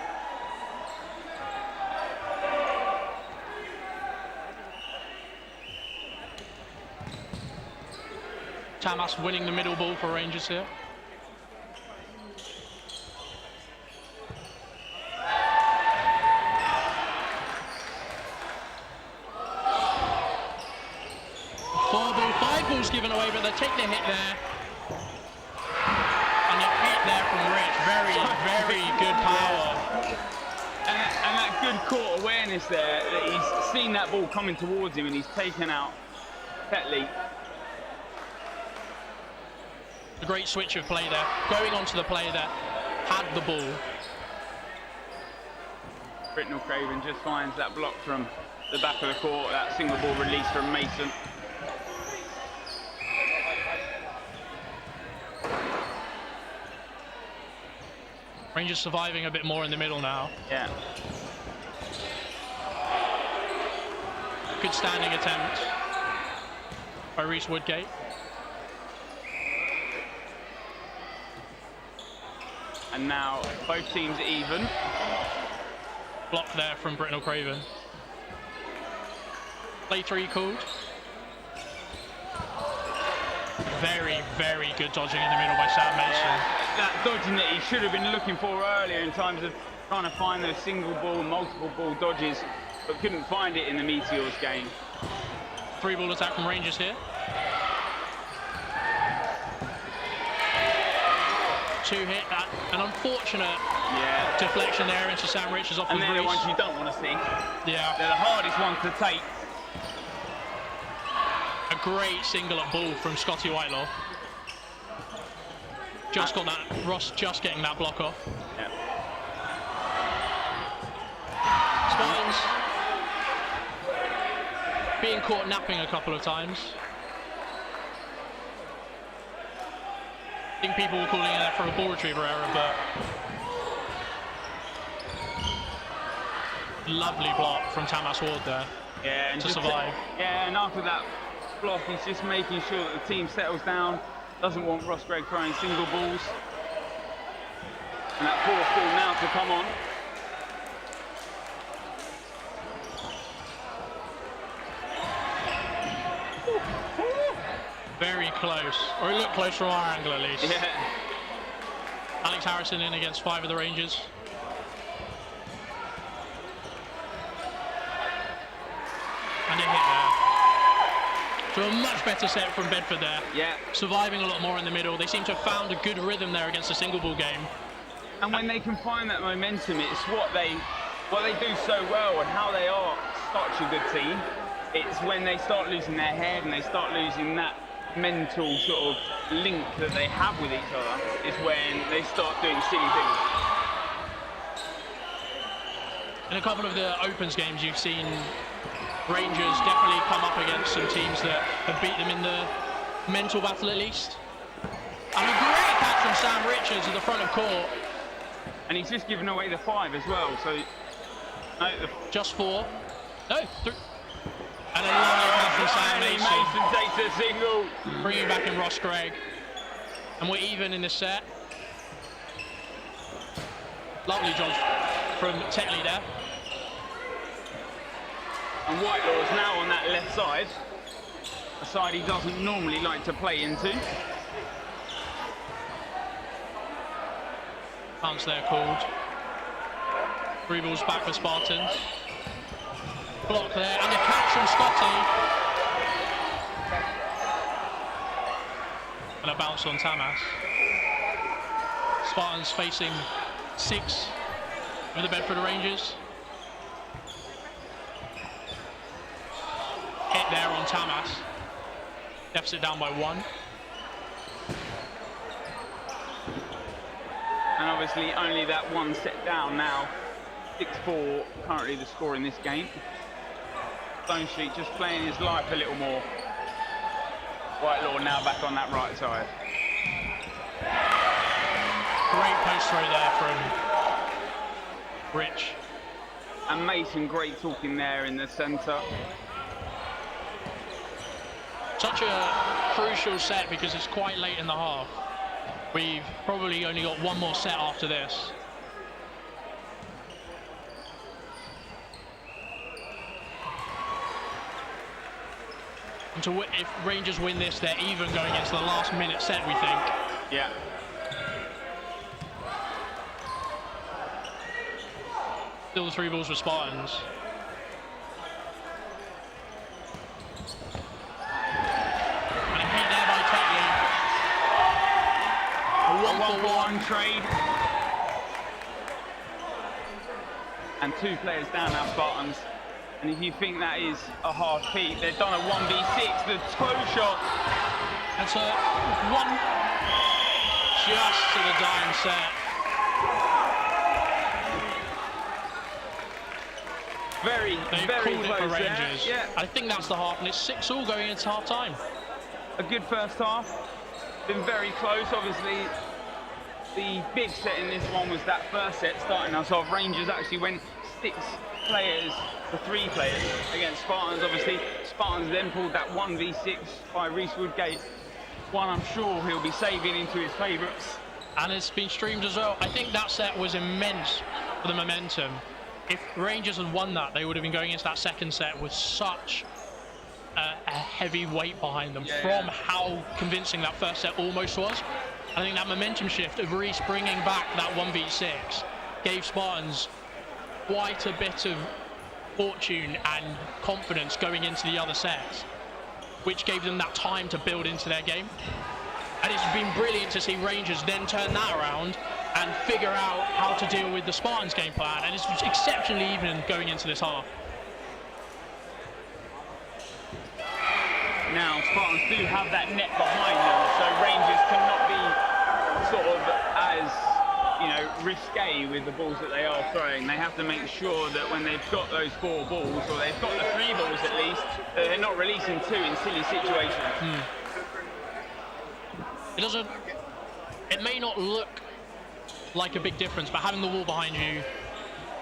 Tamas winning the middle ball for Rangers here. Five balls given away, but they take the hit there. And a hit there from Rich. Very, very good power. And that good court awareness there, that he's seen that ball coming towards him and he's taken out Petley. A great switch of play there, going on to the player that had the ball. Britnell Craven just finds that block from the back of the court, that single ball release from Mason. Rangers surviving a bit more in the middle now. Yeah. Good standing attempt by Reese Woodgate. And now both teams even. Block there from Britnell Craven. Play 3 called. Very, very good dodging in the middle by Sam Mason. Yeah, that dodging that he should have been looking for earlier in terms of trying to find those single ball, multiple ball dodges, but couldn't find it in the Meteors game. 3-ball attack from Rangers here. 2 hit, an unfortunate deflection there into Sam Richards off and with they're the Reese. ones you don't want to see. Yeah. They're the hardest ones to take. A great single up ball from Scotty Whitelaw. Just got that, Ross just getting that block off. Yeah. Spartans being caught napping a couple of times. I think people were calling it for a ball retriever error, but lovely block from Tamas Ward there Yeah, and to just survive. Yeah, and after that block, he's just making sure that the team settles down, doesn't want Ross Gregg throwing single balls. And that 4th ball now to come on. Very close, or it looked close from our angle at least. Yeah. Alex Harrison in against 5 of the Rangers. And a hit there. So a much better set from Bedford there. Yeah. Surviving a lot more in the middle. They seem to have found a good rhythm there against a single ball game. And when they can find that momentum, it's what they do so well and how they are such a good team. It's when they start losing their head and they start losing that mental sort of link that they have with each other, is when they start doing silly things. In a couple of the Opens games, you've seen Rangers definitely come up against some teams that have beat them in the mental battle at least. And a great catch from Sam Richards at the front of court. And he's just given away the 5 as well, so... No, just 4. No, 3. And a lovely catch from Sam Mason. Mason takes a single. Bringing back in Ross Gregg. And we're even in this set. Lovely dodge from Tetley there. And Whitelaw is now on that left side, a side he doesn't normally like to play into. Bounce there called. 3 balls back for Spartans. Block there, and a catch from Scotty. And a bounce on Tamas. Spartans facing 6 with the Bedford Rangers. Hit there on Tamas. Deficit down by 1. And obviously only that 1 set down now. 6-4 currently the score in this game. Stone Street just playing his life a little more. Whitelaw now back on that right side. Great post throw there from Rich. And Mason, great talking there in the centre. Such a crucial set because it's quite late in the half. We've probably only got one more set after this. And if Rangers win this, they're even going into the last minute set, we think. Yeah. Still the 3 balls for Spartans. And a hit there by Tetley. A 1-for-1 trade. And 2 players down now, Spartans. And if you think that is a hard peak, they've done a 1v6, the toe shot. That's a 1 just to the dying set. Very, They've very called close it for there. Rangers. Yeah. I think that's the half, and it's 6-all going into half time. A good first half. Been very close, obviously. The big set in this one was that first set starting us off. Rangers actually went 6 players to 3 players against Spartans. Obviously, Spartans then pulled that 1v6 by Reece Woodgate. One I'm sure he'll be saving into his favourites. And it's been streamed as well. I think that set was immense for the momentum. If Rangers had won that, they would have been going into that second set with such a heavy weight behind them from how convincing that first set almost was. I think that momentum shift of Reece bringing back that 1v6 gave Spartans quite a bit of fortune and confidence going into the other sets, which gave them that time to build into their game. And it's been brilliant to see Rangers then turn that around and figure out how to deal with the Spartans game plan, and it's exceptionally even going into this half. Now, Spartans do have that net behind them, so Rangers cannot be sort of as, you know, risque with the balls that they are throwing. They have to make sure that when they've got those 4 balls, or they've got the 3 balls at least, that they're not releasing 2 in silly situations. It may not look like a big difference, but having the wall behind you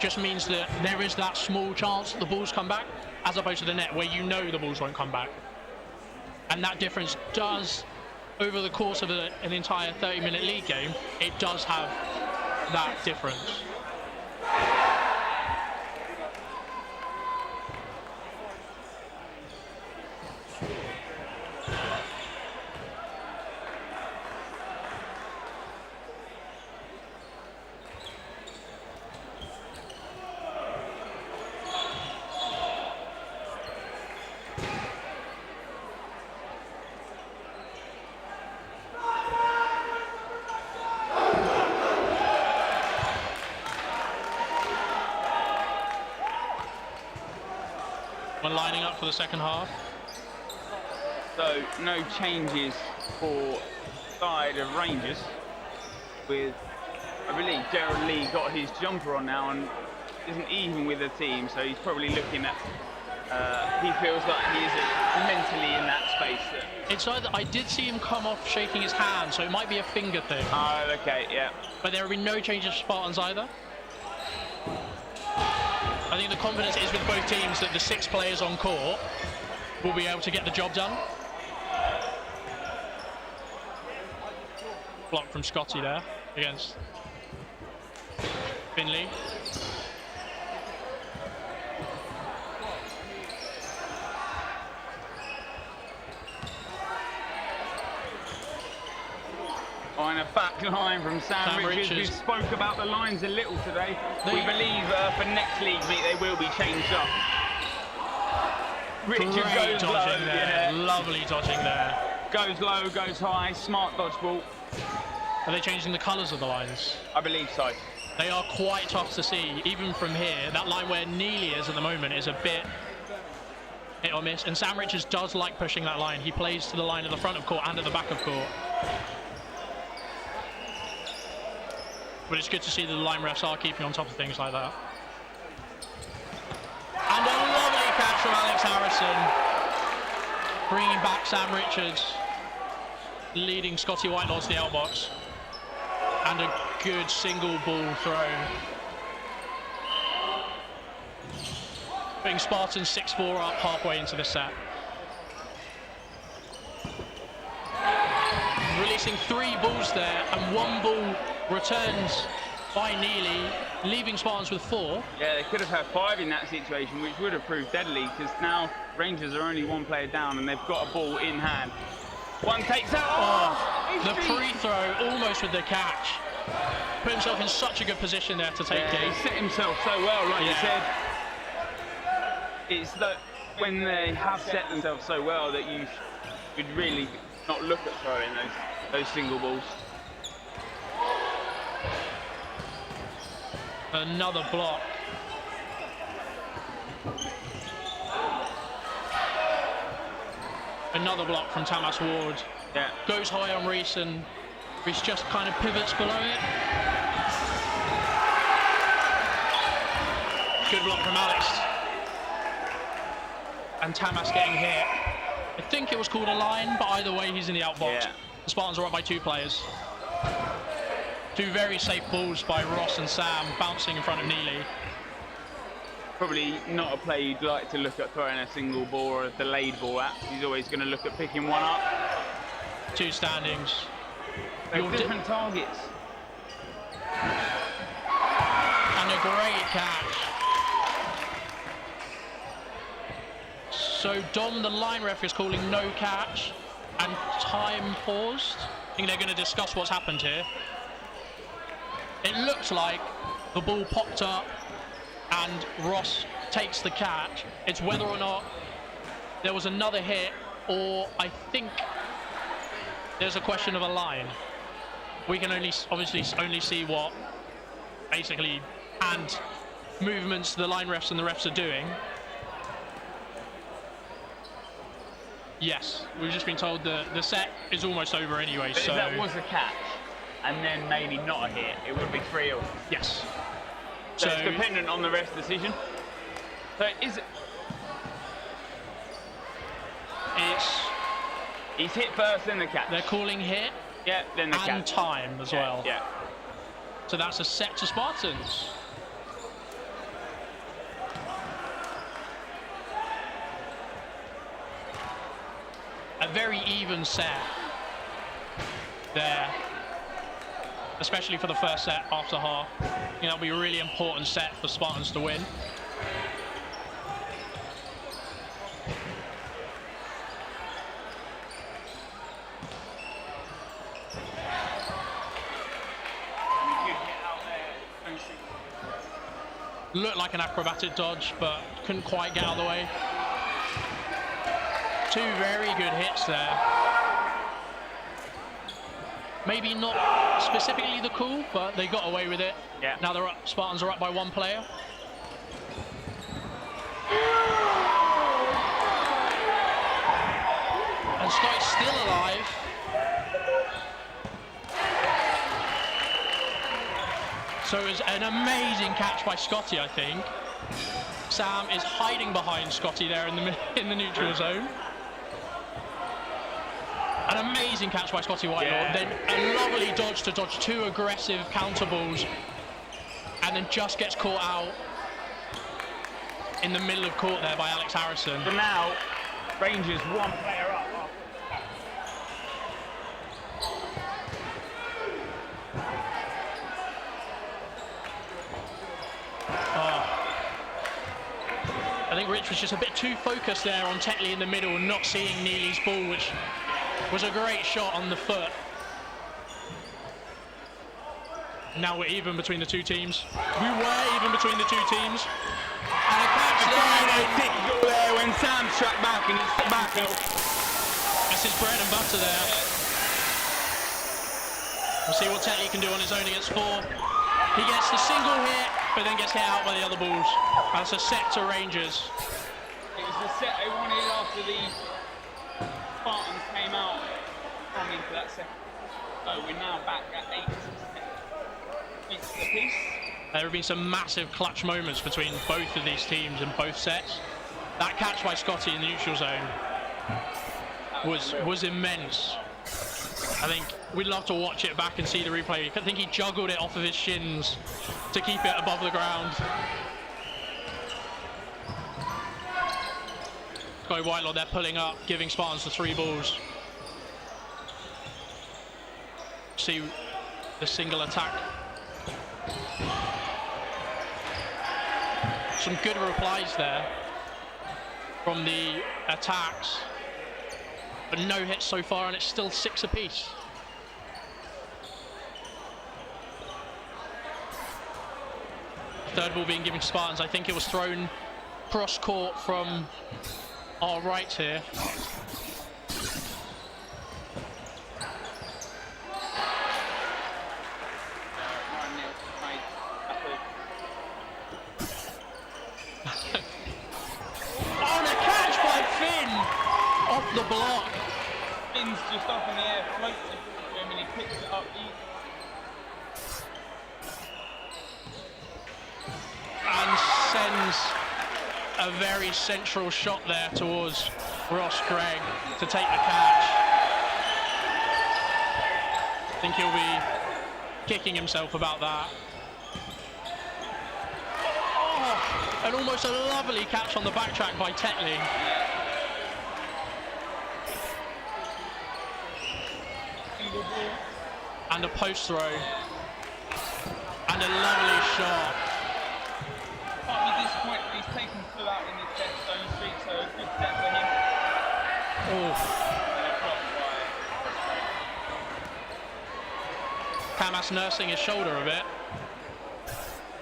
just means that there is that small chance the balls come back, as opposed to the net where you know the balls won't come back. And that difference does, over the course of an entire 30-minute league game, it does have that difference. When lining up for the second half. So no changes for side of Rangers, with, I believe, Gerald Lee got his jumper on now and isn't even with the team, so he's probably looking at, he feels like he is mentally in that space. It's either, I did see him come off shaking his hand, so it might be a finger thing. Oh, okay, yeah. But there have been no changes for Spartans either. I think the confidence is with both teams that the 6 players on court will be able to get the job done. Block from Scotty there against Finley. On a back line from Sam Richards, who spoke about the lines a little today. We believe for next league meet they will be changed up. Richards goes low, there. Lovely dodging there. Goes low, goes high, smart dodgeball. Are they changing the colours of the lines? I believe so. They are quite tough to see, even from here. That line where Neely is at the moment is a bit hit or miss, and Sam Richards does like pushing that line. He plays to the line at the front of court and at the back of court. But it's good to see that the line refs are keeping on top of things like that. And a lovely catch from Alex Harrison, bringing back Sam Richards leading Scotty Whitelaw to the outbox. And a good single ball throw. Putting Spartans 6-4 up halfway into the set. Releasing 3 balls there, and 1 ball returns by Neely, leaving Spartans with 4. Yeah, they could have had 5 in that situation, which would have proved deadly, because now Rangers are only 1 player down and they've got a ball in hand. One takes out. Oh, the free throw almost with the catch. Put himself in such a good position there to take it. He set himself so well, like you said. It's that when they have set themselves so well that you should really not look at throwing those single balls. Another block. Another block from Tamas Ward. Yeah. Goes high on Reese, and Reese just kind of pivots below it. Good block from Alex. And Tamas getting hit. I think it was called a line, but either way, he's in the outbox. Yeah. The Spartans are up by 2 players. 2 very safe balls by Ross and Sam, bouncing in front of Neely. Probably not a play you'd like to look at throwing a single ball or a delayed ball at. He's always going to look at picking one up. 2 standings. They're different targets. And a great catch. So Dom, the line ref, is calling no catch and time paused. I think they're going to discuss what's happened here. It looks like the ball popped up and Ross takes the catch. It's whether or not there was another hit, or I think there's a question of a line. We can obviously only see what basically hand movements the line refs and the refs are doing. Yes, we've just been told the set is almost over anyway. But so if that was a catch and then maybe not a hit, it would be 3-all. yes. So it's dependent on the ref's decision. So is it? He's hit first, then the catch. They're calling hit Yeah, then the and catch. time as well. Yeah. So that's a set to Spartans. A very even set there, especially for the first set after half. I think that'll be a really important set for Spartans to win. Looked like an acrobatic dodge, but couldn't quite get out of the way. 2 very good hits there. Maybe not specifically the call, but they got away with it. Yeah. Now they're up. Spartans are up by 1 player. And Scott's still alive. So it was an amazing catch by Scotty, I think. Sam is hiding behind Scotty there in the neutral zone. An amazing catch by Scotty Whitelaw. Yeah. Then a lovely dodge to dodge 2 aggressive counter balls, and then just gets caught out in the middle of court there by Alex Harrison. So now, Rangers 1 player up. I think Rich was just a bit too focused there on Tetley in the middle and not seeing Neely's ball, which was a great shot on the foot. Now we're even between the 2 teams. We were even between the 2 teams. And a catch there. There when Sam struck back and he stepped back. That's his bread and butter there. We'll see what Tetley can do on his own against 4. He gets the single hit, but then gets hit out by the other balls. That's a set to Rangers. It was the set they wanted after the Spartans came out from into that second. So we're now back at 8 points apiece. There have been some massive clutch moments between both of these teams in both sets. That catch by Scotty in the neutral zone was immense. I think we'd love to watch it back and see the replay. I think he juggled it off of his shins to keep it above the ground. Sky Whitelaw, they're pulling up, giving Spartans the 3 balls. See the single attack. Some good replies there from the attacks, but no hits so far, and it's still 6 apiece. Third ball being given to Spartans. I think it was thrown cross court from our right here. The block. Finn's just up in the air, floats it to him, and he picks it up easy. And sends a very central shot there towards Ross Gregg to take the catch. I think he'll be kicking himself about that. Oh, and almost a lovely catch on the backtrack by Tetley. And a post throw. And a lovely shot. Can't be disappointed that he's taken 2 out in this 10-stone streak, so a good set for him. Oh. Kamas nursing his shoulder a bit.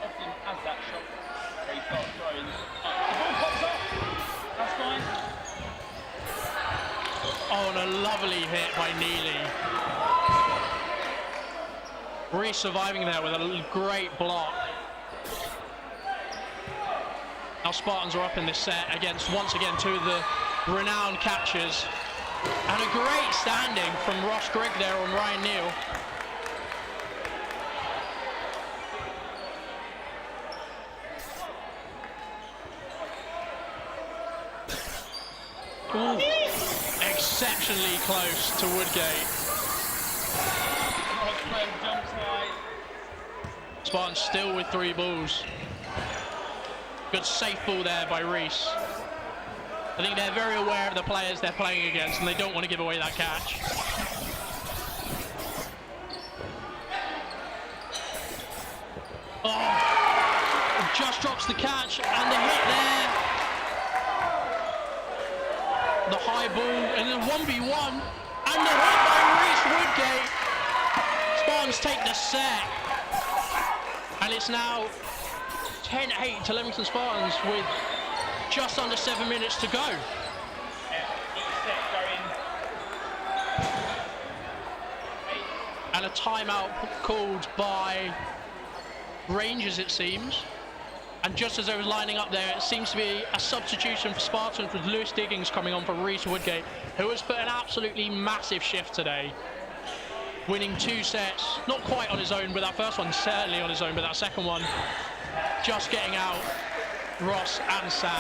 Often has that shot where he starts throwing. The ball pops up. That's fine. Oh, and a lovely hit by Neely. Reese surviving there with a great block. Now Spartans are up in this set against, once again, 2 of the renowned catchers. And a great standing from Ross Grigg there on Ryan Neal. Ooh, exceptionally close to Woodgate. Spartans still with 3 balls. Good safe ball there by Reese. I think they're very aware of the players they're playing against, and they don't want to give away that catch. Oh, just drops the catch, and the hit there. The high ball, and then 1v1, and the hit by Reese Woodgate. Spartans take the set. And it's now 10-8 to Leamington Spartans with just under 7 minutes to go. And a timeout called by Rangers, it seems. And just as I was lining up there, it seems to be a substitution for Spartans with Lewis Diggins coming on for Reese Woodgate, who has put an absolutely massive shift today. Winning 2 sets, not quite on his own, but that first one certainly on his own, but that second one just getting out Ross and Sam.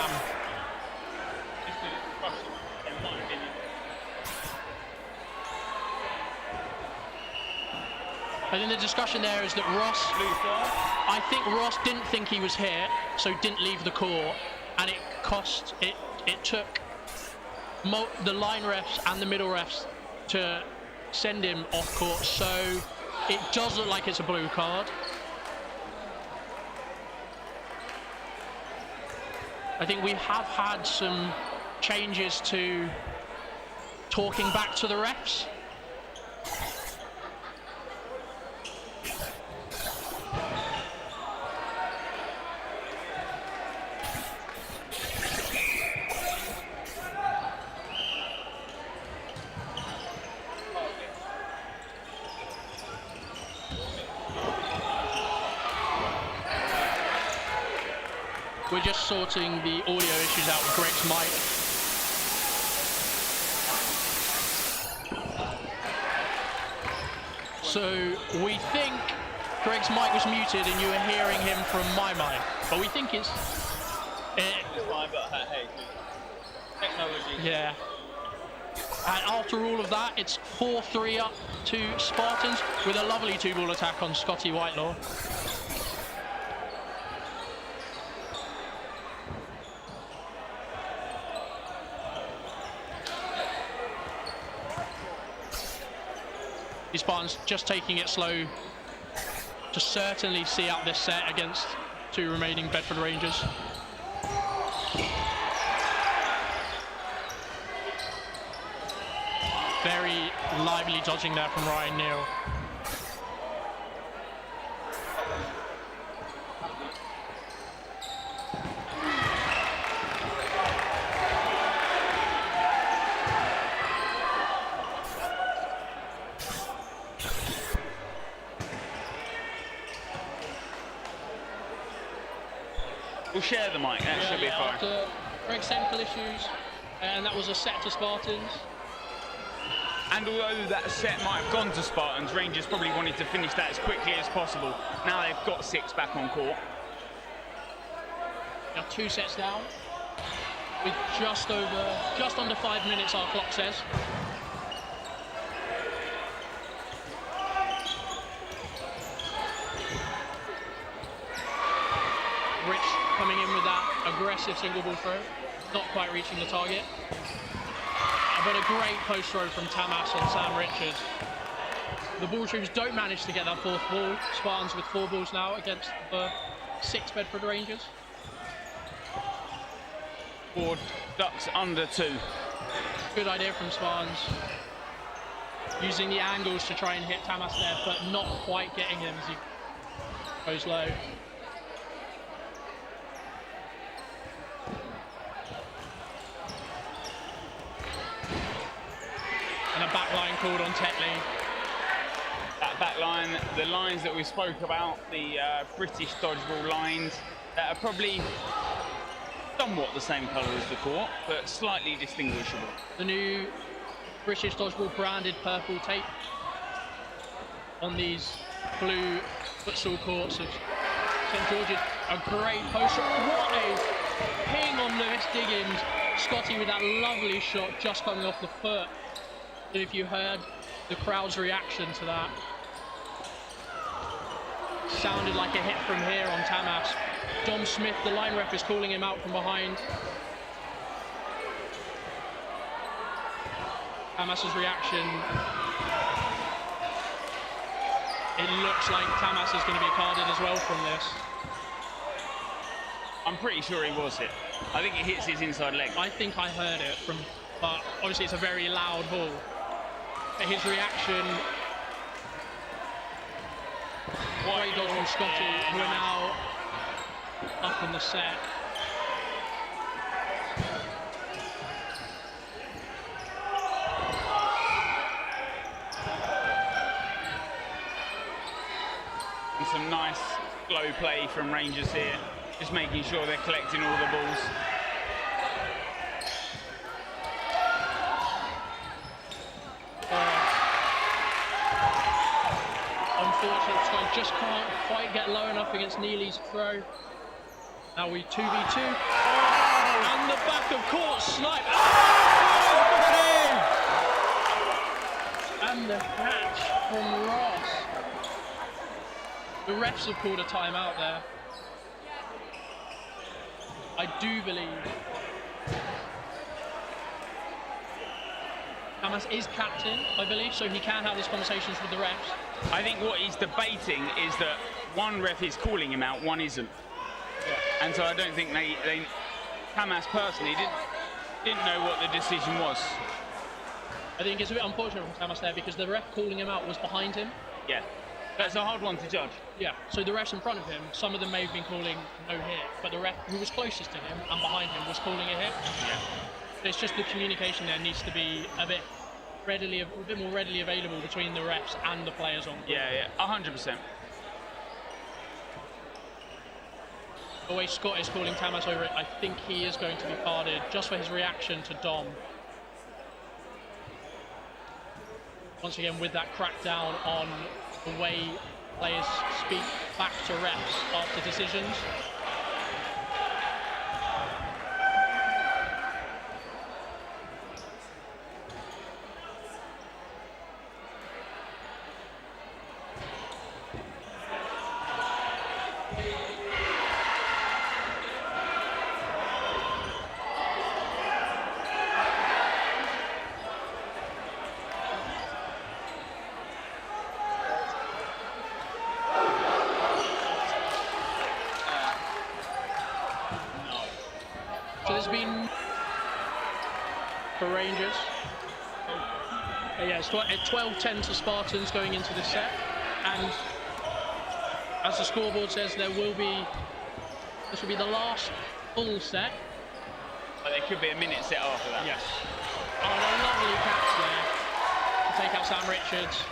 I think the discussion there is that I think Ross didn't think he was hit, so didn't leave the court, and it took the line refs and the middle refs to send him off court, so it does look like it's a blue card. I think we have had some changes to talking back to the refs. We're just sorting the audio issues out with Greg's mic. So we think Greg's mic was muted and you were hearing him from my mic, but we think it's fine, but hey, technology. Yeah. And after all of that, it's 4-3 up to Spartans with a lovely 2-ball attack on Scotty Whitelaw. The Spartans just taking it slow to certainly see out this set against 2 remaining Bedford Rangers. Very lively dodging there from Ryan Neal. We'll share the mic, that should be fine. After Greg's technical issues, and that was a set to Spartans. And although that set might have gone to Spartans, Rangers probably wanted to finish that as quickly as possible. Now they've got 6 back on court. Now 2 sets down, with just under 5 minutes, our clock says. Rich coming in with that aggressive single ball throw, not quite reaching the target. But a great post throw from Tamas on Sam Richards. The ball retrievers don't manage to get that 4th ball. Spartans with 4 balls now against the 6 Bedford Rangers. Ford ducks under 2. Good idea from Spartans. Using the angles to try and hit Tamas there, but not quite getting him as he goes low. And a back line called on Tetley. That back line, the lines that we spoke about, the British dodgeball lines, that are probably somewhat the same colour as the court, but slightly distinguishable. The new British dodgeball branded purple tape on these blue futsal courts of St George's. A great post. What a ping on Lewis Diggins. Scotty with that lovely shot just coming off the foot. If you heard the crowd's reaction to that, sounded like a hit from here on Tamas. Dom Smith, the line ref, is calling him out from behind. Tamas's reaction. It looks like Tamas is going to be carded as well from this. I'm pretty sure he was hit. I think it hits his inside leg. I think I heard it from, but obviously it's a very loud ball. His reaction. Great dodge from Scotty, who are now up in the set. And some nice slow play from Rangers here, just making sure they're collecting all the balls. Unfortunately, Scott just can't quite get low enough against Neely's throw. Now we 2v2. And the back of court snipe. And the catch from Ross. The refs have called a timeout there. I do believe Tamas is captain, I believe, so he can have these conversations with the refs. I think what he's debating is that one ref is calling him out, one isn't. Yeah. And so I don't think Tamas personally didn't know what the decision was. I think it's a bit unfortunate from Tamas there because the ref calling him out was behind him. Yeah, that's a hard one to judge. Yeah, so the refs in front of him, some of them may have been calling no hit, but the ref who was closest to him and behind him was calling a hit. Yeah. It's just the communication there needs to be a bit more readily available between the refs and the players on court. Yeah, 100%. The way Scott is calling Tamas over it, I think he is going to be carded just for his reaction to Dom. Once again, with that crackdown on the way players speak back to refs after decisions. Rangers. Yeah, it's 12-10 to Spartans going into this set, and as the scoreboard says, this will be the last full set. But there could be a minute set after that. Yes. Oh, a lovely catch there to take out Sam Richards.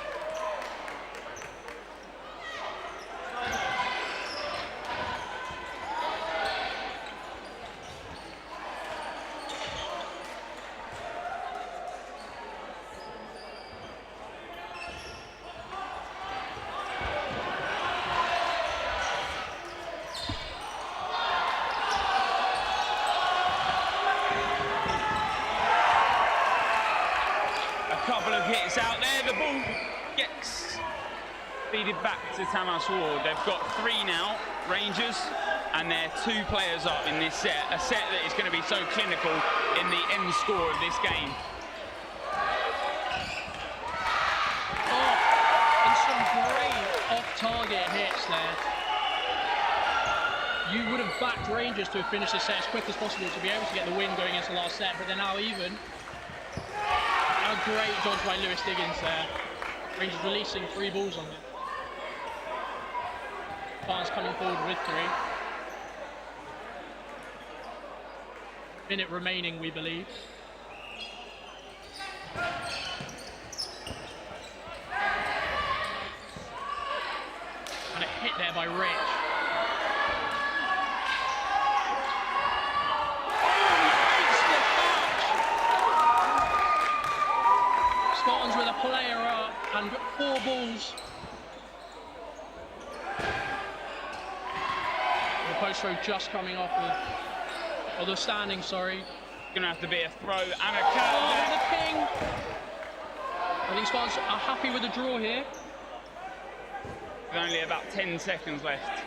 Hits out there, the ball gets feeded back to Tamas Ward. They've got 3 now, Rangers, and they're 2 players up in this set, a set that is going to be so clinical in the end score of this game. Oh, and some great off-target hits there. You would have backed Rangers to have finished the set as quick as possible to be able to get the win going into the last set, but they're now even. A great dodge by Lewis Diggins there. Rangers releasing 3 balls on it. Spartans coming forward with 3. Minute remaining, we believe. And a hit there by Rich. Spartans with a player up and 4 balls. The post throw just coming off the standing, sorry. Gonna have to be a throw and a Oh, cut. the ping! I think Spartans are happy with the draw here. With only about 10 seconds left.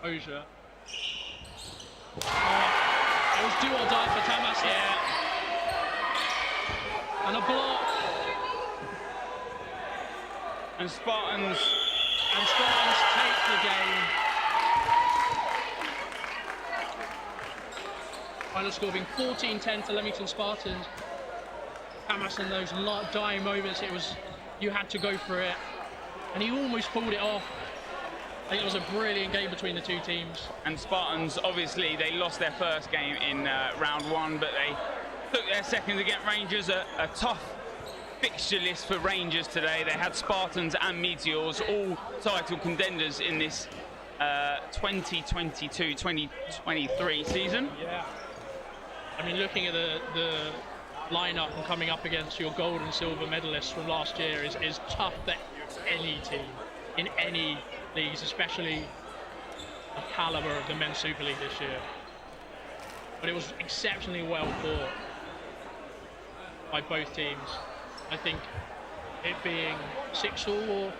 Oja. Oh, it was do or die for Tamas there. Yeah. And a block. And Spartans take the game. Final score being 14-10 to Leamington Spartans. Tamas in those dying moments, you had to go for it. And he almost pulled it off. I think it was a brilliant game between the 2 teams. And Spartans, obviously, they lost their first game in round 1, but they took their second against Rangers. A tough fixture list for Rangers today. They had Spartans and Meteors, all title contenders in this 2022-2023 season. Yeah. I mean, looking at the lineup and coming up against your gold and silver medalists from last year is tough for any team in any leagues, especially the caliber of the Men's Super League this year. But it was exceptionally well fought by both teams. I think it being 6-all or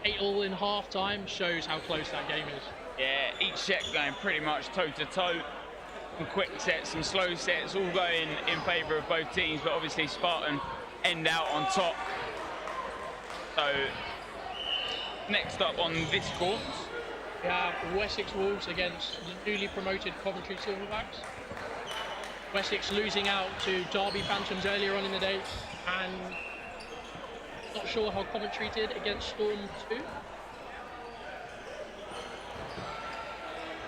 8-all in half time shows how close that game is. Yeah, each set going pretty much toe-to-toe. Some quick sets, some slow sets, all going in favour of both teams, but obviously Spartan end out on top. So, next up on this court, we have Wessex Wolves against the newly promoted Coventry Silverbacks. Wessex losing out to Derby Phantoms earlier on in the day, and not sure how Coventry did against Storm 2.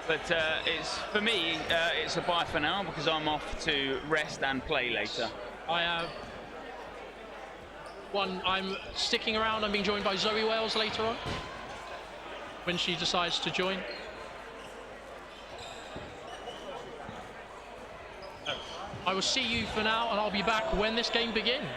but it's for me, it's a bye for now because I'm off to rest and play later. I have I'm sticking around. I'm being joined by Zoe Wales later on when she decides to join. I will see you for now, and I'll be back when this game begins.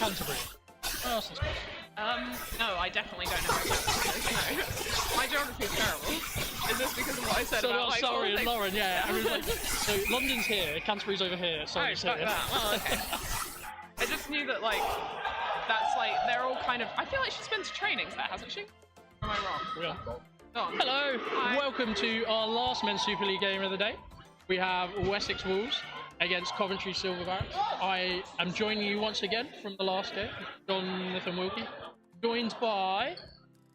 Canterbury? Where else is it? No, I definitely don't know where Canterbury is. No. My geography is terrible. Is this because of what I said about like sorry, all things? Lauren, yeah. Everyone's like, so London's here, Canterbury's over here, so Oh, it's fuck here. that. Well, okay. I just knew that, like, that's like, they're all kind of. I feel like she's been to trainings there, hasn't she? Or am I wrong? We are. Go on. Hello, Hi. welcome to our last Men's Super League game of the day. We have Wessex Wolves against Coventry Silverbacks. I am joining you once again from the last game, Jonathan Wilkie, joined by...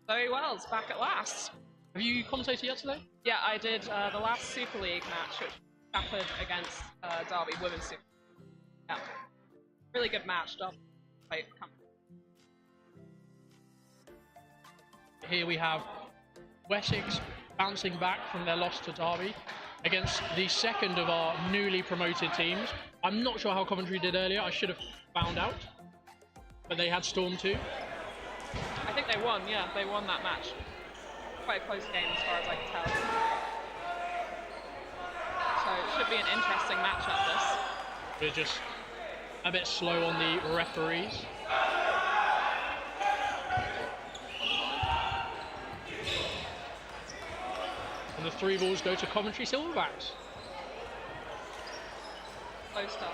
Zoe Wells, back at last. Have you commentated yet today? Yeah, I did the last Super League match, which was Bedford against Derby, Women's Super League. Yeah. Really good match, Derby. Here we have Wessex bouncing back from their loss to Derby against the second of our newly promoted teams. I'm not sure how Coventry did earlier, I should have found out. But they had Storm too. I think they won, yeah, they won that match. Quite a close game as far as I can tell. So it should be an interesting matchup, this. We're just a bit slow on the referees. And the 3 balls go to Coventry Silverbacks. Close up.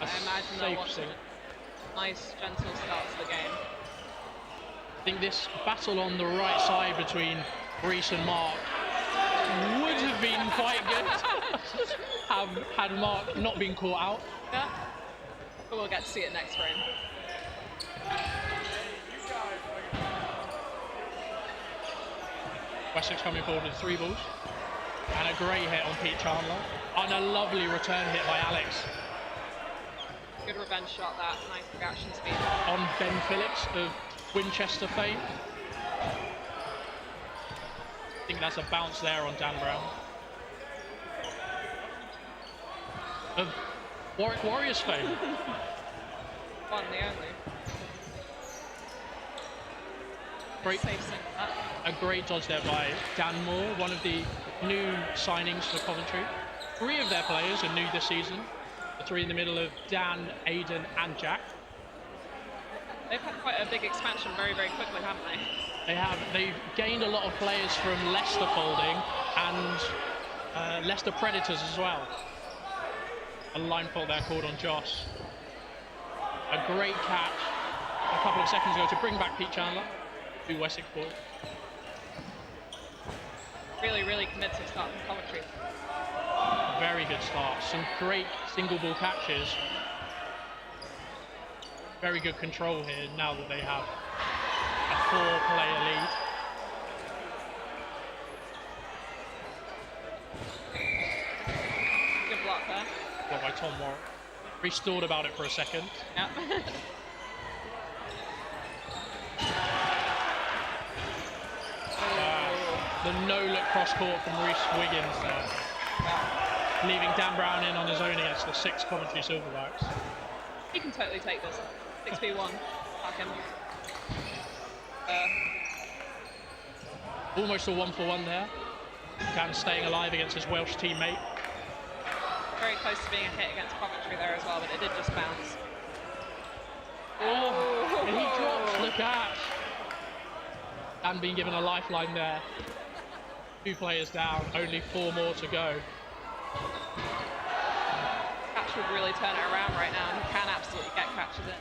A I imagine they'll safe watch thing. it. Nice, gentle start to the game. I think this battle on the right side between Reese and Mark would have been quite good had Mark not been caught out. Yeah. But we'll get to see it next frame. Wessex coming forward with 3 balls. And a great hit on Pete Chandler. And a lovely return hit by Alex Good revenge shot, that. Nice reaction speed. on Ben Phillips of Winchester fame. I think that's a bounce there on Dan Brown. Of Warwick Warriors fame. One, the only. Great, Safe sync that. a great dodge there by Dan Moore, one of the new signings for Coventry. 3 of their players are new this season. The 3 in the middle of Dan, Aidan and Jack. They've had quite a big expansion very, very quickly, haven't they? They've gained a lot of players from Leicester folding and Leicester Predators as well. A line fault there called on Josh. A great catch a couple of seconds ago to bring back Pete Chandler to Wessex ball. Really, really convincing start from Coventry. Very good start. Some great single ball catches. Very good control here now that they have a 4-player lead. Good block there. Got by Tom Warwick. Reece thought about it for a second. Yeah. The no-look cross-court from Reece Wiggins there. Leaving Dan Brown in on his own against the 6 Coventry Silverbacks. He can totally take this. 6v1. Fuck him. Almost a 1-for-1 there. Dan staying alive against his Welsh teammate. Very close to being a hit against Coventry there as well, but it did just bounce. Oh, and he drops the catch. Dan being given a lifeline there. 2 players down, only 4 more to go. Catch would really turn it around right now, and he can absolutely get catches in.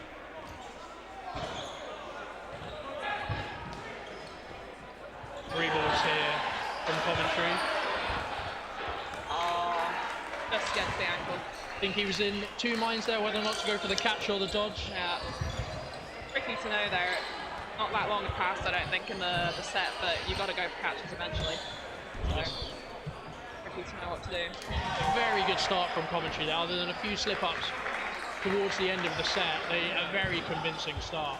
Three balls here from Coventry. Oh, just against the ankle. I think he was in 2 minds there, whether or not to go for the catch or the dodge. Yeah. Tricky to know there. Not that long had passed, I don't think, in the set, but you've got to go for catches eventually. So, Yes. tricky to know what to do. Very good start from Coventry there, other than a few slip-ups towards the end of the set. A very convincing start.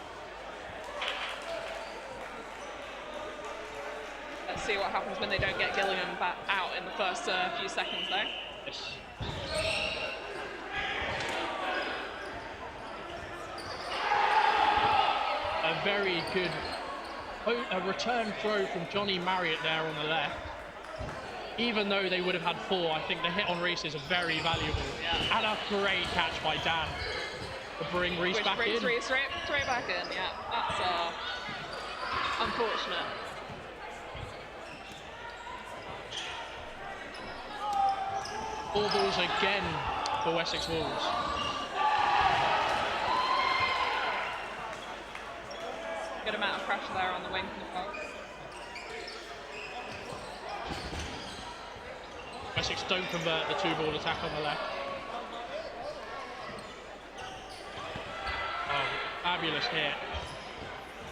Let's see what happens when they don't get Gillingham back out in the first few seconds though. Yes. A very good a return throw from Johnny Marriott there on the left. Even though they would have had 4, I think the hit on Reece is very valuable. Yeah. And a great catch by Dan. to bring Reese Which back brings in. Reese straight back in, yeah. That's unfortunate. Four balls again for Wessex Wolves. Good amount of pressure there on the wing from the Fox. Wessex don't convert the 2-ball attack on the left. Oh, fabulous hit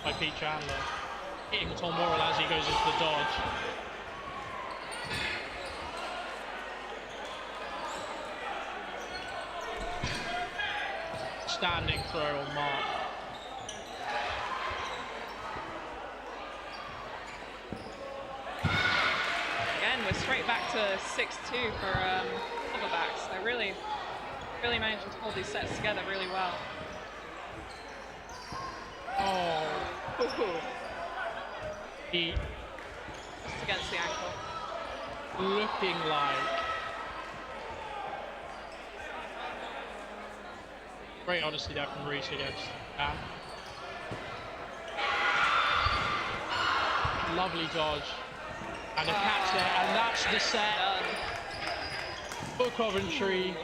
by Pete Chandler. Hitting Tom Worrell as he goes into the dodge. Standing throw on Mark. Again, we're straight back to 6-2 for Silverbacks. They're really managing to hold these sets together really well. Oh, he Just against the ankle. looking like great honesty there from Reese against Cam. Lovely dodge and a catch there, and that's the set for Coventry.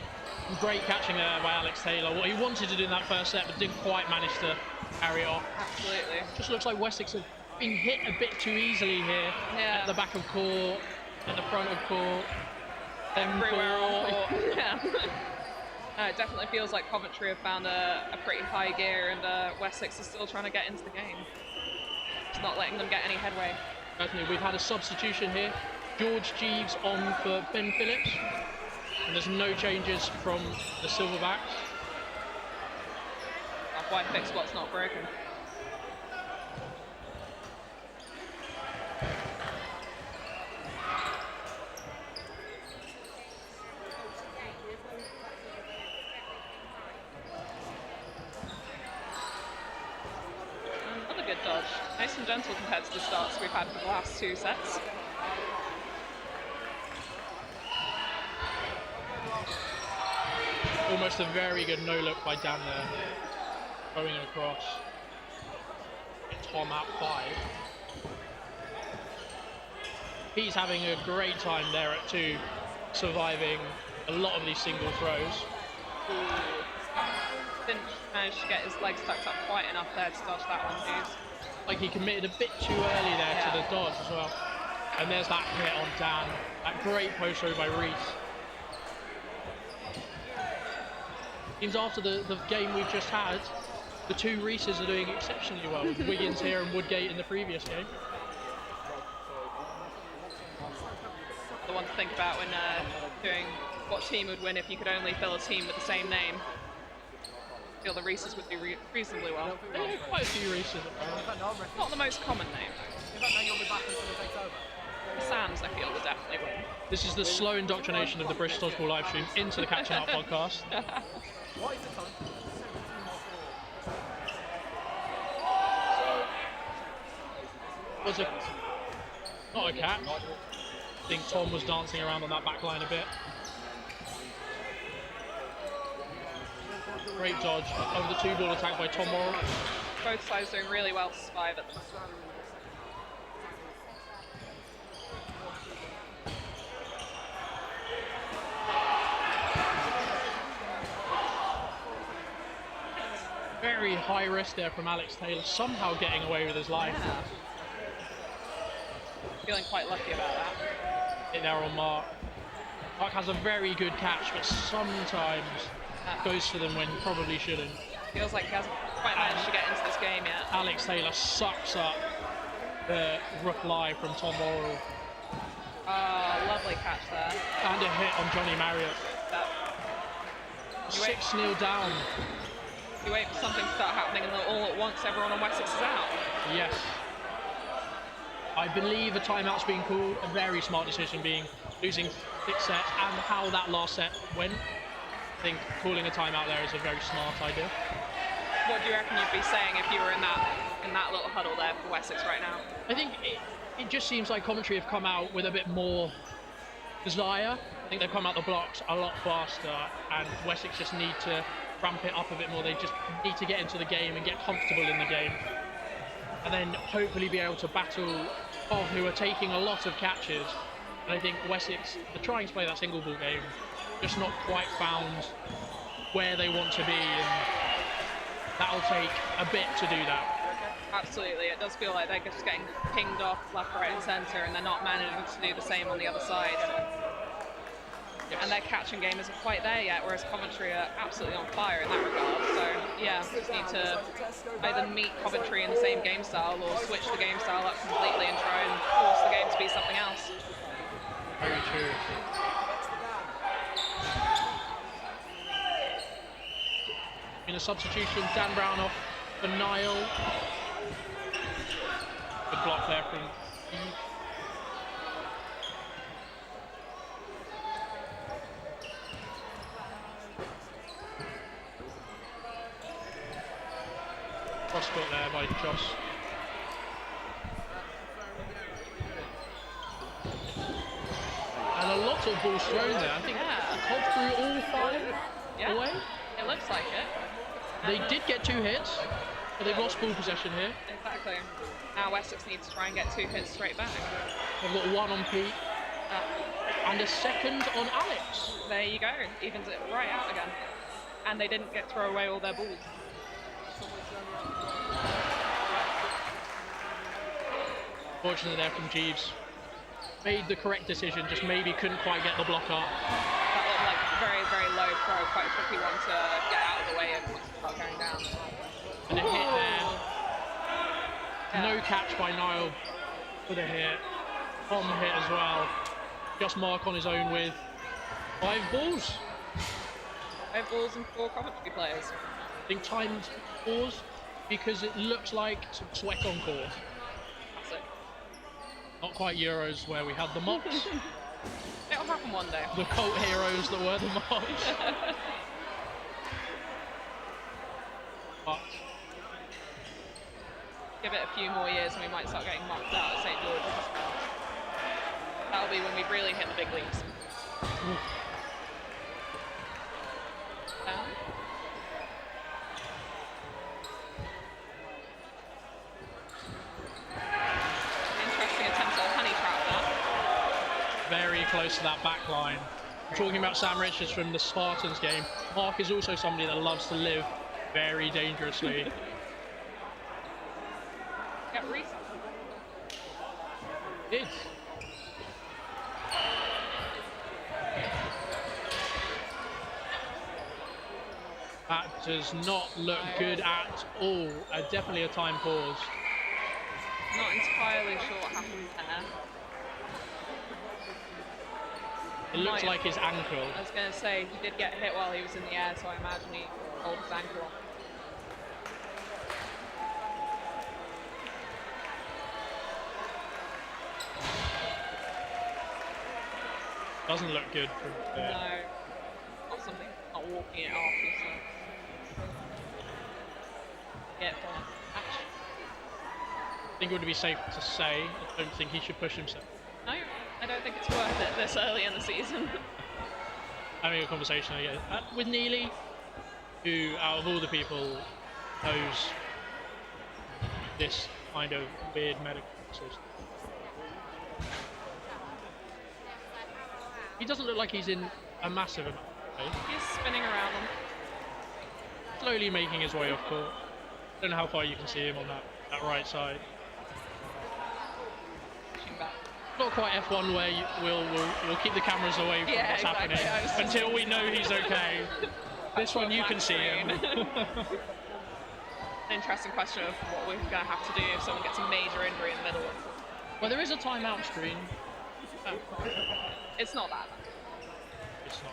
Great catching there by Alex Taylor. What he wanted to do in that first set but didn't quite manage to carry it off. Absolutely. Just looks like Wessex have been hit a bit too easily here. Yeah. At the back of court, at the front of court, Everywhere on court. Yeah. It definitely feels like Coventry have found a pretty high gear, and Wessex is still trying to get into the game. It's not letting them get any headway. Certainly, we've had a substitution here. George Jeeves on for Ben Phillips. And there's no changes from the Silverbacks. Why fix what's not broken? Another good dodge. Nice and gentle compared to the starts we've had for the last 2 sets. Almost a very good no-look by Dan there. Going across. Tom at 5. He's having a great time there at 2, surviving a lot of these single throws. Didn't manage to get his legs tucked up quite enough there to dodge that one, Jeeves. Like he committed a bit too early there to the dodge as well. And there's that hit on Dan. That great post throw by Reese. Seems after the game we've just had, the 2 Reeses are doing exceptionally well, with Wiggins here and Woodgate in the previous game. The one to think about when doing what team would win if you could only fill a team with the same name. I feel the Reeses would do reasonably well. Yeah, quite a few Reeses. Not the most common name. Sams, I feel, would definitely win. This is the slow indoctrination of the British Dodgeball live stream into the Catching Up podcast. Was not a catch. I think Tom was dancing around on that back line a bit. Great dodge of the 2-ball attack by Tom Worrell. Both sides doing really well to survive at the moment. Very high risk there from Alex Taylor, somehow getting away with his life. Yeah. Feeling quite lucky about that. Hit there on Mark. Mark has a very good catch, but sometimes goes for them when he probably shouldn't. Feels like he hasn't quite managed to get into this game yet. Alex Taylor sucks up the reply from Tom Worrell. Lovely catch there. And a hit on Johnny Marriott. 6-0 down. You wait for something to start happening and then all at once everyone on Wessex is out. Yes. I believe a timeout's being called, a very smart decision being losing 6 sets, and how that last set went. I think calling a timeout there is a very smart idea. What do you reckon you'd be saying if you were in that little huddle there for Wessex right now? I think it just seems like Coventry have come out with a bit more desire. I think they've come out the blocks a lot faster, and Wessex just need to ramp it up a bit more. They just need to get into the game and get comfortable in the game, and then hopefully be able to battle Cov, who are taking a lot of catches. And I think Wessex are trying to play that single ball game, just not quite found where they want to be, and that'll take a bit to do that. Absolutely, it does feel like they're just getting pinged off left, right and centre, and they're not managing to do the same on the other side. And their catching game isn't quite there yet, whereas Coventry are absolutely on fire in that regard. So yeah, we just need to either meet Coventry in the same game style or switch the game style up completely and try and force the game to be something else. Very true. In a substitution, Dan Brown off for Niall. Good block there from Eve. Cross-court there by Joss. And a lot of balls thrown there. I think Cov threw all 5 away. It looks like it. They did get 2 hits, but they've lost ball possession here. Exactly. Now Wessex needs to try and get 2 hits straight back. They've got 1 on Pete and a second on Alex. There you go. Evens it right out again. And they didn't get throw away all their balls. Fortunately there from Jeeves. Made the correct decision, just maybe couldn't quite get the block up. That looked like very, very low throw, quite a tricky one to get out of the way and start going down. And a hit there. No catch by Niall for the hit. Tom hit as well. Just Mark on his own with 5 balls. 5 balls and 4 Coventry players. I think timed pause because it looks like some sweat on court. That's it. Not quite Euros where we had the mops. It'll happen one day. The cult heroes that were the mops. But give it a few more years and we might start getting mocked out at St. George's. That'll be when we really hit the big leagues. Interesting attempt at a honey trap there. very close to that back line. Talking about Sam Richards from the Spartans game, Mark is also somebody that loves to live very dangerously. Get Reese. Did. That does not look good at all. Definitely a time pause. Not entirely sure what happened there. It looks like his ankle. I was going to say, he did get hit while he was in the air, so I imagine he pulled his ankle off. Doesn't look good from there. No. Not something, not walking it off. So. Get on. I think it would be safe to say, I don't think he should push himself. No, I don't think it's worth it this early in the season. Having a conversation again with Neely, who out of all the people knows this kind of weird medical system. He doesn't look like he's in a massive amount of pain. He's spinning around them. Slowly making his way off court. Don't know how far you can see him on that right side. Pushing back. Not quite F1 where we'll keep the cameras away from what's exactly. happening until we know he's okay. This one you can see him. Interesting question of what we're going to have to do if someone gets a major injury in the middle. Well, there is a timeout screen. It's not that. It's not.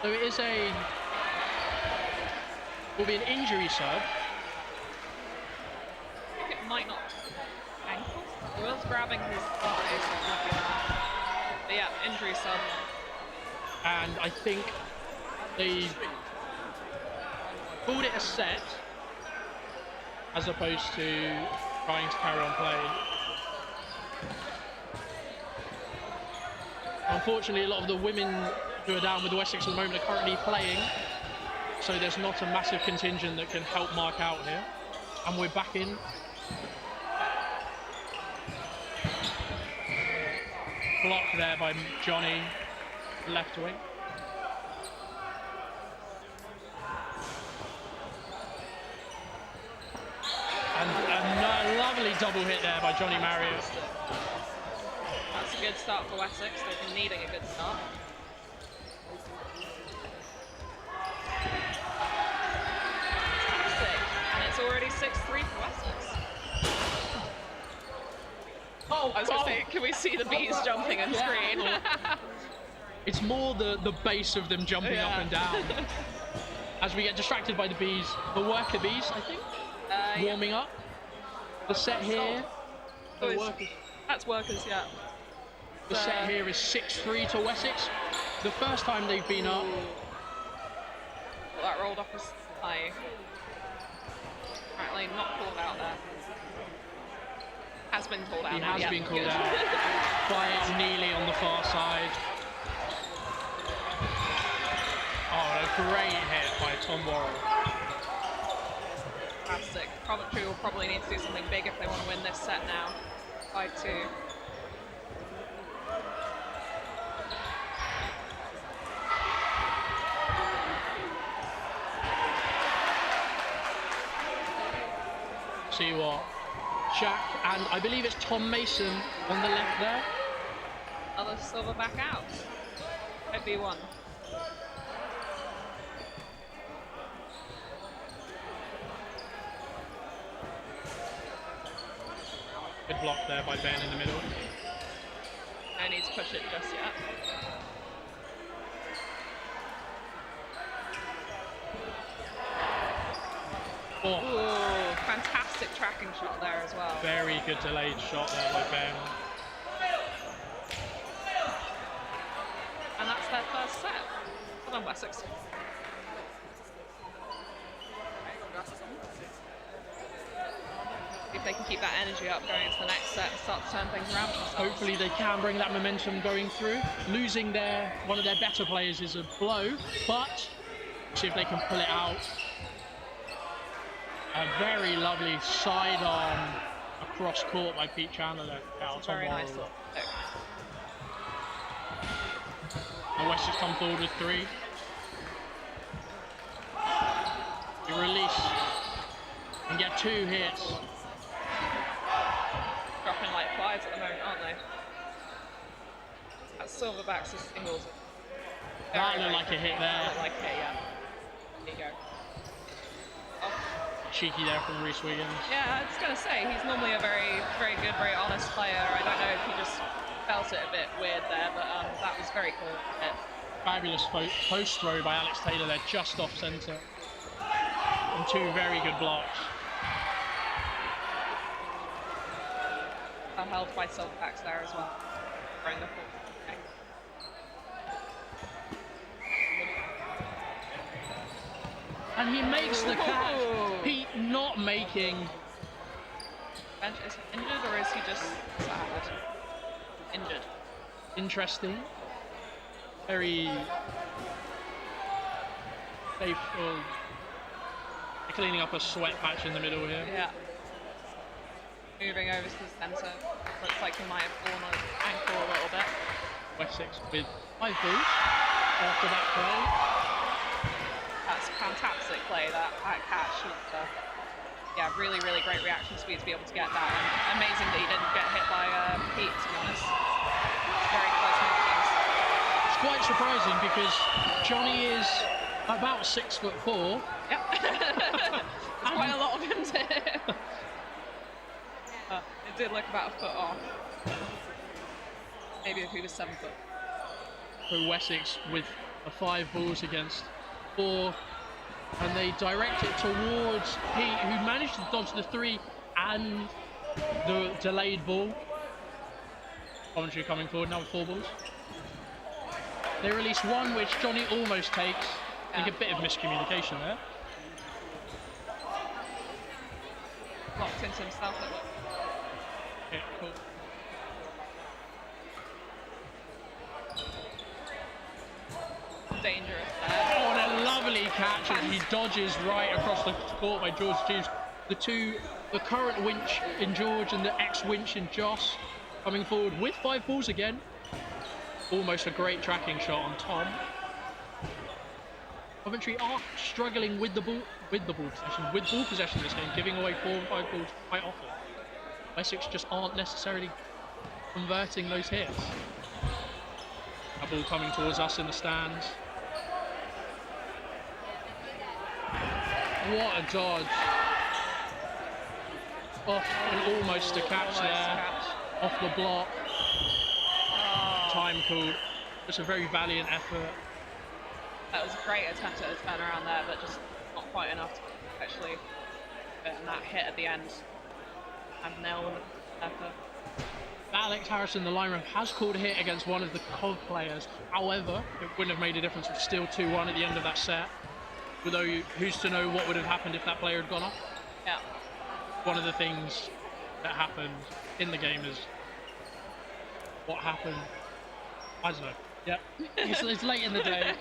So it is will be an injury sub. I think it might not. Ankle? Will's grabbing his thigh, so it might be that. But yeah, injury sub. And I think they called it a set as opposed to trying to carry on playing. Unfortunately, a lot of the women who are down with Wessex at the moment are currently playing, so there's not a massive contingent that can help mark out here. And we're back in. Blocked there by Johnny, left wing. And a lovely double hit there by Johnny Marriott. That's a good start for Wessex. They've been needing a good start. Fantastic. And it's already 6-3 for Wessex. Oh, I was going to say, can we see the bees jumping on screen? It's more the base of them jumping up and down. As we get distracted by the bees, the worker bees, I think, warming up. The set here, Oh, that's workers, yeah. the set here is 6-3 to Wessex. The first time they've been up. Well, that rolled off as high. Apparently not called out there. Has been called out He now, has yeah, been called good. out by Neely on the far side. Oh, a great hit by Tom Worrell. Fantastic. Coventry will probably need to do something big if they want to win this set now. 5-2. See what? Jack and I believe it's Tom Mason on the left there. Other Silverback out. Might be one. Good block there by Ben in the middle. No need to push it just yet. Oh, Ooh, fantastic tracking shot there as well. very good delayed shot there by Ben. And that's their first set. Well done, Wessex. If they can keep that energy up going into the next set and start to turn things around for themselves. Hopefully they can bring that momentum going through. Losing one of their better players is a blow, but see if they can pull it out. A very lovely sidearm across court by Pete Chandler there. Very nice little pick. And Wessex come forward with 3. They release and get 2 hits. Dropping like flies at the moment, aren't they? That's Silverbacks as singles. That looked like a hit there. Looked like a hit, yeah. There you go. Oh. Cheeky there from Rhys Wiggins. Yeah, I was going to say, he's normally a very, very good, very honest player. I don't know if he just felt it a bit weird there, but that was very cool. Yeah. Fabulous post throw by Alex Taylor there, just off centre. And 2 very good blocks. Held by Silverbacks there as well. Throwing the full. Okay. And he makes the catch. Pete not making. Bench is he injured or is he just sad? Injured. Interesting. Very safe. Cleaning up a sweat patch in the middle here. Yeah. Moving over to the centre. Looks like he might have fallen on his ankle a little bit. Wessex with 5 boots after that play. That's fantastic play, that catch. Yeah, really, really great reaction speed to be able to get that. And amazing that he didn't get hit by Pete, to be honest. Very close markings. It's quite surprising because Johnny is about 6'4". Yep. There's quite a lot of him to hit. It did look about a foot off. Maybe if he was 7 foot. For Wessex with 5 balls against 4, and they direct it towards Pete, who managed to dodge the 3 and the delayed ball. Coventry coming forward now with 4 balls. They release 1, which Johnny almost takes. I think a bit of miscommunication there. Locked into himself, it looked. Yeah, cool. dangerous there. Oh, and a lovely catch as he dodges right across the court by George Jeeves. The current winch in George and the ex-winch in Joss coming forward with 5 balls again. Almost a great tracking shot on Tom. Coventry are struggling with ball possession this game, giving away 4 and 5 balls quite often. Wessex just aren't necessarily converting those hits. A ball coming towards us in the stands. What a dodge. Off and almost a catch there. Off the block. Time called. Just a very valiant effort. That was a great attempt at a turnaround there, but just not quite enough to actually get that hit at the end. And nail the effort. Alex Harrison, the line ref, has called a hit against one of the Cov players. However, it wouldn't have made a difference. It's still 2-1 at the end of that set. Although, who's to know what would have happened if that player had gone off? Yeah. One of the things that happened in the game is what happened. I don't know. Yeah, it's late in the day.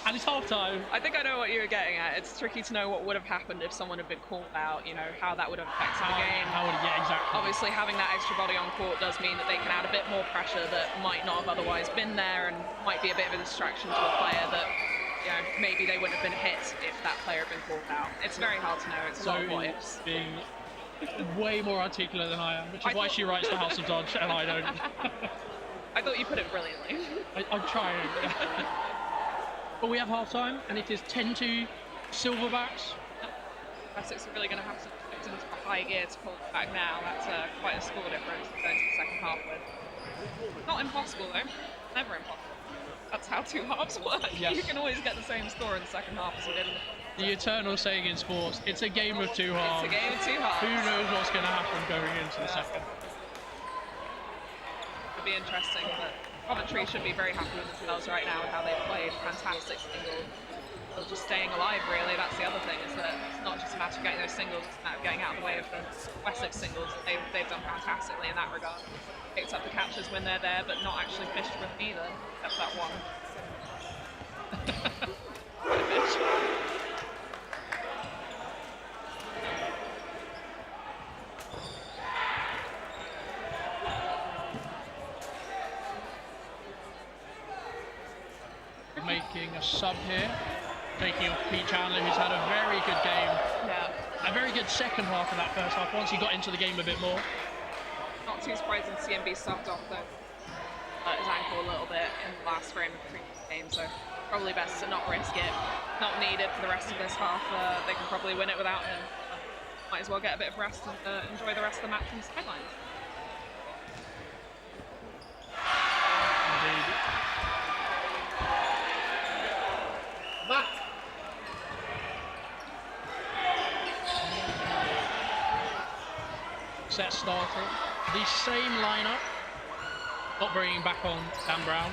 And it's half time. I think I know what you were getting at. It's tricky to know what would have happened if someone had been called out, you know, how that would have affected the game. Yeah, exactly. Obviously, having that extra body on court does mean that they can add a bit more pressure that might not have otherwise been there and might be a bit of a distraction to a player that, you know, maybe they wouldn't have been hit if that player had been called out. It's very hard to know. It's a lot of what ifs. Being way more articulate than I am, which is why she writes the House of Dodge and I don't. I thought you put it brilliantly. I'm trying. But we have half time, and it is 10-2 Silverbacks. Wessex are really going to have to put into a high gear to pull it back now. That's quite a score difference to go into the second half with. Not impossible though. Never impossible. That's how 2 halves work. Yes. You can always get the same score in the second half as you did in the The eternal saying in sports, it's a game of 2 halves. It's a game of 2 halves. Who knows what's going to happen going into the second? It'll be interesting, but Coventry should be very happy with themselves right now with how they've played. Fantastic singles. Just staying alive, really. That's the other thing, is that it's not just a matter of getting those singles, it's a matter of getting out of the way of the Wessex singles. They've done fantastically in that regard. Picked up the catches when they're there, but not actually fished with either, except that one. Making a sub here, taking off Pete Chandler, who's had a very good game. Yeah. A very good second half of that first half, once he got into the game a bit more. Not too surprising to see him be subbed off though. His ankle a little bit in the last frame of the previous game, so probably best to not risk it. Not needed for the rest of this half. They can probably win it without him. Might as well get a bit of rest and enjoy the rest of the match from the sidelines. Indeed. Matt. Set starting. The same lineup. Not bringing back on Dan Brown.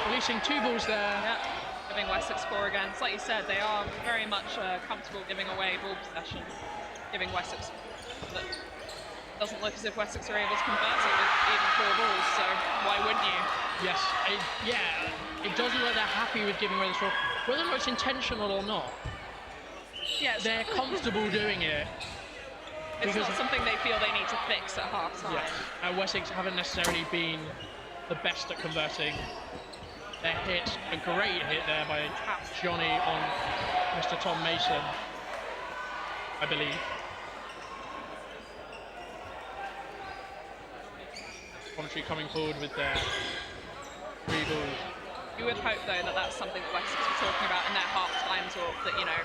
Releasing 2 balls there. Yeah, giving Wessex 4 again. It's like you said, they are very much comfortable giving away ball possession, giving Wessex. But it doesn't look as if Wessex are able to convert it with even 4 balls, so why wouldn't you? Yes, it doesn't look they're happy with giving away the straw. Whether or not it's intentional or not, Yes. they're comfortable doing it. It's because not something they feel they need to fix at half time. Yeah. Wessex haven't necessarily been the best at converting their hits. A great hit there by Johnny on Mr. Tom Mason, I believe. Coventry coming forward with their 3 balls. You would hope, though, that that's something that Wessex were talking about in their half-time talk, that, you know,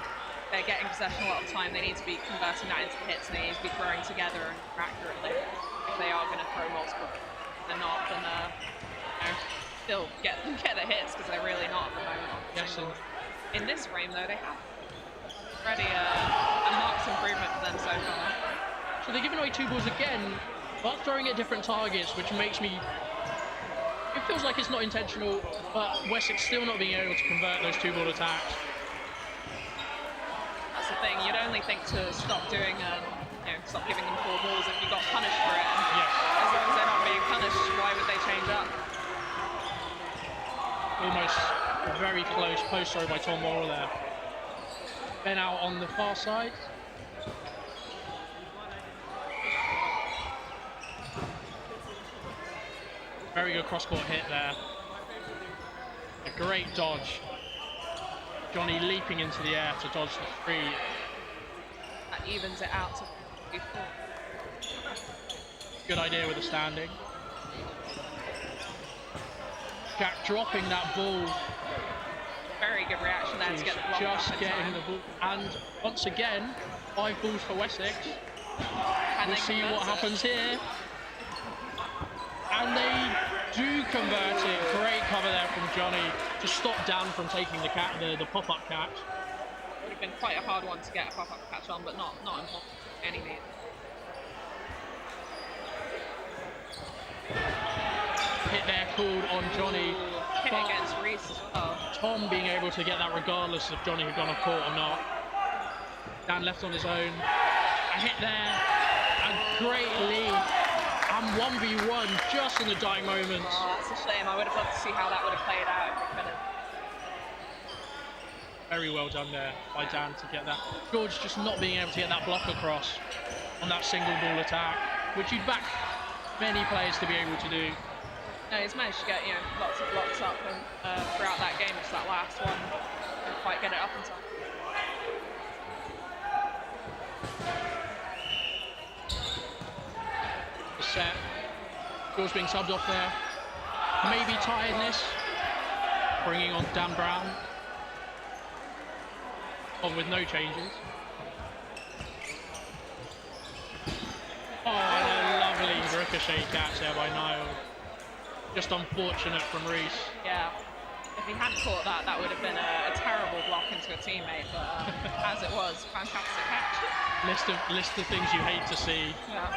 they're getting possession a lot of the time, they need to be converting that into hits, and they need to be throwing together and accurately if they are going to throw multiple. If they're not, then, you know, still get the hits, because they're really not at the moment. Yes, in this frame, though, they have already a marked improvement for them so far. So they're giving away 2 balls again, but throwing at different targets, which makes me... It feels like it's not intentional, but Wessex still not being able to convert those 2 ball attacks. That's a thing. You'd only think to stop doing, stop giving them 4 balls if you got punished for it. And Yes. as long as they're not being punished, why would they change up? Almost a very close post throw by Tom Morrell there. Ben out on the far side. Very good cross-court hit there. A great dodge. Johnny leaping into the air to dodge the 3. That evens it out to 4. Good idea with the standing. Jack dropping that ball. Very good reaction there to get the block Just up in getting time. the ball. And once again, 5 balls for Wessex. Can We'll they see convert what it? happens here. And they do convert it. Great cover there from Johnny to stop Dan from taking the pop-up catch. Would have been quite a hard one to get a pop-up catch on, but not impossible by any means. Hit there called on Johnny. Hit But against Reese as well. Tom being able to get that regardless if Johnny had gone off court or not. Dan left on his own. A hit there. A great lead. And 1v1 just in the dying moments. Oh, that's a shame. I would have loved to see how that would have played out if we could have. Very well done there by Dan to get that. George just not being able to get that block across on that single ball attack, which you'd back many players to be able to do. No, he's managed to get lots of blocks up and, throughout that game. Just that last one, didn't quite get it up in time. The set. George being subbed off there. Maybe tiredness. Bringing on Dan Brown. On with no changes. Oh, and a lovely ricochet catch there by Niall. Just unfortunate from Reese. Yeah. If he hadn't caught that, that would have been a terrible block into a teammate. But as it was, fantastic catch. List of things you hate to see. Yeah.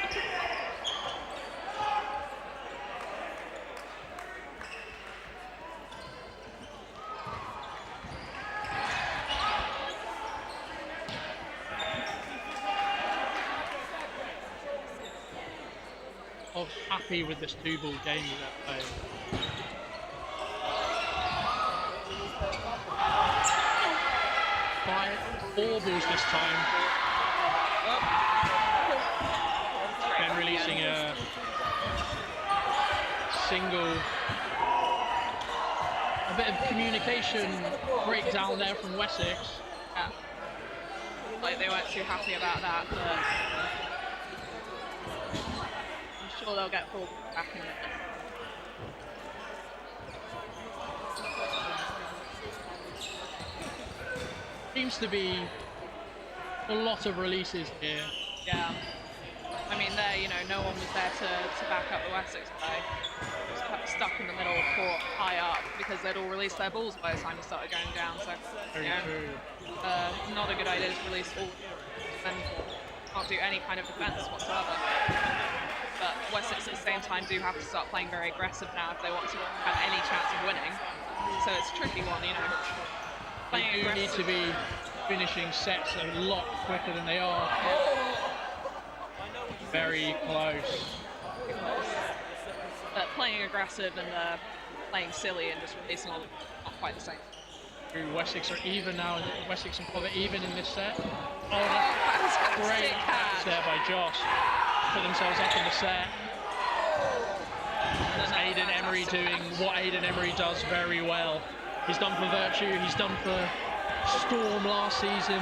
Of happy with this 2-ball game that they're playing. 4 balls this time. Then releasing a single. A bit of communication breakdown there from Wessex. Yeah. Like they weren't too happy about that, but I'm sure they'll get full back in it. Seems to be a lot of releases here. Yeah. I mean, there, no one was there to back up the Wessex play. Just kept stuck in the middle of court, high up, because they'd all released their balls by the time it started going down. So, Very true. not a good idea to release all and can't do any kind of defence whatsoever. But Wessex at the same time do have to start playing very aggressive now if they want to have any chance of winning. So it's a tricky one, They do need to be finishing sets a lot quicker than they are. Very close. But playing aggressive and playing silly and just releasing all, not quite the same. Wessex are even now. Wessex and Coventry even in this set. Oh, Fantastic great catch. catch there by Josh. Put themselves up in the set. That's Aidan Emery doing what Aidan Emery does very well. He's done for Virtue, he's done for Storm last season.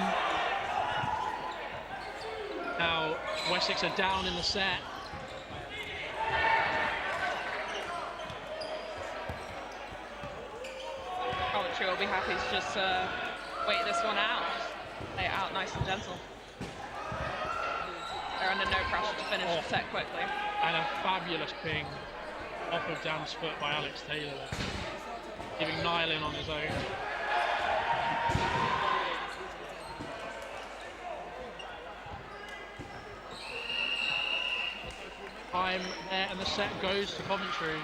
Now Wessex are down in the set. Coventry will be happy to just wait this one out. Play it out nice and gentle. They're under no pressure to finish the set quickly. And a fabulous ping off of Dan's foot by Alex Taylor there. Giving Niall in on his own. Time there and the set goes to Coventry.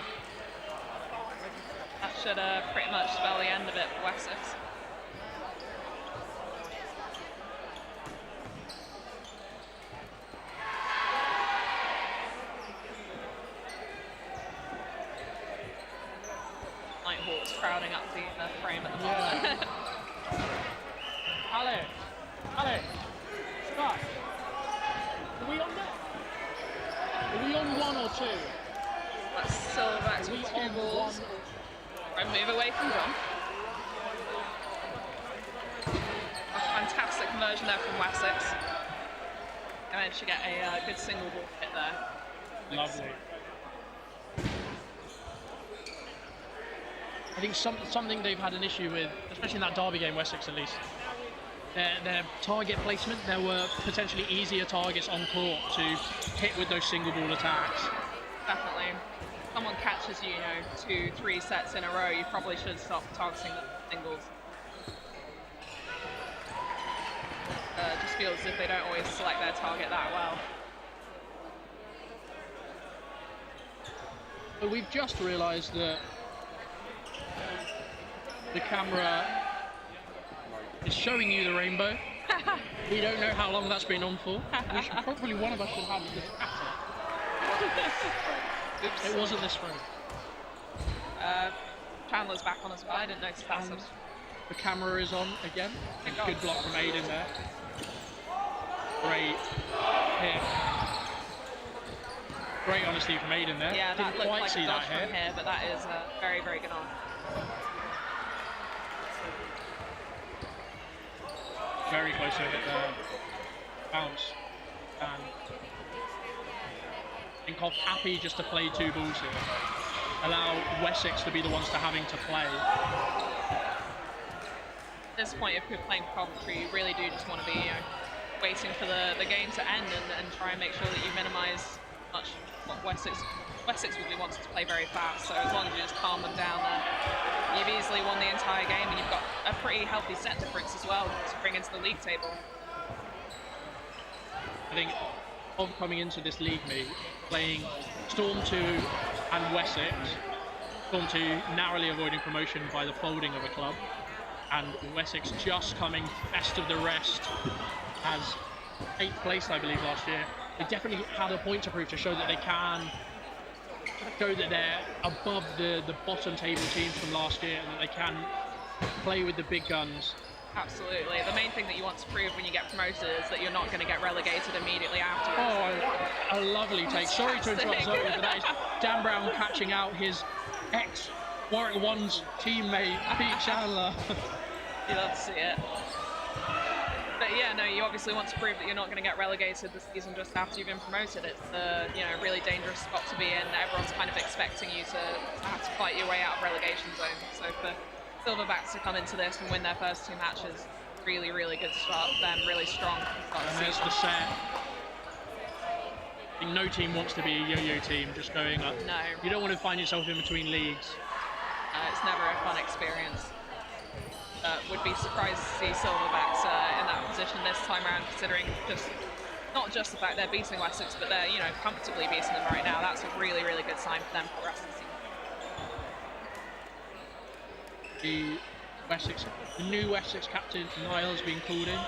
That should pretty much spell the end of it for Wessex. Just crowding up the frame at the moment. Alex, stop. Are we on that? Are we on 1 or 2? That's Silverbacks with 2 balls. Right, move away from John. A fantastic conversion there from Wessex. I managed to get a good single ball hit there. Lovely. I think something they've had an issue with, especially in that Derby game, Wessex at least, their target placement. There were potentially easier targets on court to hit with those single ball attacks. Definitely. Someone catches you, 2-3 sets in a row, you probably should stop targeting the singles. Just feels as if they don't always select their target that well. But we've just realised that the camera is showing you the rainbow. We don't know how long that's been on for. We should probably, one of us should have this Oops. It wasn't this frame. Chandler's back on as well. I didn't notice that. The camera is on again. Good block from Aiden there. Great hit. Great honesty from Aiden there. Yeah, that Didn't looked quite like see a that dodge from hit. here, but that is very, very good on. Very close to hit there. Bounce. And I think Cov happy just to play 2 balls here. Allow Wessex to be the ones having to play. At this point, if you're playing Coventry, you really do just want to be waiting for the game to end and try and make sure that you minimise much what Wessex really wants to play very fast. So as long as you just calm them down there, you've easily won the entire game, and you've got a pretty healthy set difference as well to bring into the league table. I think of coming into this league meet, playing Storm 2 and Wessex, Storm 2 narrowly avoiding promotion by the folding of a club, and Wessex just coming best of the rest as 8th place, I believe, last year. They definitely had a point to prove to show that they can show that they're above the bottom table teams from last year and that they can play with the big guns. Absolutely. The main thing that you want to prove when you get promoted is that you're not going to get relegated immediately afterwards. Oh, a lovely take. Sorry to interrupt Zoe, but that is Dan Brown catching out his ex-Warwick One's teammate, Pete Chandler. You love to see it. But yeah, no, you obviously want to prove that you're not going to get relegated this season just after you've been promoted. It's a really dangerous spot to be in. Everyone's kind of expecting you to have to fight your way out of relegation zone. So for Silverbacks to come into this and win their first 2 matches, really, really good start for them, really strong. And there's the set. I think no team wants to be a yo-yo team, just going up. No. You don't want to find yourself in between leagues. It's never a fun experience. Would be surprised to see Silverbacks in that position this time around, considering not just the fact they're beating Wessex, but they're comfortably beating them right now. That's a really, really good sign for them for the rest of the season. The new Wessex captain Niles being called in.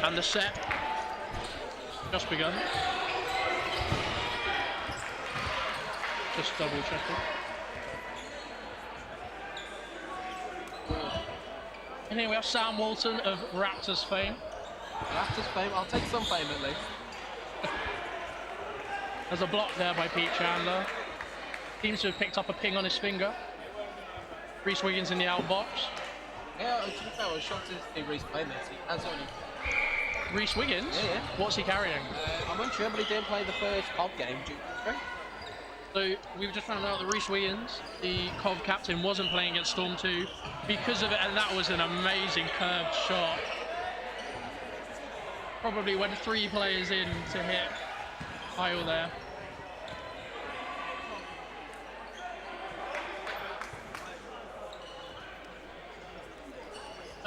And the set just begun. Just double checking. And here we have Sam Walton of Raptors fame. Raptors fame? I'll take some fame at least. There's a block there by Pete Chandler. Seems to have picked up a ping on his finger. Reece Wiggins in the outbox. Yeah, to be fair, I was shocked to see Reece playing this. He has only... Reece Wiggins? Yeah. What's he carrying? I'm unsure, but he didn't play the first Cov game due to injury. So we've just found out that Reece Wiggins, the Cov captain, wasn't playing against Storm 2 because of it, and that was an amazing curved shot. Probably went 3 players in to hit Kyle there.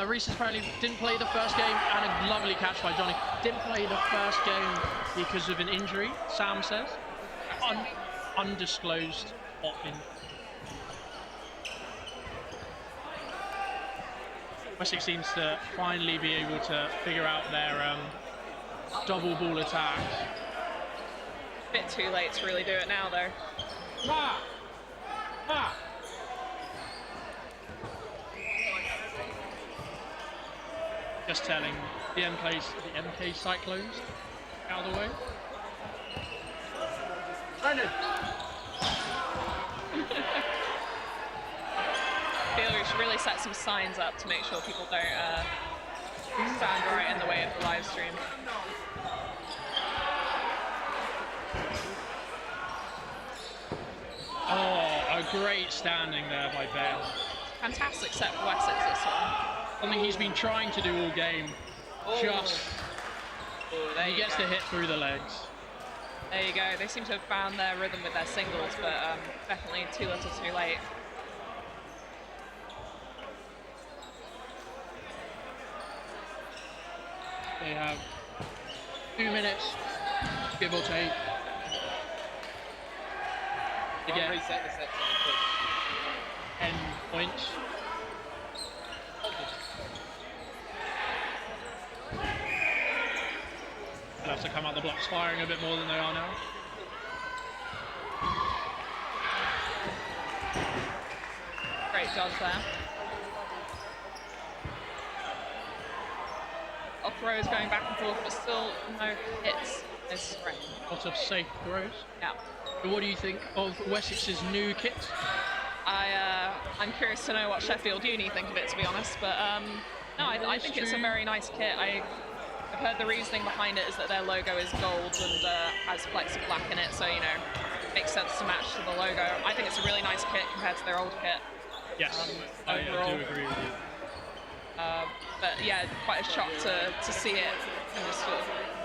Reece apparently didn't play the first game, and a lovely catch by Johnny. Didn't play the first game because of an injury, Sam says. Undisclosed pop in. Wessex seems to finally be able to figure out their double ball attack. Bit too late to really do it now, though. Just telling the MK Cyclones out of the way. Feel we should really set some signs up to make sure people don't stand right in the way of the live stream. Oh, a great standing there by Ben. Fantastic set for Wessex this one. Something he's been trying to do all game. Just he gets the hit through the legs. There you go. They seem to have found their rhythm with their singles, but definitely too little too late. They have 2 minutes, give or take. To get reset the set. 10 points. They'll have to come out the blocks firing a bit more than they are now. Great dodge there. Up throws going back and forth, but still no hits this round. Lots of safe throws. Yeah. But what do you think of Wessex's new kit? I'm curious to know what Sheffield Uni think of it, to be honest. But no, I think it's a very nice kit. I've heard the reasoning behind it is that their logo is gold and has flecks of black in it, so you know, it makes sense to match to the logo. I think it's a really nice kit compared to their old kit. Yes, I do agree with you. But yeah, quite a shock to see it, and just sort of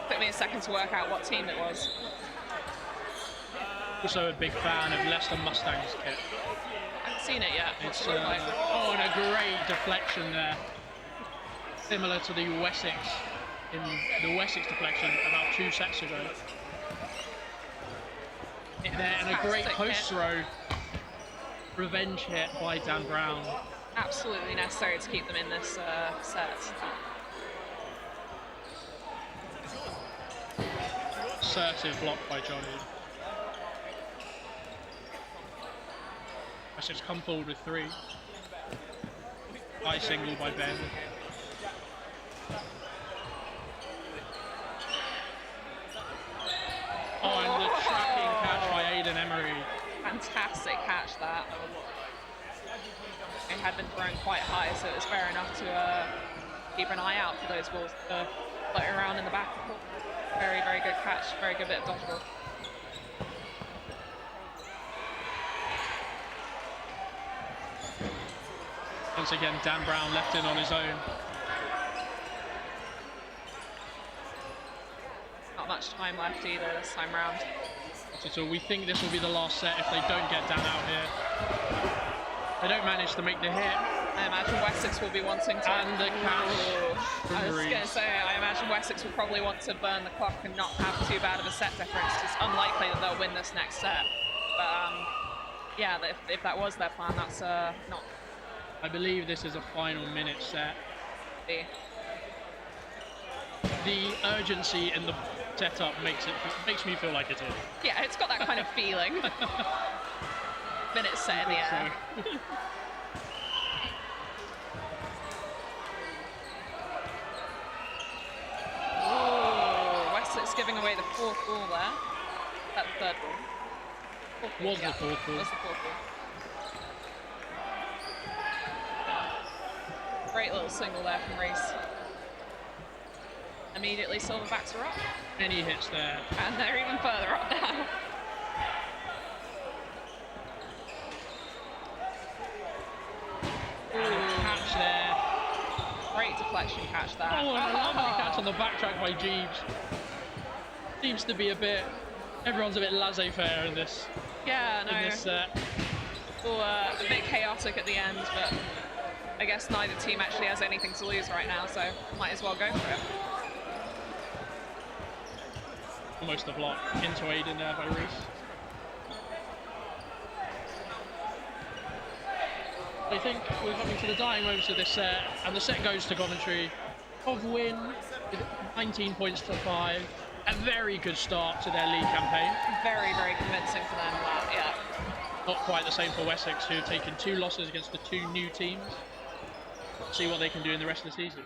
took me a second to work out what team it was. Also a big fan of Leicester Mustangs kit. I haven't seen it yet. What's It's it look like? oh, and a great deflection there, similar to the Wessex deflection about 2 sets ago. Hit there, and a great Fantastic post hit. throw revenge hit by Dan Brown. Absolutely necessary to keep them in this set. Assertive block by Johnny. Wessex come forward with 3. High single by Ben. Oh, and the tracking catch by Aidan Emery. Fantastic catch that. It had been thrown quite high, so it was fair enough to keep an eye out for those balls floating around in the back. Very, very good catch. Very good bit of dodgeball. Once again, Dan Brown left in on his own. Not much time left either this time round. So we think this will be the last set if they don't get Dan out here. They don't manage to make the hit. I imagine Wessex will be wanting to... And the catch from I was Reese. going to say, I imagine Wessex will probably want to burn the clock and not have too bad of a set difference. It's unlikely that they'll win this next set. But yeah, if that was their plan, that's not... I believe this is a final minute set. The urgency in the setup makes me feel like it is. Yeah, it's got that kind of feeling. Minute set in the air. Ooh, Wessex giving away the 4th ball there. That's the 3rd ball. 4th ball, Was the 4th ball. Was the 4th ball. Great little single there from Reese. Immediately Silverbacks are up. Any hits there. And they're even further up now. Catch there. Great deflection catch there. Oh, and a lovely catch on the backtrack by Jeeves. Seems to be everyone's a bit laissez-faire in this set. Well, a bit chaotic at the end, but I guess neither team actually has anything to lose right now, so might as well go for it. Almost a block into Aiden there by Reese. I think we're coming to the dying moments of this set, and the set goes to Coventry. Cov win with 19 points to 5. A very good start to their league campaign. Very, very convincing for them, that, yeah. Not quite the same for Wessex, who have taken 2 losses against the 2 new teams. See what they can do in the rest of the season.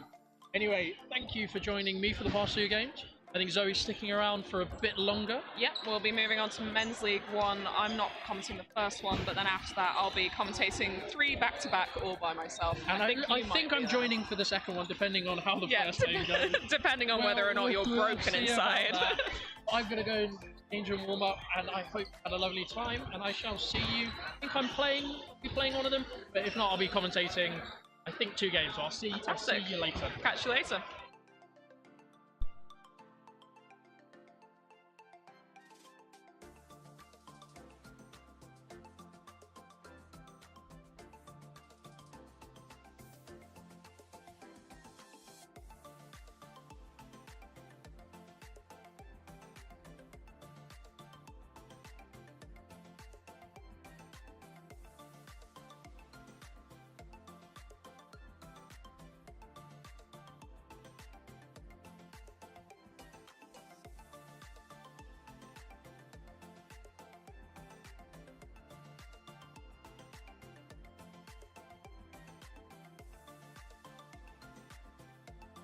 Anyway, thank you for joining me for the past 2 games. I think Zoe's sticking around for a bit longer. Yep, we'll be moving on to Men's League 1. I'm not commentating the first one, but then after that I'll be commentating 3 back-to-back all by myself. And I think I'm joining for the second one, depending on how the yeah, first game goes. depending on whether or not you're broken inside. I'm going to go and change and warm up, and I hope you had a lovely time, and I shall see you. I think be playing one of them, but if not, I'll be commentating, I think 2 games, so I'll see you later. Catch you later.